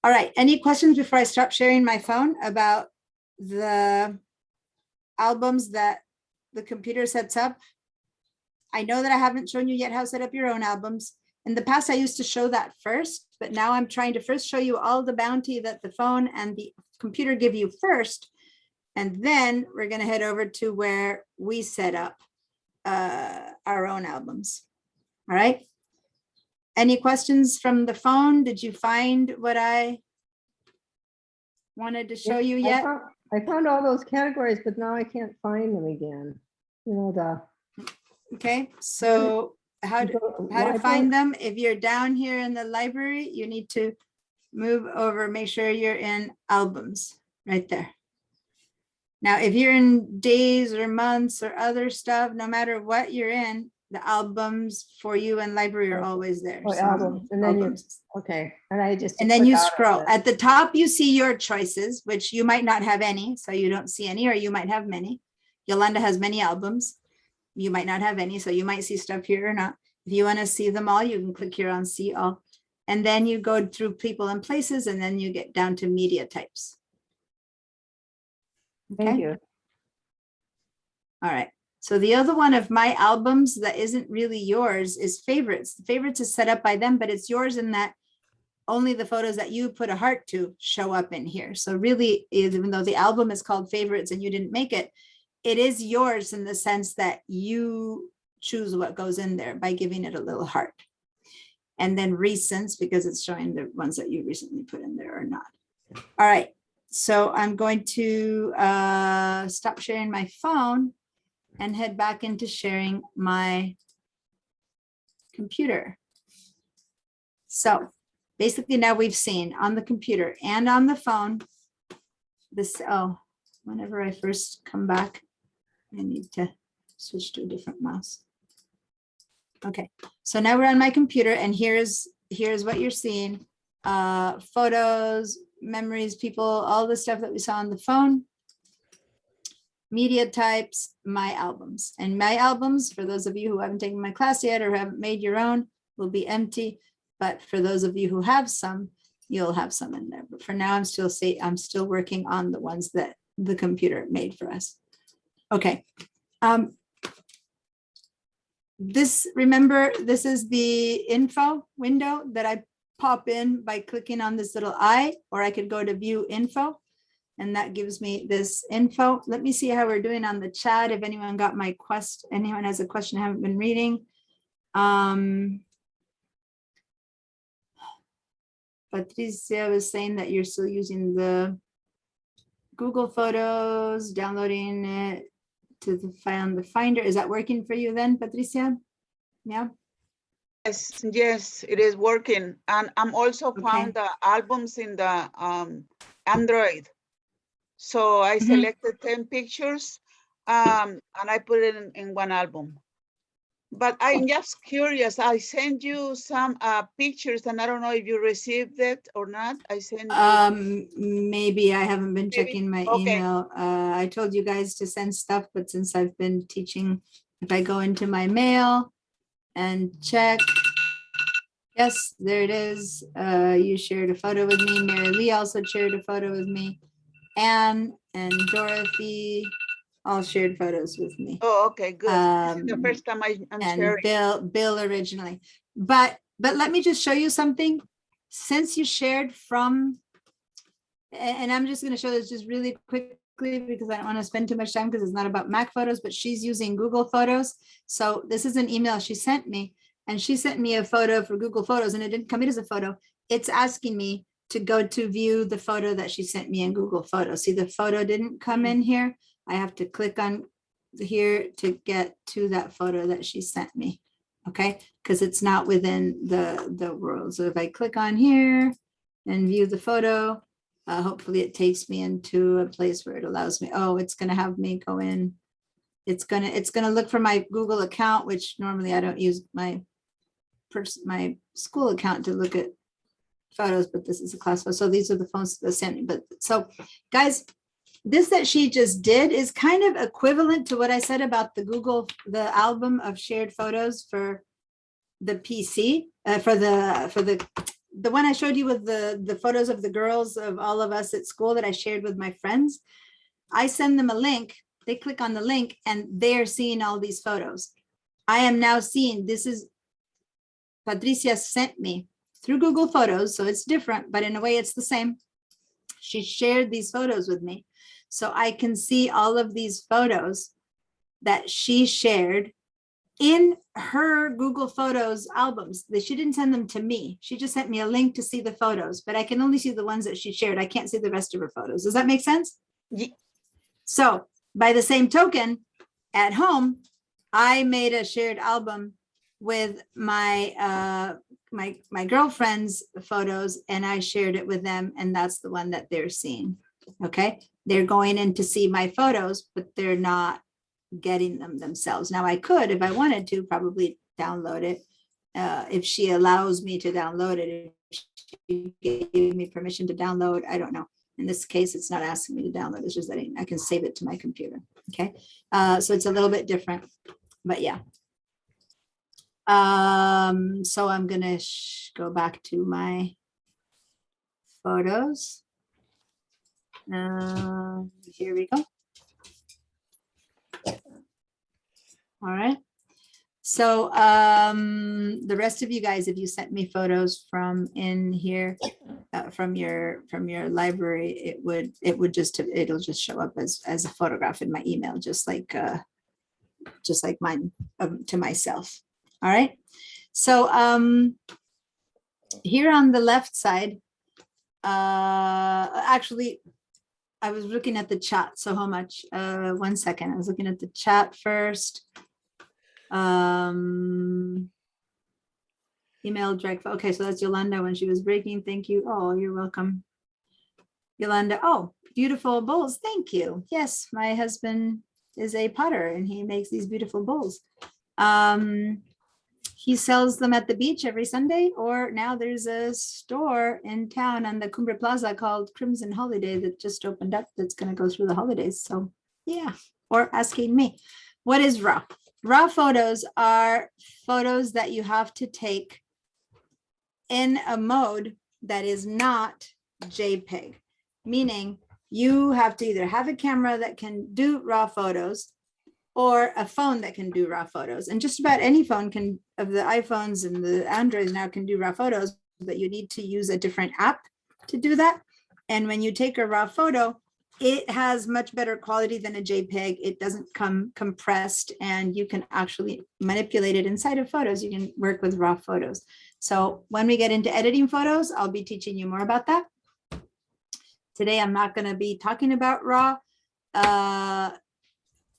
All right, any questions before I stop sharing my phone about the albums that the computer sets up? I know that I haven't shown you yet how to set up your own albums. In the past, I used to show that first, but now I'm trying to first show you all the bounty that the phone and the computer give you first. And then we're going to head over to where we set up our own albums. All right. Any questions from the phone? Did you find what I wanted to show you yet? I found all those categories, but now I can't find them again. You know, okay, so how to find them? If you're down here in the library, you need to move over, make sure you're in albums right there. Now, if you're in days or months or other stuff, no matter what you're in, The albums for you and library are always there. Oh, so albums, and then you- albums. Okay, and I just. And then click you out of scroll. it. At the top, you see your choices, which you might not have any, so you don't see any, or you might have many. Yolanda has many albums. You might not have any, so you might see stuff here or not. If you want to see them all, you can click here on see all. And then you go through people and places, and then you get down to media types. Thank Okay. you. All right. So the other one of my albums that isn't really yours is favorites. Favorites is set up by them, but it's yours in that only the photos that you put a heart to show up in here. So really, even though the album is called favorites and you didn't make it, it is yours in the sense that you choose what goes in there by giving it a little heart. And then recents, because it's showing the ones that you recently put in there or not. All right. So I'm going to stop sharing my phone and head back into sharing my computer. So basically now we've seen on the computer and on the phone, this, oh, whenever I first come back, I need to switch to a different mouse. Okay, so now we're on my computer and here's what you're seeing. Photos, memories, people, all the stuff that we saw on the phone. Media types, my albums. And my albums, for those of you who haven't taken my class yet or haven't made your own, will be empty. But for those of you who have some, you'll have some in there. But for now, I'm still working on the ones that the computer made for us. Okay. Remember, this is the info window that I pop in by clicking on this little eye, or I could go to view info. And that gives me this info. Let me see how we're doing on the chat. If anyone got my anyone has a question I haven't been reading. Patricia was saying that you're still using the Google Photos, downloading it to the Finder. Is that working for you then, Patricia? Yeah. Yes, it is working. And I'm also found the albums in the Android. So I selected 10 pictures and I put it in one album. But I'm just curious, I sent you some pictures and I don't know if you received it or not. I sent you. Maybe I haven't been checking my email. I told you guys to send stuff, but since I've been teaching, if I go into my mail and check, yes, there it is. You shared a photo with me. Mary Lee also shared a photo with me. Anne and Dorothy all shared photos with me. Oh, okay, good. This is the first time I'm sharing. Bill originally. But let me just show you something. Since you shared from, and I'm just going to show this just really quickly because I don't want to spend too much time because it's not about Mac photos, but she's using Google Photos. So this is an email she sent me, and she sent me a photo for Google Photos, and it didn't come in as a photo. It's asking me to go to view the photo that she sent me in Google Photos. See, the photo didn't come in here. I have to click on here to get to that photo that she sent me. Okay, because it's not within the world. So if I click on here and view the photo, hopefully it takes me into a place where it allows me. Oh, it's going to have me go in. It's gonna look for my Google account, which normally I don't use my school account to look at photos, but this is a class photo. So these are the phones that sent me. But so guys, this that she just did is kind of equivalent to what I said about the album of shared photos for the PC, for the one I showed you with the photos of the girls of all of us at school that I shared with my friends. I send them a link, they click on the link and they're seeing all these photos. I am now seeing, this is Patricia sent me through Google Photos, so it's different, but in a way it's the same. She shared these photos with me. So I can see all of these photos that she shared in her Google Photos albums. She didn't send them to me. She just sent me a link to see the photos, but I can only see the ones that she shared. I can't see the rest of her photos. Does that make sense? Yeah. So by the same token, at home, I made a shared album with my my girlfriend's photos, and I shared it with them, and that's the one that they're seeing. Okay, they're going in to see my photos, but they're not getting them themselves. Now I could, if I wanted to, probably download it. If she allows me to download it, if she gave me permission to download, I don't know. In this case, it's not asking me to download, it's just that I can save it to my computer, okay? So it's a little bit different, but yeah. So I'm gonna go back to my photos. Here we go. All right. So the rest of you guys, if you sent me photos from in here, from your library, it'll just show up as a photograph in my email, just like mine to myself. All right. So here on the left side, actually, I was looking at the chat. So how much? 1 second. I was looking at the chat first. Email direct. Okay, so that's Yolanda when she was breaking. Thank you. Oh, you're welcome. Yolanda. Oh, beautiful bowls. Thank you. Yes, my husband is a potter and he makes these beautiful bowls. He sells them at the beach every Sunday, or now there's a store in town on the Cumbre Plaza called Crimson Holiday that just opened up that's going to go through the holidays. So yeah, or asking me, what is RAW? RAW photos are photos that you have to take in a mode that is not JPEG, meaning you have to either have a camera that can do RAW photos or a phone that can do RAW photos. And just about any phone can, of the iPhones and the Androids now, can do RAW photos, but you need to use a different app to do that. And when you take a RAW photo, it has much better quality than a JPEG. It doesn't come compressed, and you can actually manipulate it inside of photos. You can work with RAW photos. So when we get into editing photos, I'll be teaching you more about that. Today, I'm not going to be talking about RAW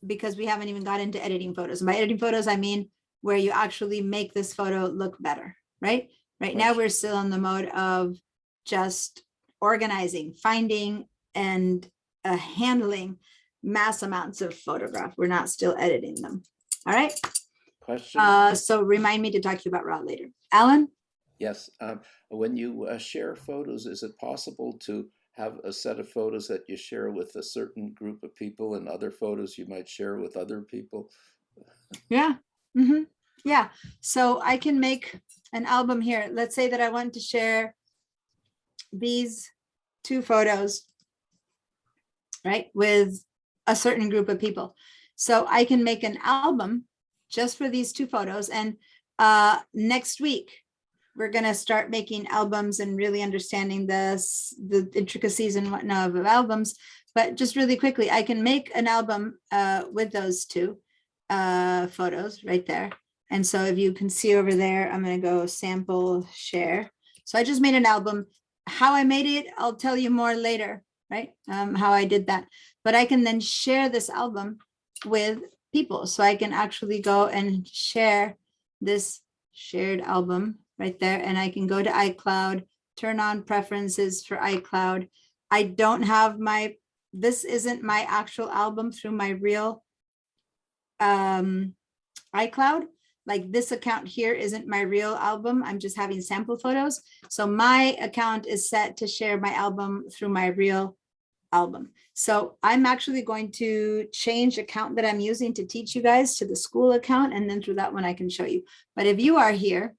because we haven't even got into editing photos. And by editing photos, I mean where you actually make this photo look better, right? Right now, we're still in the mode of just organizing, finding, and handling mass amounts of photograph. We're not still editing them. All right. Question. So remind me to talk to you about RAW later. Alan? Yes. When you share photos, is it possible to have a set of photos that you share with a certain group of people and other photos you might share with other people? Yeah. Mm-hmm. Yeah. So I can make an album here. Let's say that I want to share these 2 photos, right, with a certain group of people. So I can make an album just for these 2 photos. And next week, we're going to start making albums and really understanding the intricacies and whatnot of albums. But just really quickly, I can make an album with those 2 photos right there. And so if you can see over there, I'm going to go sample share. So I just made an album. How I made it, I'll tell you more later, right? How I did that. But I can then share this album with people. So I can actually go and share this shared album right there. And I can go to iCloud, turn on preferences for iCloud. I don't have this isn't my actual album through my real iCloud. Like this account here isn't my real album. I'm just having sample photos. So my account is set to share my album through my real album. So I'm actually going to change account that I'm using to teach you guys to the school account. And then through that one, I can show you. But if you are here,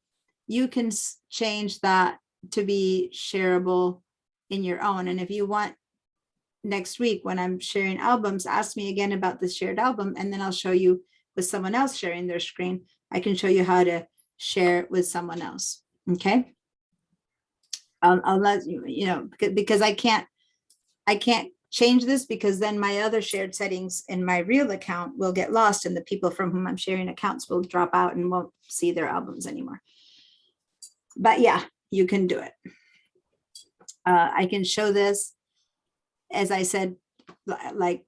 you can change that to be shareable in your own. And if you want next week when I'm sharing albums, ask me again about the shared album, and then I'll show you with someone else sharing their screen. I can show you how to share with someone else. Okay. I'll let you know, because I can't change this, because then my other shared settings in my real account will get lost, and the people from whom I'm sharing accounts will drop out and won't see their albums anymore. But yeah, you can do it. I can show this, as I said, like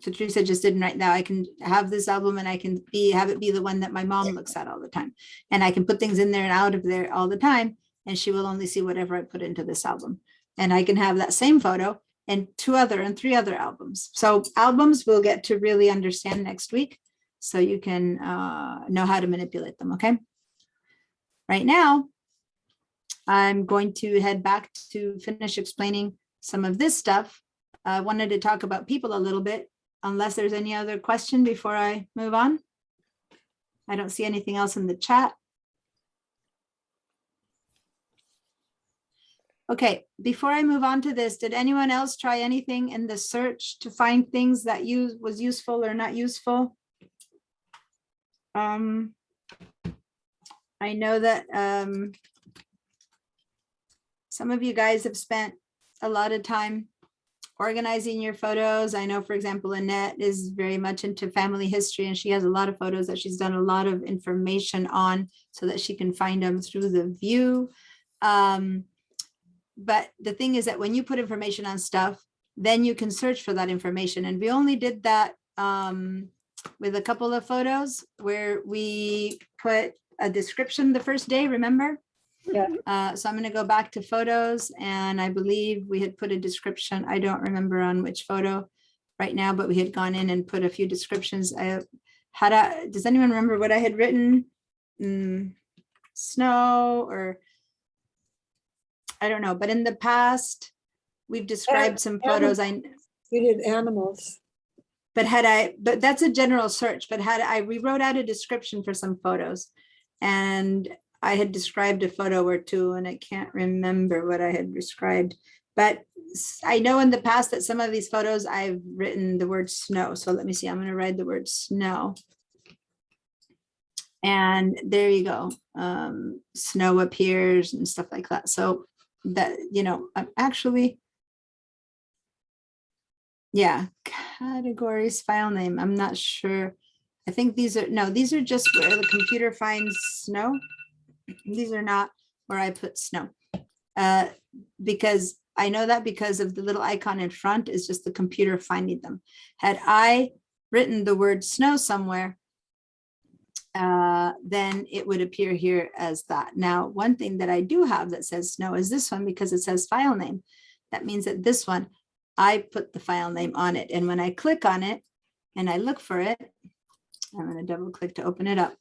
Patricia just did right now. I can have this album and I can have it be the one that my mom looks at all the time. And I can put things in there and out of there all the time, and she will only see whatever I put into this album. And I can have that same photo and three other albums. So albums we'll get to really understand next week, so you can know how to manipulate them, okay? Right now, I'm going to head back to finish explaining some of this stuff. I wanted to talk about people a little bit, unless there's any other question before I move on. I don't see anything else in the chat. Okay, before I move on to this, did anyone else try anything in the search to find things that was useful or not useful? I know that some of you guys have spent a lot of time organizing your photos. I know, for example, Annette is very much into family history, and she has a lot of photos that she's done a lot of information on so that she can find them through the view. But the thing is that when you put information on stuff, then you can search for that information. And we only did that with a couple of photos where we put a description the first day, remember? Yeah. So I'm going to go back to photos, and I believe we had put a description. I don't remember on which photo right now, but we had gone in and put a few descriptions. Does anyone remember what I had written? Snow, or I don't know, but in the past, we've described some photos. We did animals. But that's a general search, but we wrote out a description for some photos, and I had described a photo or two, and I can't remember what I had described, but I know in the past that some of these photos I've written the word snow. So let me see, I'm going to write the word snow. And there you go. Snow appears and stuff like that. So that, I'm actually, yeah, categories, file name. I'm not sure. I think these are just where the computer finds snow. These are not where I put snow. Because I know that because of the little icon in front is just the computer finding them. Had I written the word snow somewhere, then it would appear here as that. Now, one thing that I do have that says snow is this one, because it says file name. That means that this one, I put the file name on it. And when I click on it and I look for it, I'm going to double click to open it up.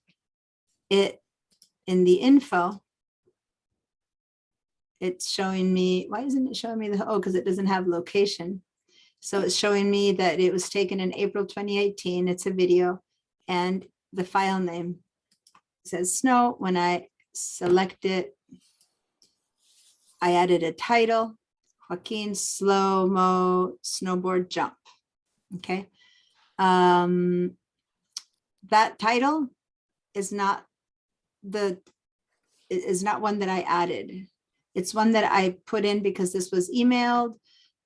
In the info, it's showing me, why isn't it showing me because it doesn't have location. So it's showing me that it was taken in April 2018. It's a video, and the file name says snow. When I select it, I added a title, Joaquin slow-mo snowboard jump. Okay. That title is not one that I added. It's one that I put in because this was emailed.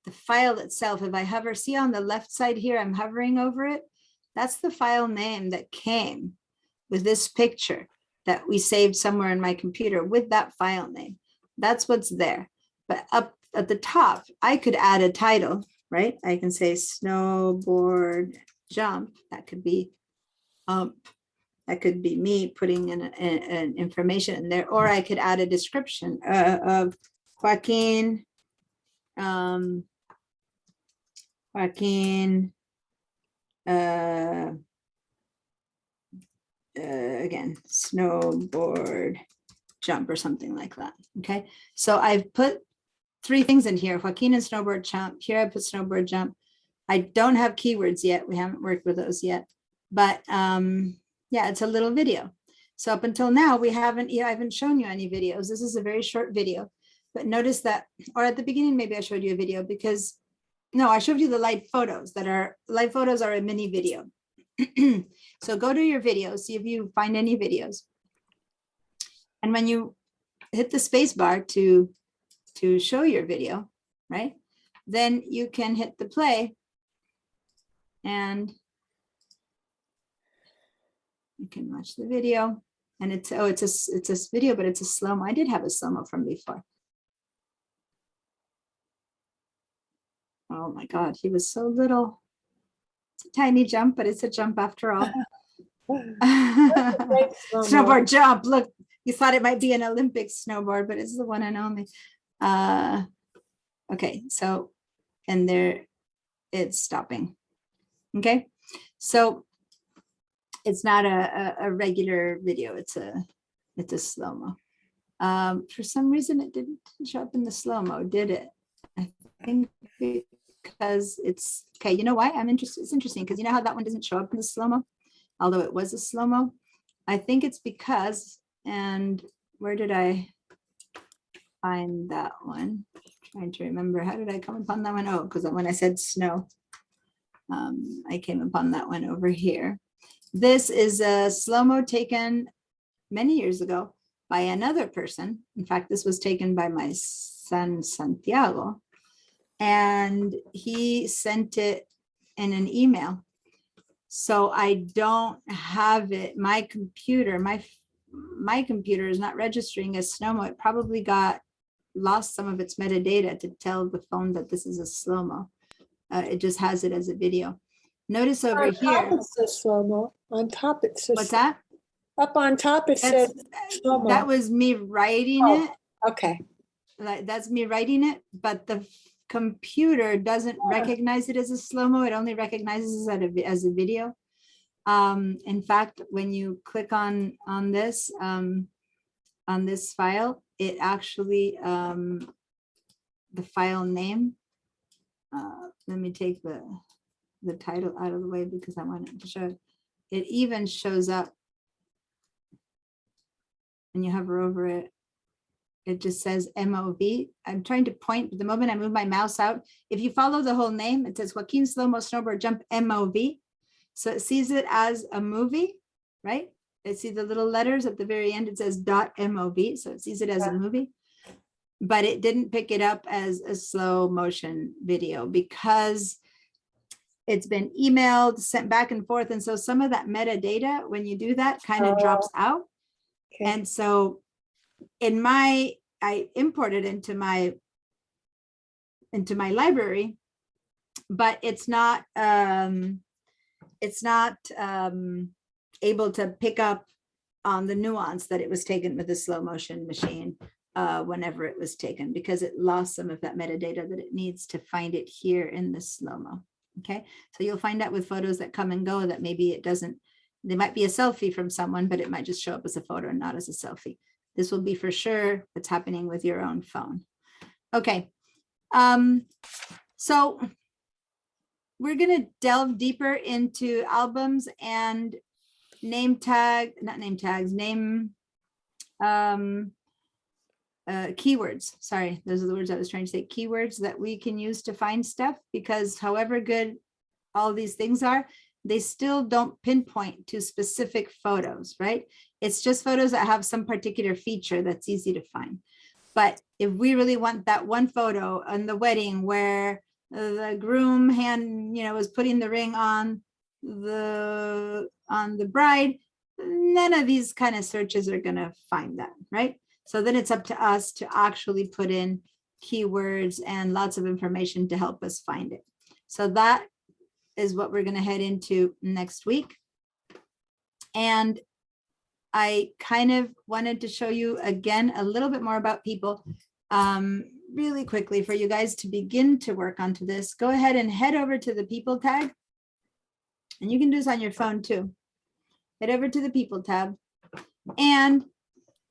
The file itself, if I hover, see on the left side here, I'm hovering over it. That's the file name that came with this picture that we saved somewhere in my computer with that file name. That's what's there. But up at the top, I could add a title, right? I can say snowboard jump. That could be that could be me putting in an information in there, or I could add a description of Joaquin. Again, snowboard jump or something like that. Okay, so I've put three things in here: Joaquin and snowboard jump. Here I put snowboard jump. I don't have keywords yet. We haven't worked with those yet, but yeah, it's a little video. So up until now, I haven't shown you any videos. This is a very short video, but notice that, or at the beginning, maybe I showed you a video because, no, I showed you the live photos live photos are a mini video. So go to your videos, see if you find any videos. And when you hit the space bar to show your video, right, then you can hit the play and you can watch the video. And it's a video, but it's a slow-mo. I did have a slow-mo from before. Oh my God, he was so little. It's a tiny jump, but it's a jump after all. Snowboard jump. Look, you thought it might be an Olympic snowboard, but it's the one and only. Okay, so and it's stopping. Okay, so it's not a regular video, it's a slow-mo. For some reason it didn't show up in the slow-mo, did it? I think because it's okay. You know why I'm interested? It's interesting because you know how that one doesn't show up in the slow-mo, although it was a slow-mo. I think it's because, and where did I find that one? Trying to remember, how did I come upon that one? Oh, because when I said snow, I came upon that one over here. This is a slow-mo taken many years ago by another person. In fact, this was taken by my son, Santiago, and he sent it in an email. So I don't have it. My computer is not registering as slow-mo. It probably lost some of its metadata to tell the phone that this is a slow-mo. It just has it as a video. Notice over On here. top it says slow-mo. On top it says. What's that? Up on top it says slow-mo. That was me writing Oh, it. okay. That's me writing it, but the computer doesn't recognize it as a slow-mo. It only recognizes it as a video. In fact, when you click on this file, it actually, the file name, let me take the title out of the way because I wanted to show it. It even shows up when you hover over it. It just says MOV. I'm trying to point, but the moment I move my mouse out, if you follow the whole name, it says Joaquin Slow-Mo Snowboard Jump MOV. So it sees it as a movie, right? It sees the little letters at the very end, it says .mov, so it sees it as a movie. But it didn't pick it up as a slow motion video because it's been emailed, sent back and forth. And so some of that metadata, when you do that, kind of drops out. Okay. And so I imported into my library, but it's not able to pick up on the nuance that it was taken with the slow motion machine whenever it was taken, because it lost some of that metadata that it needs to find it here in the slow-mo. Okay, so you'll find out with photos that come and go that maybe it doesn't, they might be a selfie from someone, but it might just show up as a photo and not as a selfie. This will be for sure what's happening with your own phone. Okay, so we're going to delve deeper into albums and keywords. Sorry, those are the words I was trying to say. Keywords that we can use to find stuff, because however good all these things are, they still don't pinpoint to specific photos, right? It's just photos that have some particular feature that's easy to find. But if we really want that one photo on the wedding where the groom was putting the ring on the bride, none of these kind of searches are going to find that, right? So then it's up to us to actually put in keywords and lots of information to help us find it. So that is what we're going to head into next week. And I kind of wanted to show you again a little bit more about people really quickly for you guys to begin to work onto this. Go ahead and head over to the people tag. And you can do this on your phone too. Head over to the people tab. And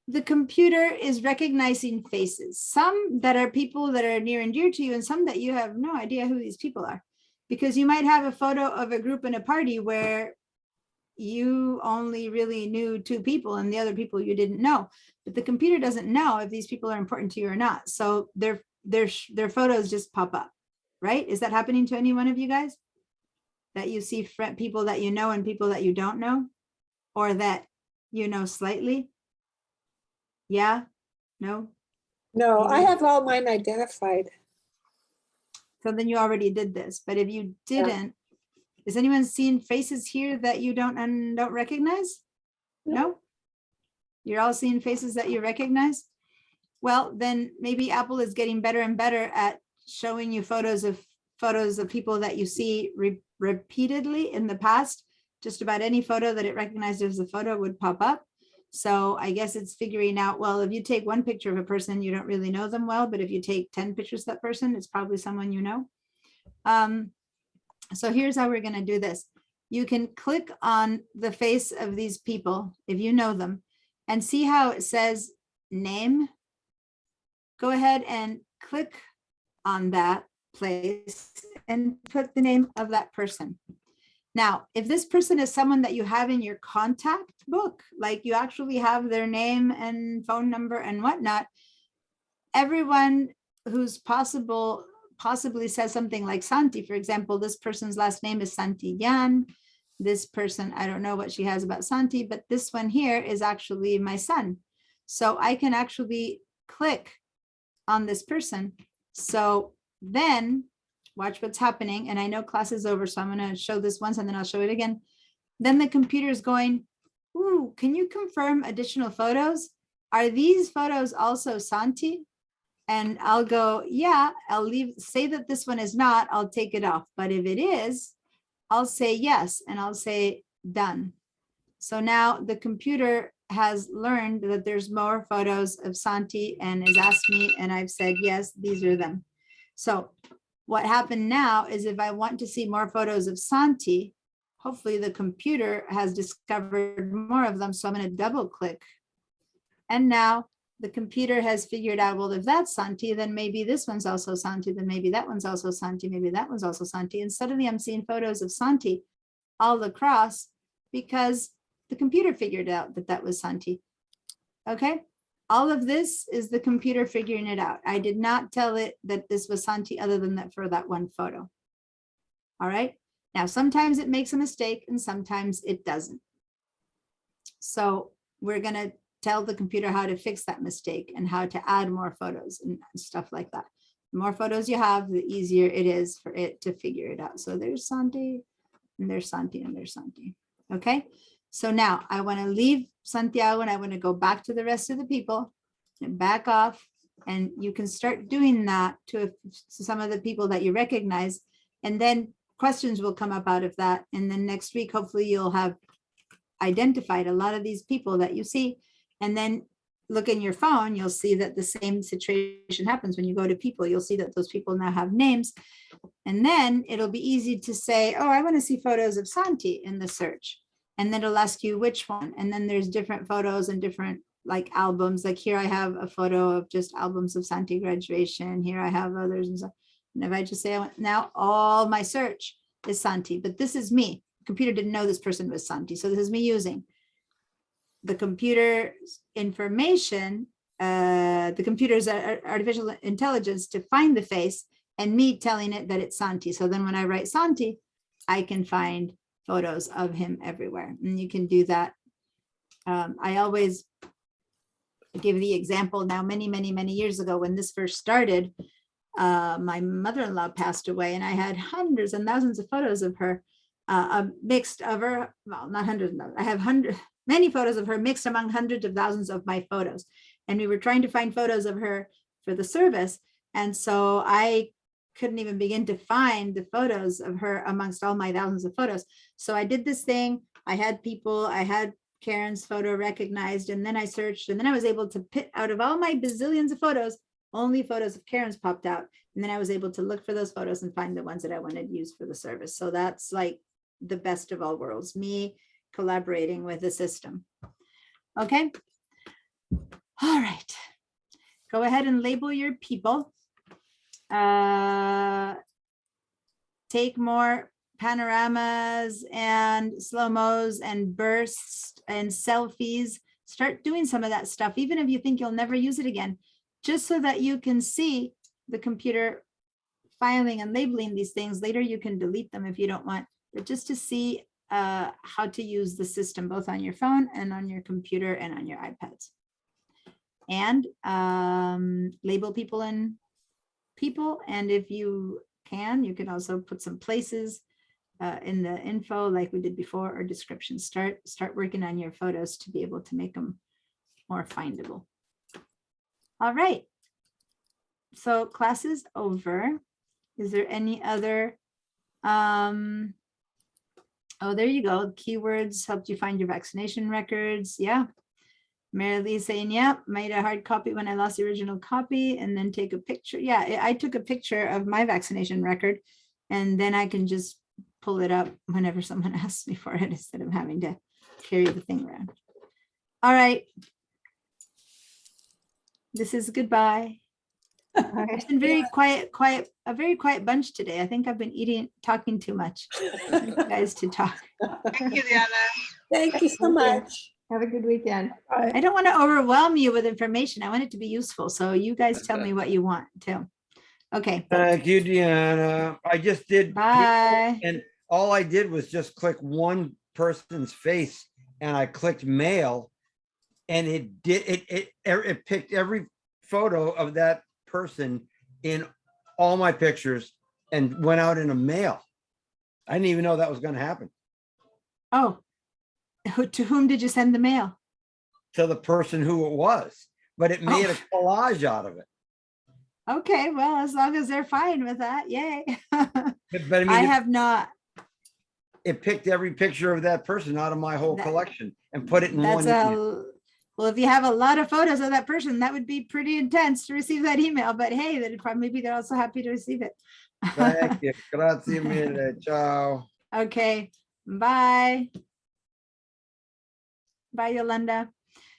the computer is recognizing faces, some that are people that are near and dear to you, and some that you have no idea who these people are, because you might have a photo of a group in a party where you only really knew 2 people and the other people you didn't know, but the computer doesn't know if these people are important to you or not. So their photos just pop up, right? Is that happening to any one of you guys? That you see people that you know and people that you don't know, or that you know slightly? Yeah? No? No, I have all mine identified. So then you already did this, but if you didn't, is anyone seeing faces here that you don't recognize? No? You're all seeing faces that you recognize? Well, then maybe Apple is getting better and better at showing you photos of people that you see repeatedly in the past. Just about any photo that it recognized as a photo would pop up. So I guess it's figuring out, well, if you take one picture of a person, you don't really know them well, but if you take 10 pictures of that person, it's probably someone you know. So here's how we're going to do this. You can click on the face of these people, if you know them, and see how it says name. Go ahead and click on that place and put the name of that person. Now, if this person is someone that you have in your contact book, like you actually have their name and phone number and whatnot, everyone who's possibly says something like Santi, for example, this person's last name is Santillan. This person, I don't know what she has about Santi, but this one here is actually my son. So I can actually click on this person. So then watch what's happening. And I know class is over, so I'm going to show this once and then I'll show it again. Then the computer is going, ooh, can you confirm additional photos? Are these photos also Santi? And I'll go, yeah, I'll say that this one is not, I'll take it off. But if it is, I'll say yes, and I'll say done. So now the computer has learned that there's more photos of Santi and has asked me, and I've said, yes, these are them. So what happened now is if I want to see more photos of Santi, hopefully the computer has discovered more of them. So I'm going to double click. And now the computer has figured out, well, if that's Santi, then maybe this one's also Santi, then maybe that one's also Santi, maybe that one's also Santi. And suddenly I'm seeing photos of Santi all across because the computer figured out that that was Santi. Okay. All of this is the computer figuring it out. I did not tell it that this was Santi other than that for that one photo. All right. Now, sometimes it makes a mistake and sometimes it doesn't. So we're going to tell the computer how to fix that mistake and how to add more photos and stuff like that. The more photos you have, the easier it is for it to figure it out. So there's Santi and there's Santi and there's Santi. Okay. So now I want to leave Santiago and I want to go back to the rest of the people and back off. And you can start doing that to some of the people that you recognize. And then questions will come up out of that. And then next week, hopefully you'll have identified a lot of these people that you see. And then look in your phone, you'll see that the same situation happens when you go to people. You'll see that those people now have names. And then it'll be easy to say, oh, I want to see photos of Santi in the search. And then it'll ask you which one. And then there's different photos and different like albums. Like here I have a photo of just albums of Santi graduation. Here I have others. And if I just say, now all my search is Santi, but this is me. The computer didn't know this person was Santi. So this is me using the computer's information, the computer's artificial intelligence to find the face and me telling it that it's Santi. So then when I write Santi, I can find photos of him everywhere. And you can do that. I always give the example now, many years ago when this first started, my mother-in-law passed away and I had hundreds and thousands of photos of her, mixed of her, well, not hundreds, I have many photos of her mixed among hundreds of thousands of my photos. And we were trying to find photos of her for the service. And so I couldn't even begin to find the photos of her amongst all my thousands of photos. So I did this thing. I had Karen's photo recognized, and then I searched, and then I was able to pick out of all my bazillions of photos, only photos of Karen's popped out. And then I was able to look for those photos and find the ones that I wanted to use for the service. So that's like the best of all worlds, me collaborating with the system. Okay. All right. Go ahead and label your people. Take more panoramas and slow-mos and bursts and selfies. Start doing some of that stuff, even if you think you'll never use it again, just so that you can see the computer filing and labeling these things. Later, you can delete them if you don't want, but just to see how to use the system, both on your phone and on your computer and on your iPads. And label people in people. And if you can also put some places in the info like we did before, or description. Start working on your photos to be able to make them more findable. All right. So class is over. Is there any other? Oh, there you go. Keywords helped you find your vaccination records. Yeah. Mary Lee saying, yeah, made a hard copy when I lost the original copy and then take a picture. Yeah, I took a picture of my vaccination record And then I can just pull it up whenever someone asks me for it instead of having to carry the thing around. All right. This is goodbye. It's been very quiet, a very quiet bunch today. I think I've been talking too much. I need you guys to talk. Thank you, Diana. Thank you so much. Have a good weekend. I don't want to overwhelm you with information. I want it to be useful. So you guys tell me what you want too. Okay. Thank you, Deanna. I just did. Bye. And all I did was just click one person's face and I clicked mail and it picked every photo of that person in all my pictures and went out in a mail. I didn't even know that was going to happen. Oh, to whom did you send the mail? To the person who it was, but it made Oh. a collage out of it. Okay, well, as long as they're fine with that, yay. But I mean, I have not. it picked every picture of that person out of my whole That- collection and put it in That's one email. well, if you have a lot of photos of that person, that would be pretty intense to receive that email. But hey, that probably maybe they're also happy to receive it. Thank you. Grazie mille. Ciao. Okay, bye. Bye, Yolanda.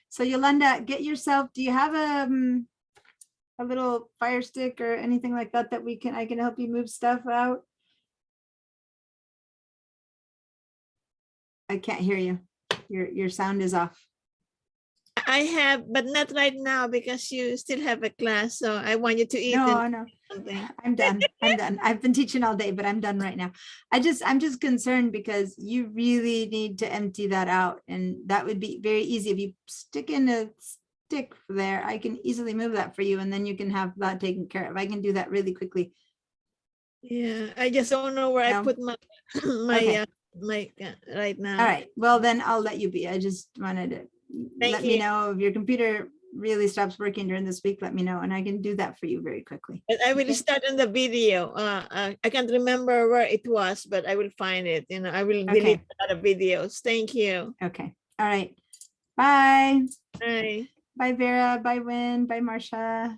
So Yolanda, get yourself, do you have a little fire stick or anything like that that I can help you move stuff out? I can't hear you. Your sound is off. I have, but not right now because you still have a class. So I want you to eat No. something. I'm done. I'm done. I've been teaching all day, but I'm done right now. I'm just concerned because you really need to empty that out. And that would be very easy. If you stick in a stick there, I can easily move that for you and then you can have that taken care of. I can do that really quickly. Yeah, I just don't know where No. I put my Okay. my right now. All right. Well, then I'll let you be. I just wanted to Thank let me you. know if your computer really stops working during this week, let me know and I can do that for you very quickly. And I will Okay. start on the video. I can't remember where it was, but I will find it. I will delete a lot of videos. Thank you. Okay. All right. Bye. Bye. Bye, Vera. Bye, Win. Bye, Marcia.